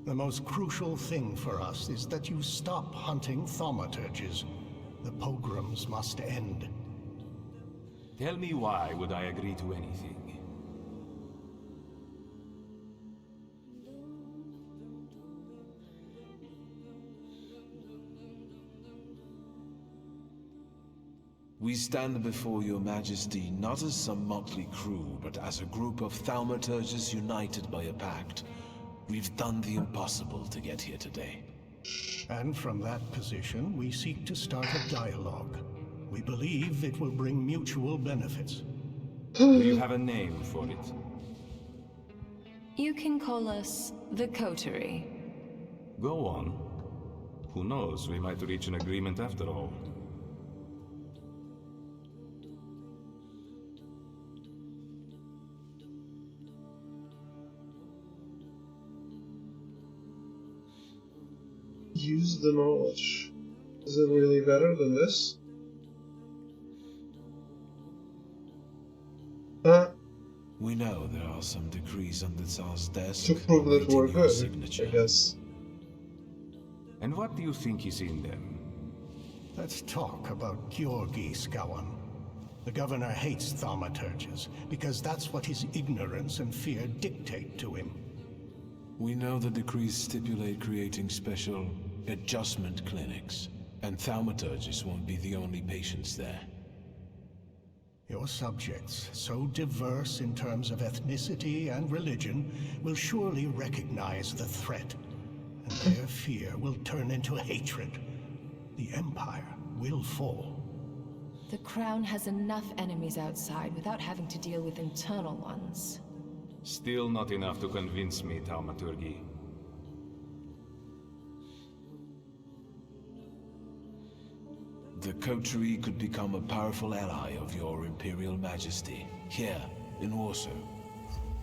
The most crucial thing for us is that you stop hunting Thaumaturges. The pogroms must end. Tell me why would I agree to anything? We stand before your majesty not as some motley crew, but as a group of Thaumaturges united by a pact. We've done the impossible to get here today. And from that position, we seek to start a dialogue. We believe it will bring mutual benefits. Do you have a name for it? You can call us the Coterie. Go on. Who knows, we might reach an agreement after all. Use the knowledge. Is it really better than this? We know there are some decrees on the Tsar's desk to prove that we're good, signature. I guess. And what do you think is in them? Let's talk about Georgi Skawan. The governor hates Thaumaturges, because that's what his ignorance and fear dictate to him. We know the decrees stipulate creating special adjustment clinics, and Thaumaturges won't be the only patients there. Your subjects, so diverse in terms of ethnicity and religion, will surely recognize the threat, and their fear will turn into hatred. The Empire will fall. The Crown has enough enemies outside without having to deal with internal ones. Still not enough to convince me, Thaumaturgi. The Coterie could become a powerful ally of your Imperial Majesty, here in Warsaw,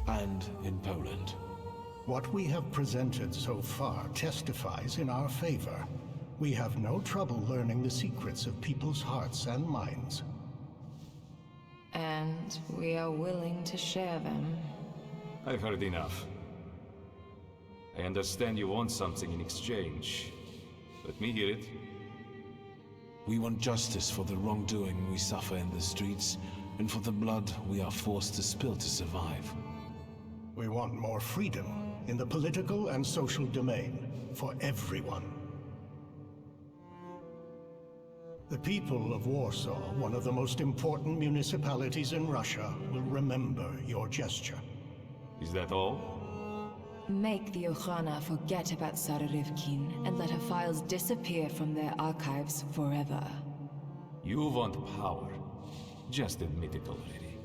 and in Poland. What we have presented so far testifies in our favor. We have no trouble learning the secrets of people's hearts and minds. And we are willing to share them. I've heard enough. I understand you want something in exchange. Let me hear it. We want justice for the wrongdoing we suffer in the streets, and for the blood we are forced to spill to survive. We want more freedom in the political and social domain for everyone. The people of Warsaw, one of the most important municipalities in Russia, will remember your gesture. Is that all? Make the Okhrana forget about Tsarevkin and let her files disappear from their archives forever. You want power. Just admit it already.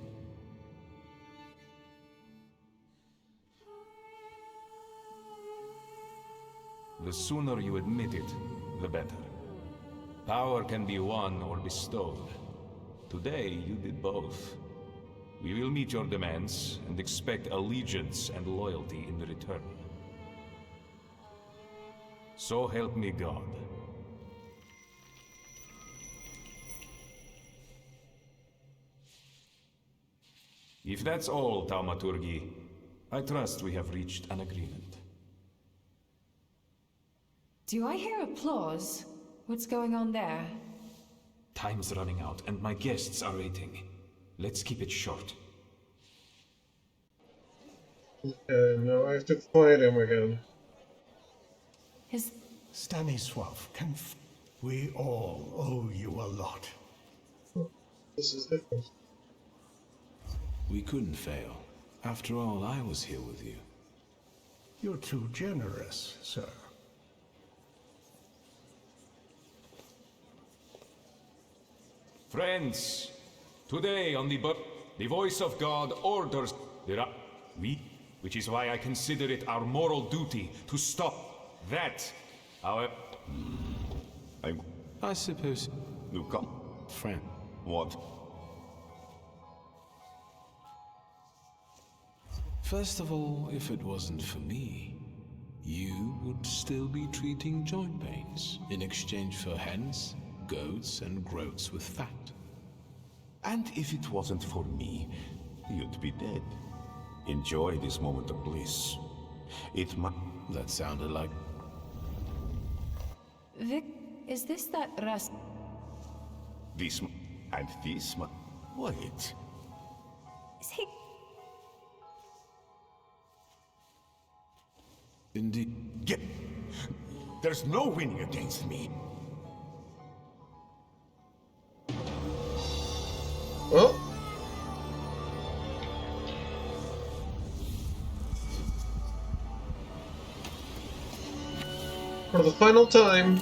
The sooner you admit it, the better. Power can be won or bestowed. Today, you did both. We will meet your demands and expect allegiance and loyalty in return. So help me God. If that's all, Thaumaturgi, I trust we have reached an agreement. Do I hear applause? What's going on there? Time's running out, and my guests are waiting. Let's keep it short. Okay, now I have to fight him again. Stanislav, we all owe you a lot. This is different. We couldn't fail. After all, I was here with you. You're too generous, sir. Friends, today on the voice of God orders which is why I consider it our moral duty to stop that. However, I suppose you come, friend. What? First of all, if it wasn't for me, you would still be treating joint pains in exchange for hens, goats, and groats with fat. And if it wasn't for me, you'd be dead. Enjoy this moment of bliss. It might... That sounded like... Vic, is this that Ras... This and this Wait. Is he... Indeed. Get... There's no winning against me. Well, for the final time,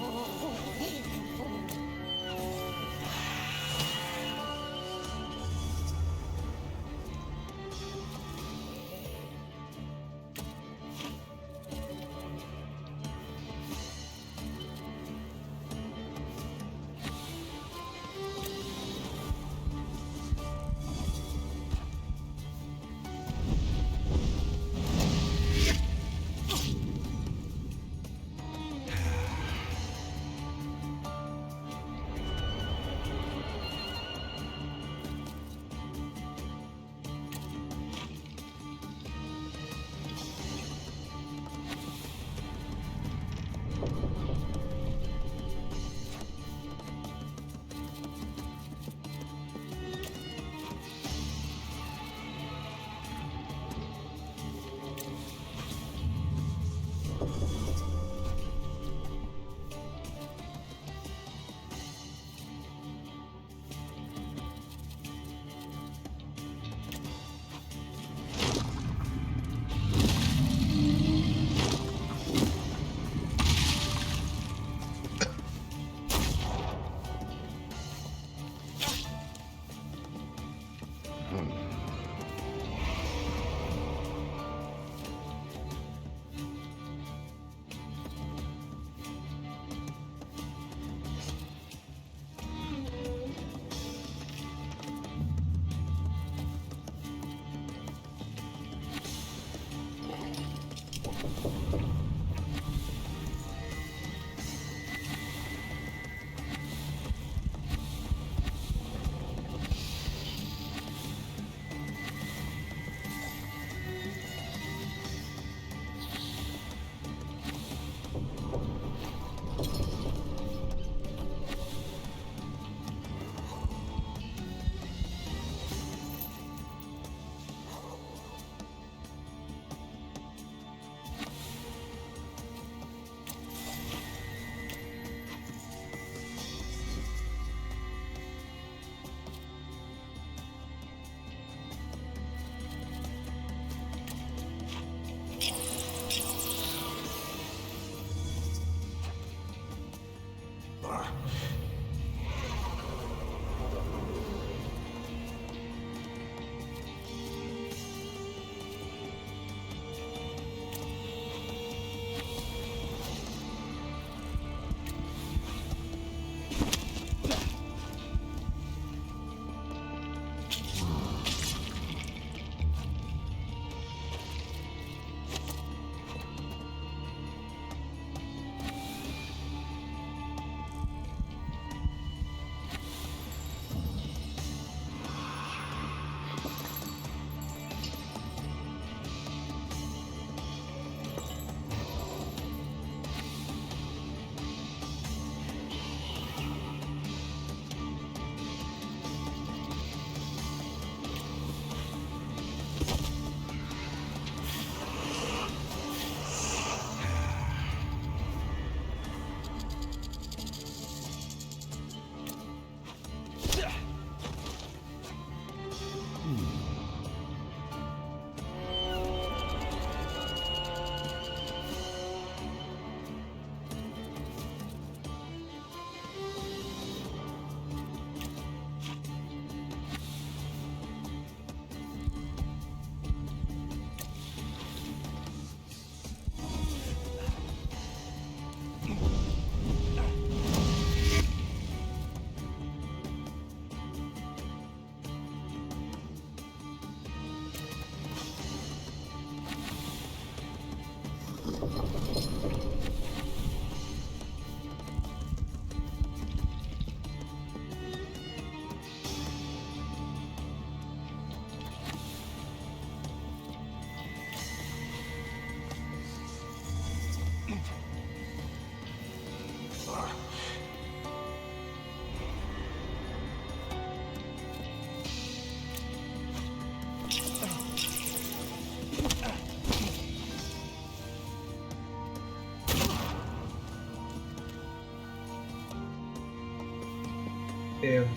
Damn.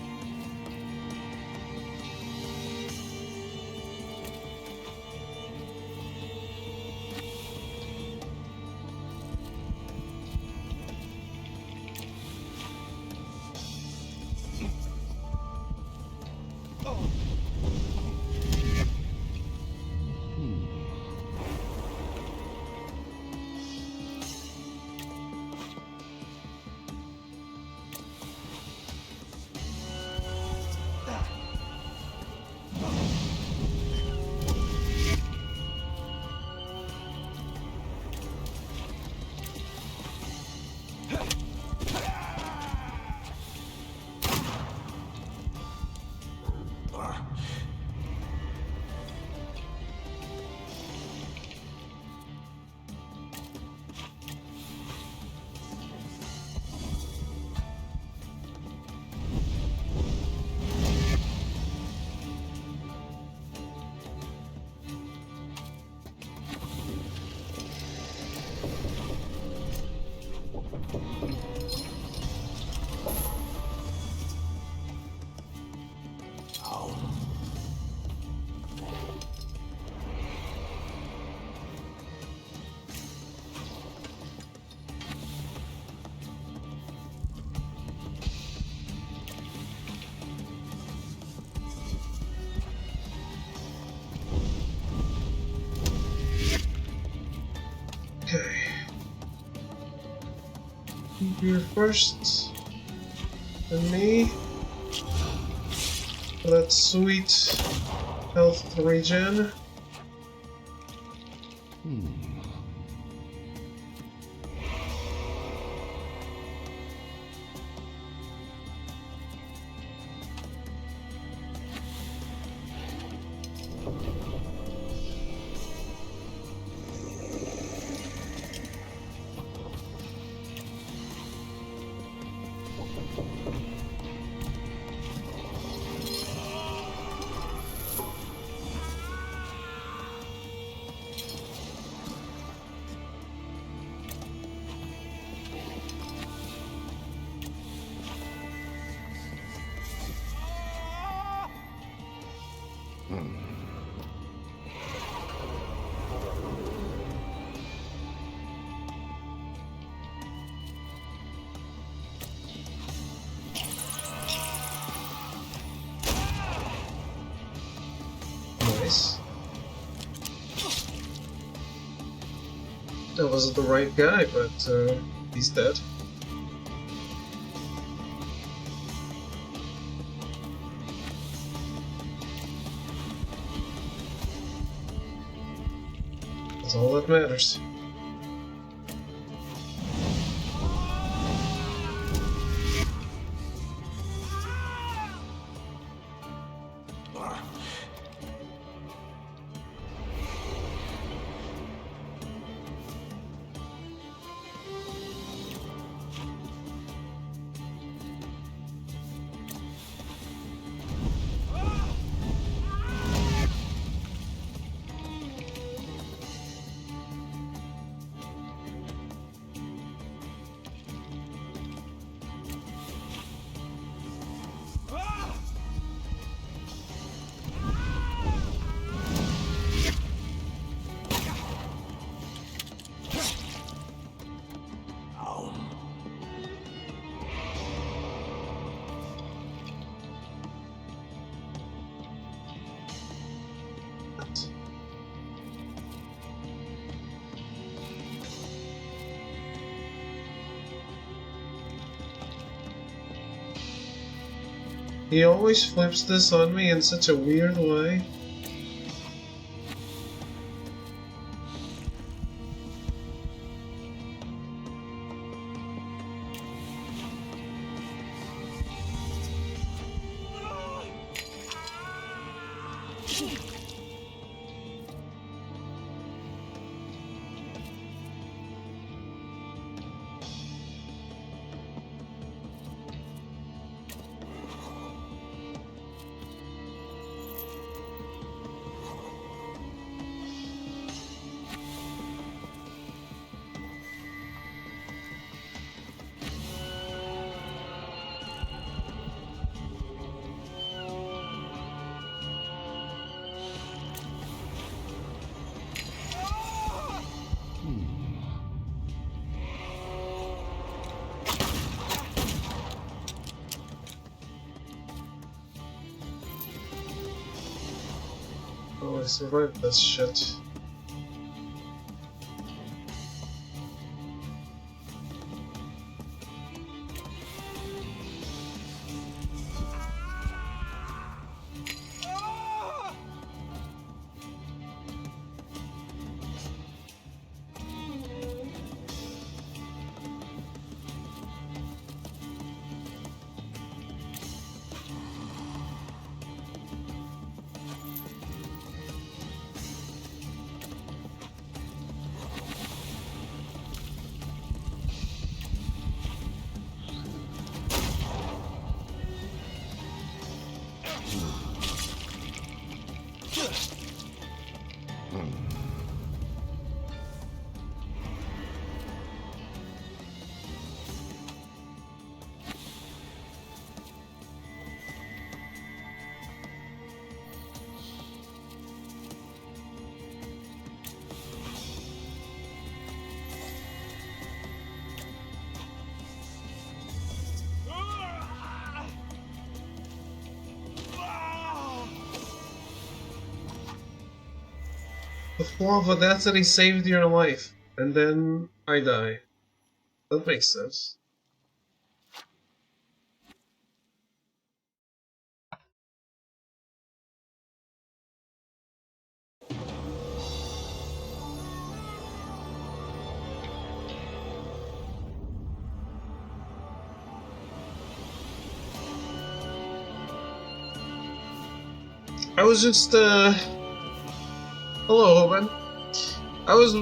Okay. You're first. And me. For that sweet health regen. Nice. That wasn't the right guy, but he's dead. That's all that matters. He always flips this on me in such a weird way. I survived this shit. The form of audacity saved your life, and then I die. That makes sense. I was just, hello, Hoban. I was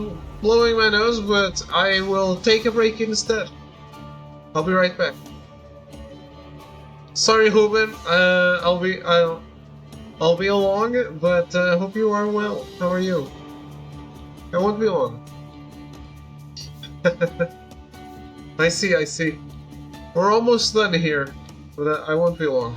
blowing my nose, but I will take a break instead. I'll be right back. Sorry, Hoban. I'll be along, but hope you are well. How are you? I won't be long. I see, I see. We're almost done here, but I won't be long.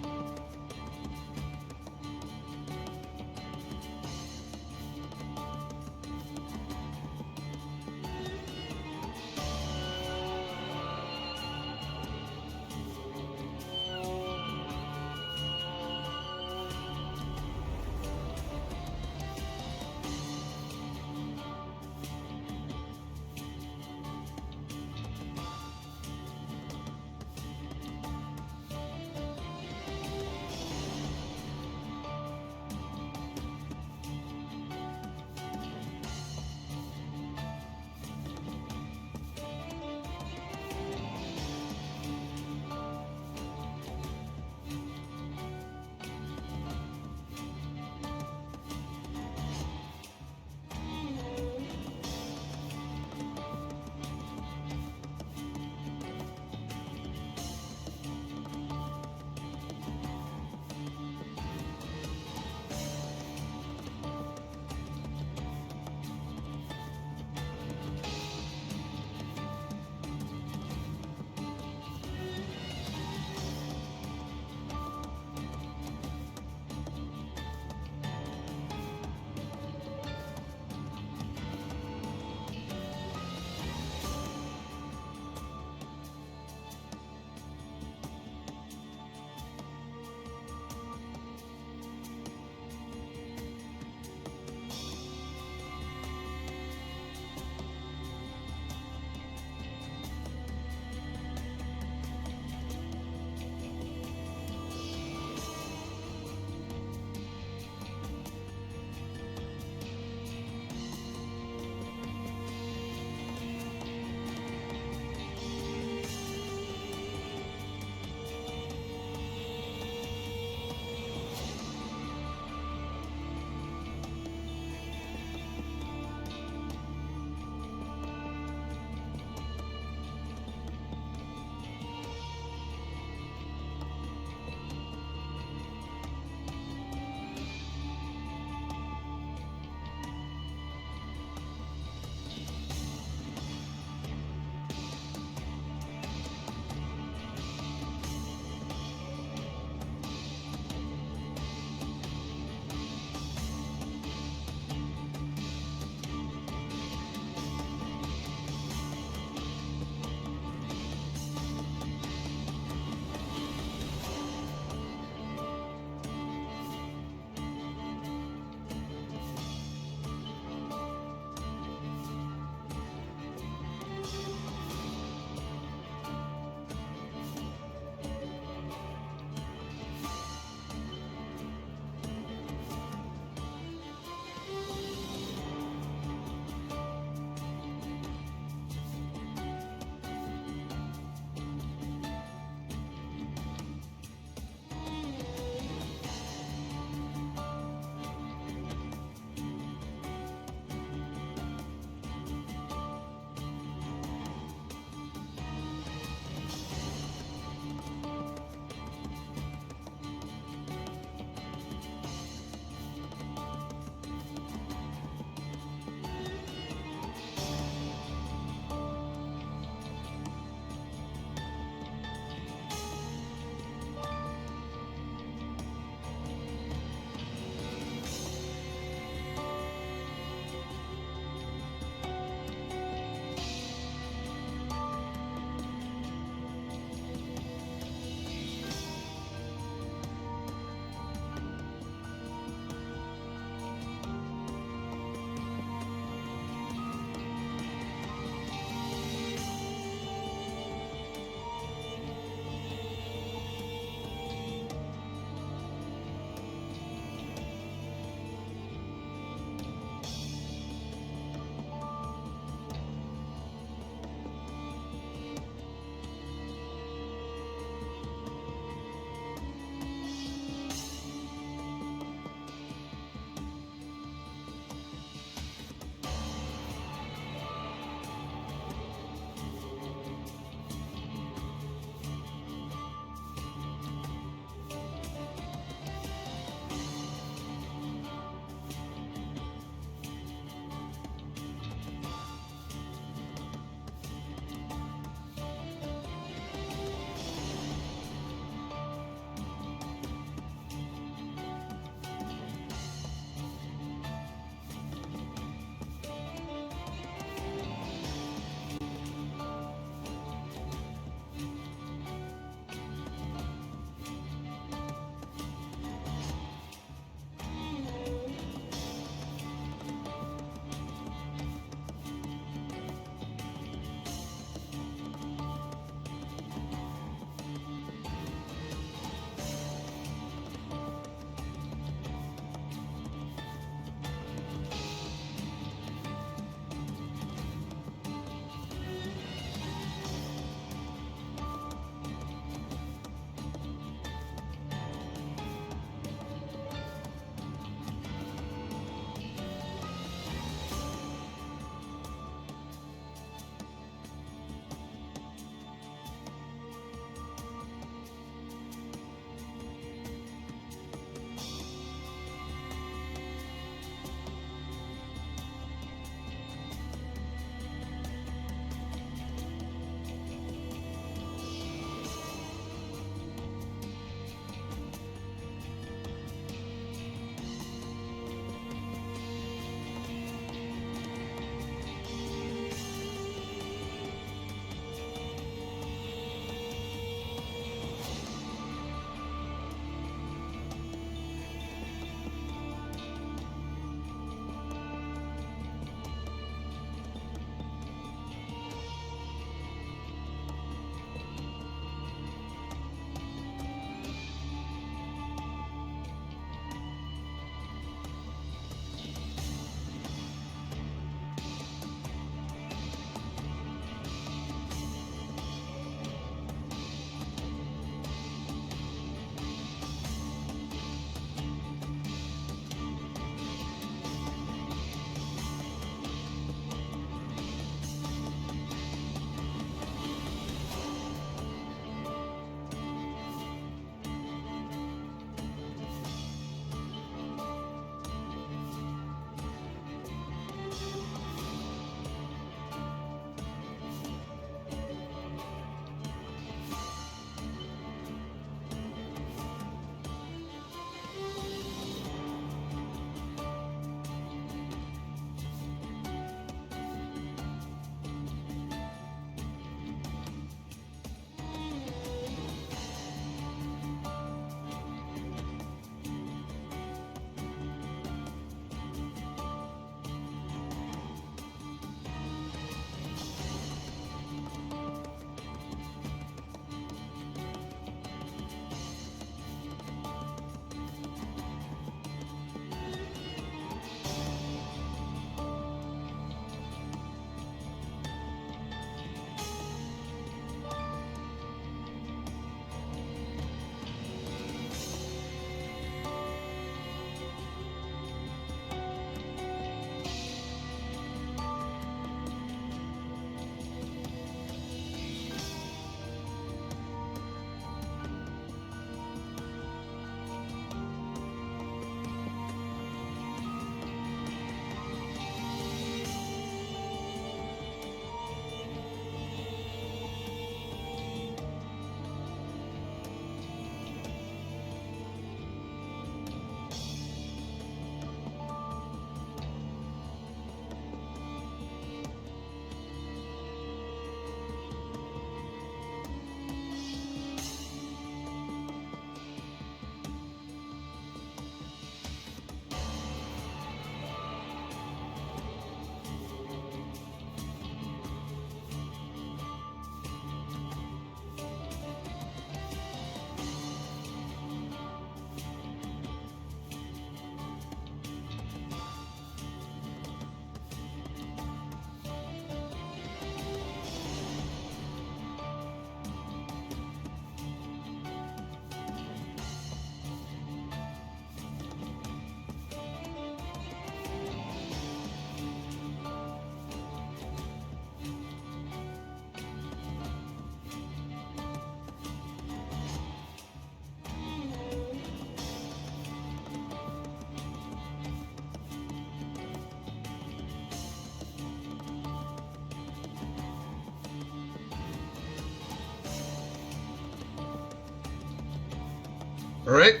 Alright,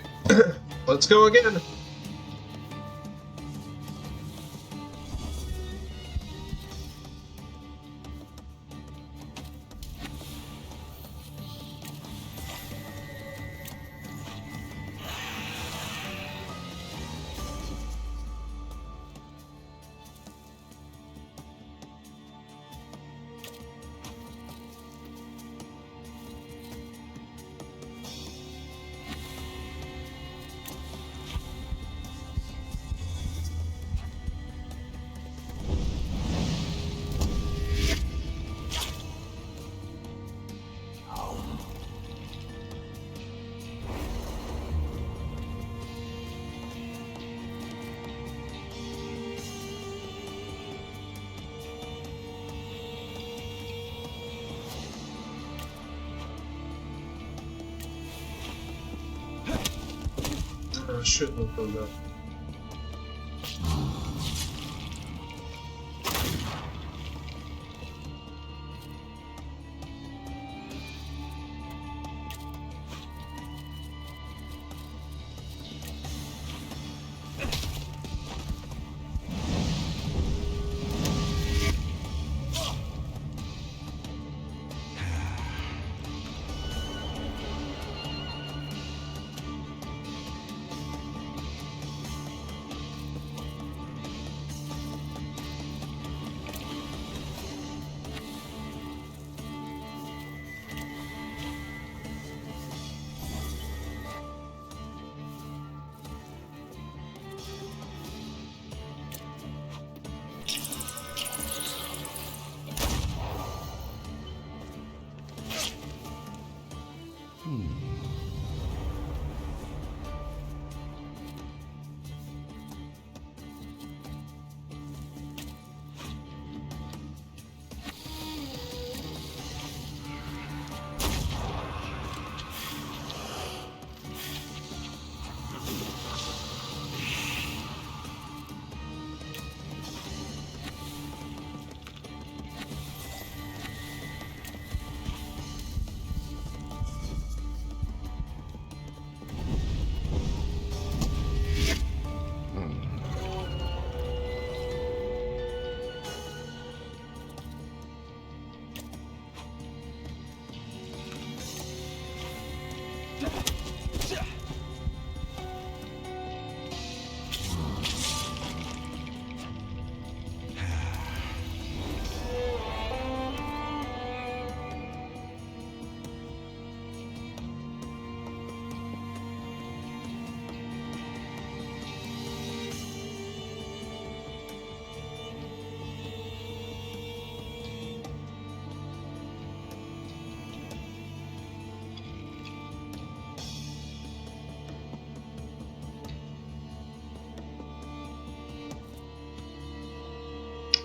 let's go again. I shouldn't have done that.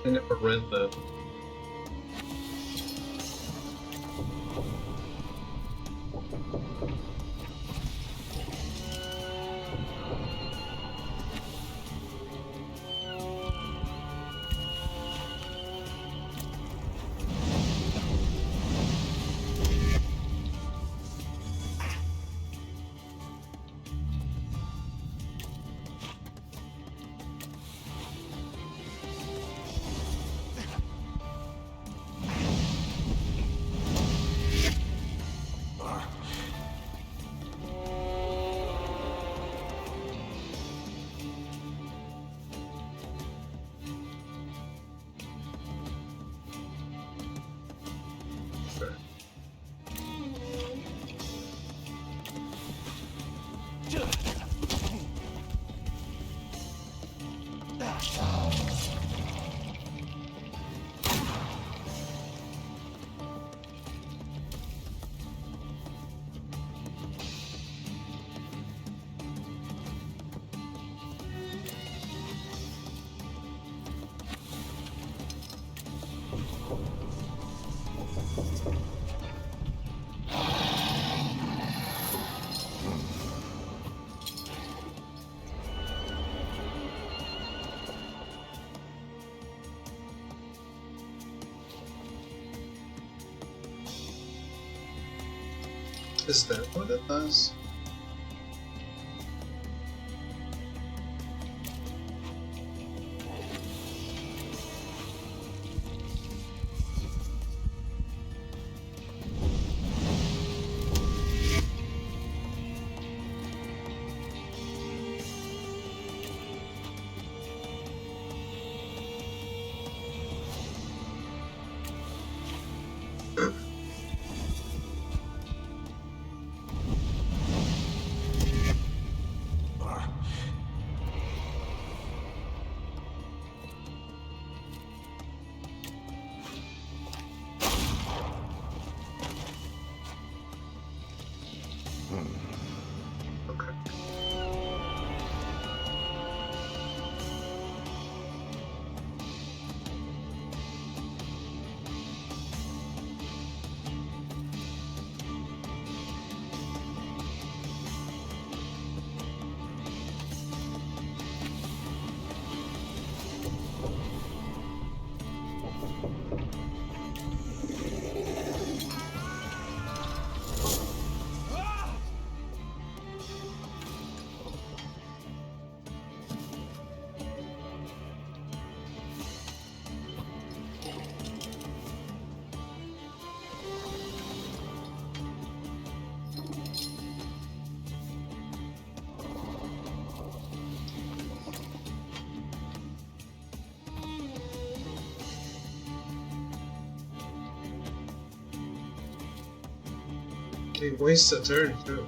I never read that. Is that what it does? He wastes a turn too.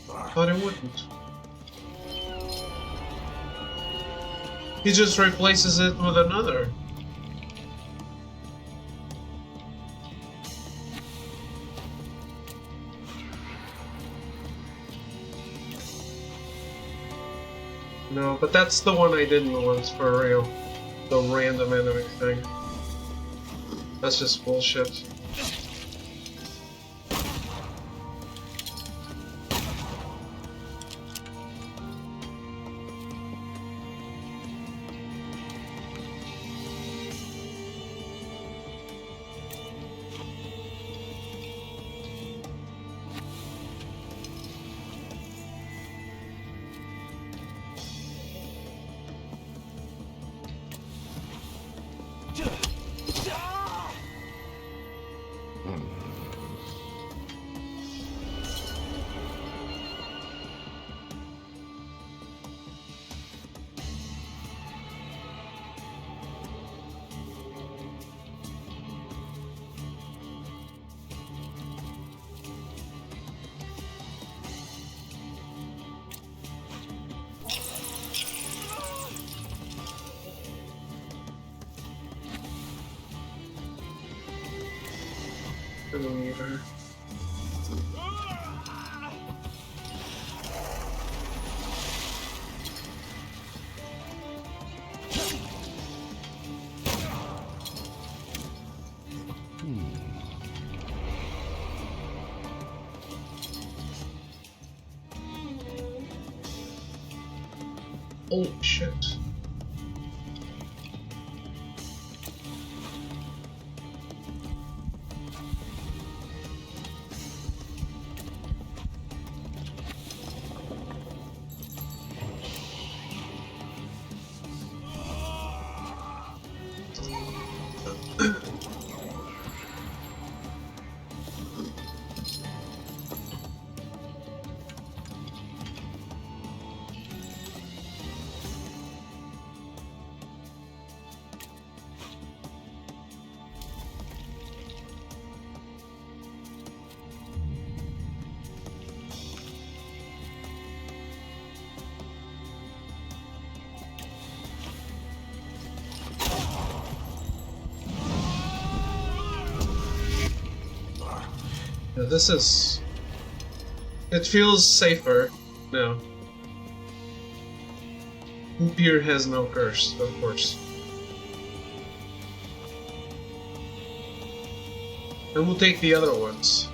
Thought it wouldn't. He just replaces it with another. No, but that's the one I didn't want for real. The random enemy thing. That's just bullshit. Millimeter. Holy shit. Yeah, this is... It feels safer now. Upier has no curse, of course. And we'll take the other ones.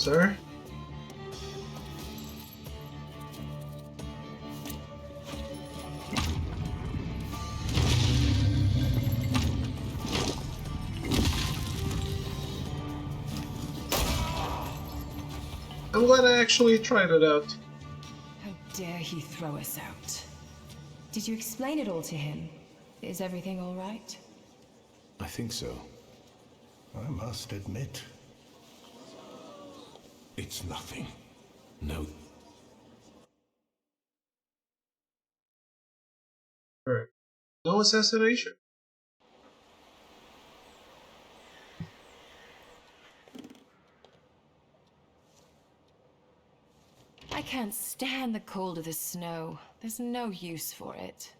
Sir? I'm glad I actually tried it out. How dare he throw us out? Did you explain it all to him? Is everything all right? I think so. I must admit, It's nothing. No. Alright. No assassination. I can't stand the cold of the snow. There's no use for it.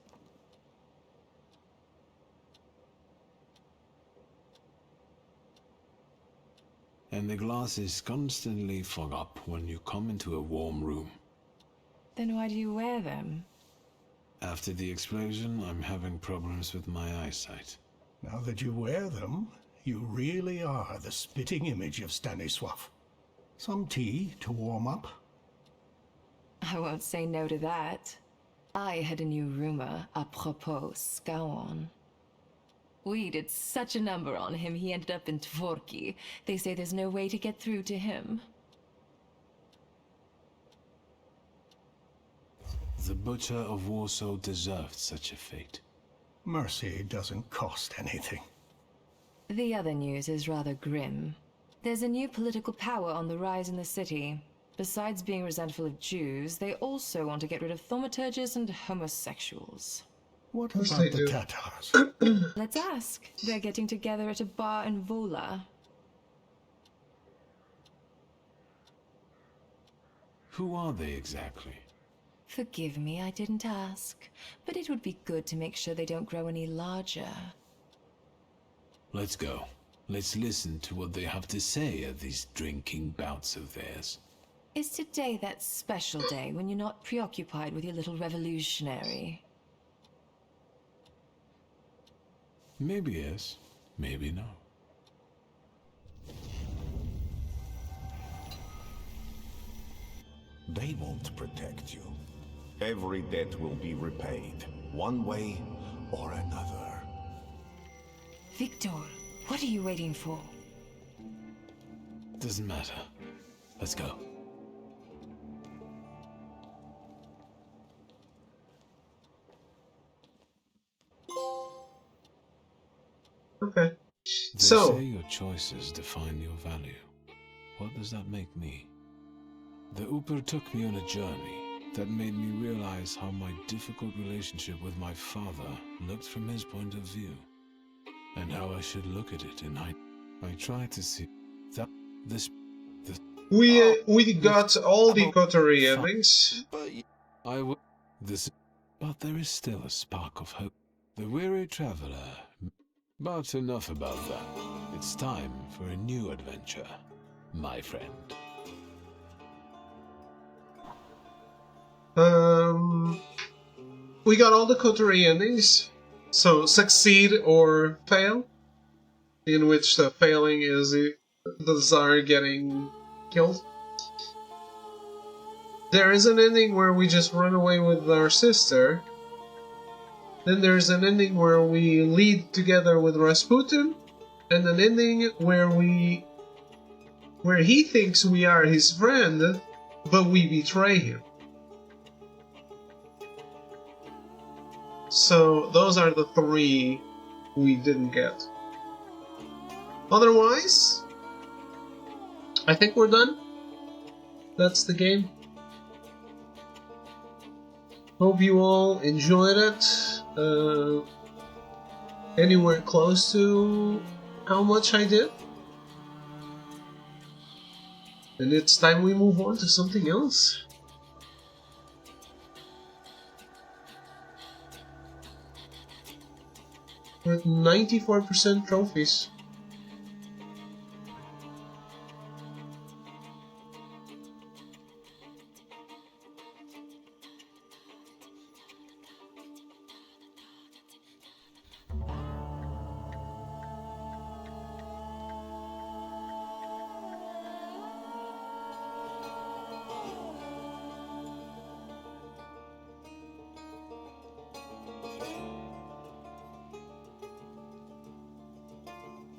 and the glasses constantly fog up when you come into a warm room. Then why do you wear them? After the explosion, I'm having problems with my eyesight. Now that you wear them, you really are the spitting image of Stanisław. Some tea to warm up? I won't say no to that. I had a new rumor apropos Skowon. We did such a number on him, he ended up in Tvorki. They say there's no way to get through to him. The Butcher of Warsaw deserved such a fate. Mercy doesn't cost anything. The other news is rather grim. There's a new political power on the rise in the city. Besides being resentful of Jews, they also want to get rid of thaumaturges and homosexuals. What about the Tatars? Let's ask. They're getting together at a bar in Vola. Who are they exactly? Forgive me, I didn't ask. But it would be good to make sure they don't grow any larger. Let's go. Let's listen to what they have to say at these drinking bouts of theirs. Is today that special day when you're not preoccupied with your little revolutionary? Maybe yes, maybe no. They won't protect you. Every debt will be repaid, one way or another. Victor, what are you waiting for? Doesn't matter. Let's go. Okay. They So, say your choices define your value. What does that make me? The Uber took me on a journey that made me realize how my difficult relationship with my father looked from his point of view, and how I should look at it in I tried to see that we got all the coterie endings. But there is still a spark of hope. The weary traveler. But enough about that. It's time for a new adventure, my friend. We got all the coterie endings. So, succeed or fail. In which the failing is the Tsar getting killed. There is an ending where we just run away with our sister. Then there's an ending where we lead together with Rasputin. And an ending where he thinks we are his friend, but we betray him. So those are the three we didn't get. Otherwise, I think we're done. That's the game. Hope you all enjoyed it. Anywhere close to how much I did. And it's time we move on to something else. We're at 94% trophies.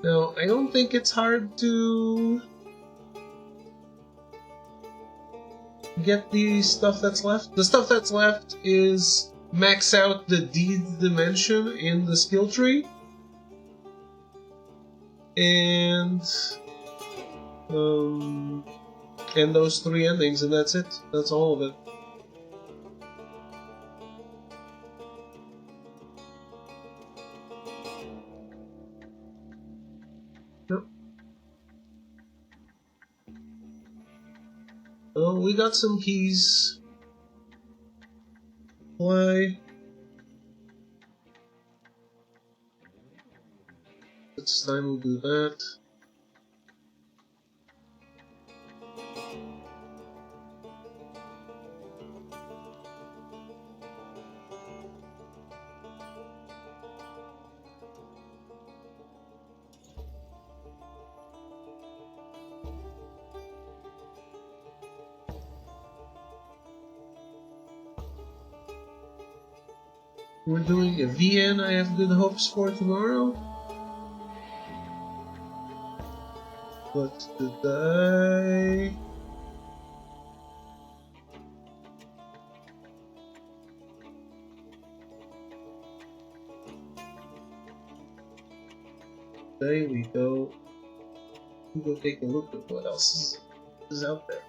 Now, I don't think it's hard to get the stuff that's left. The stuff that's left is max out the deed dimension in the skill tree. And those three endings, and that's it. That's all of it. Oh, we got some keys. Why? This time we'll do that. We're doing a VN I have good hopes for tomorrow. What's the day? There we go. We go take a look at what else is out there.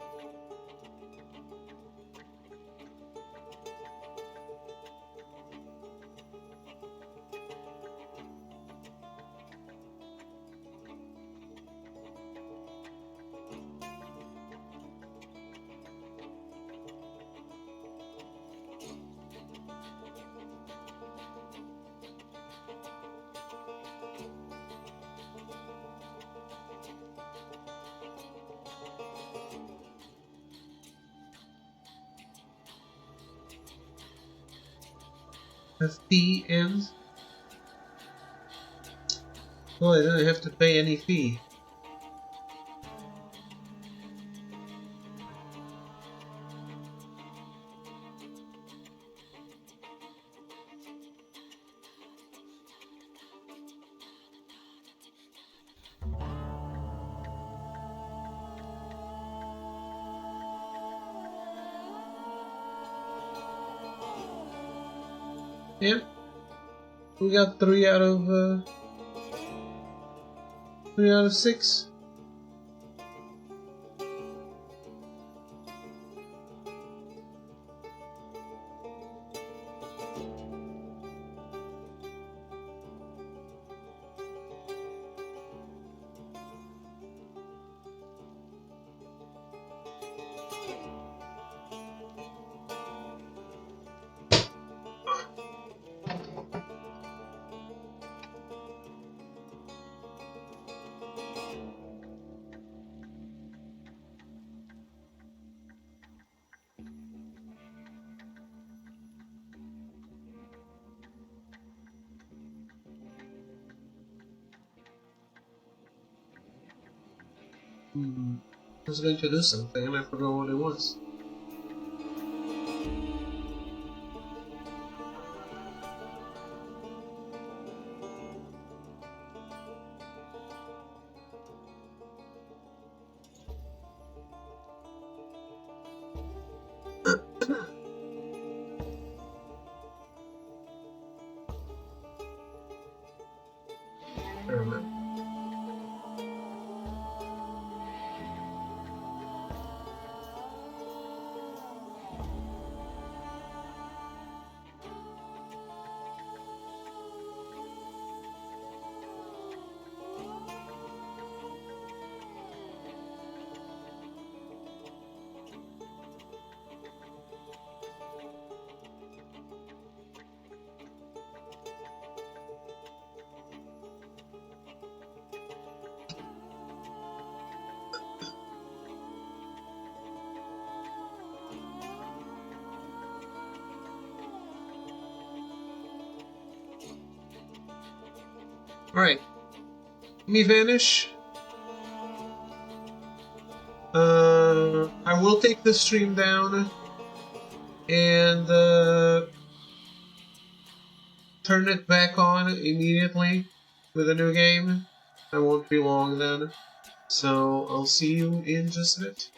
Fee ends. Oh, I don't have to pay any fee. Yeah, we got 3 out of 6. I was going to do something and I forgot what it was. I remember. Alright. Me vanish. I will take the stream down and turn it back on immediately with a new game. I won't be long then. So I'll see you in just a bit.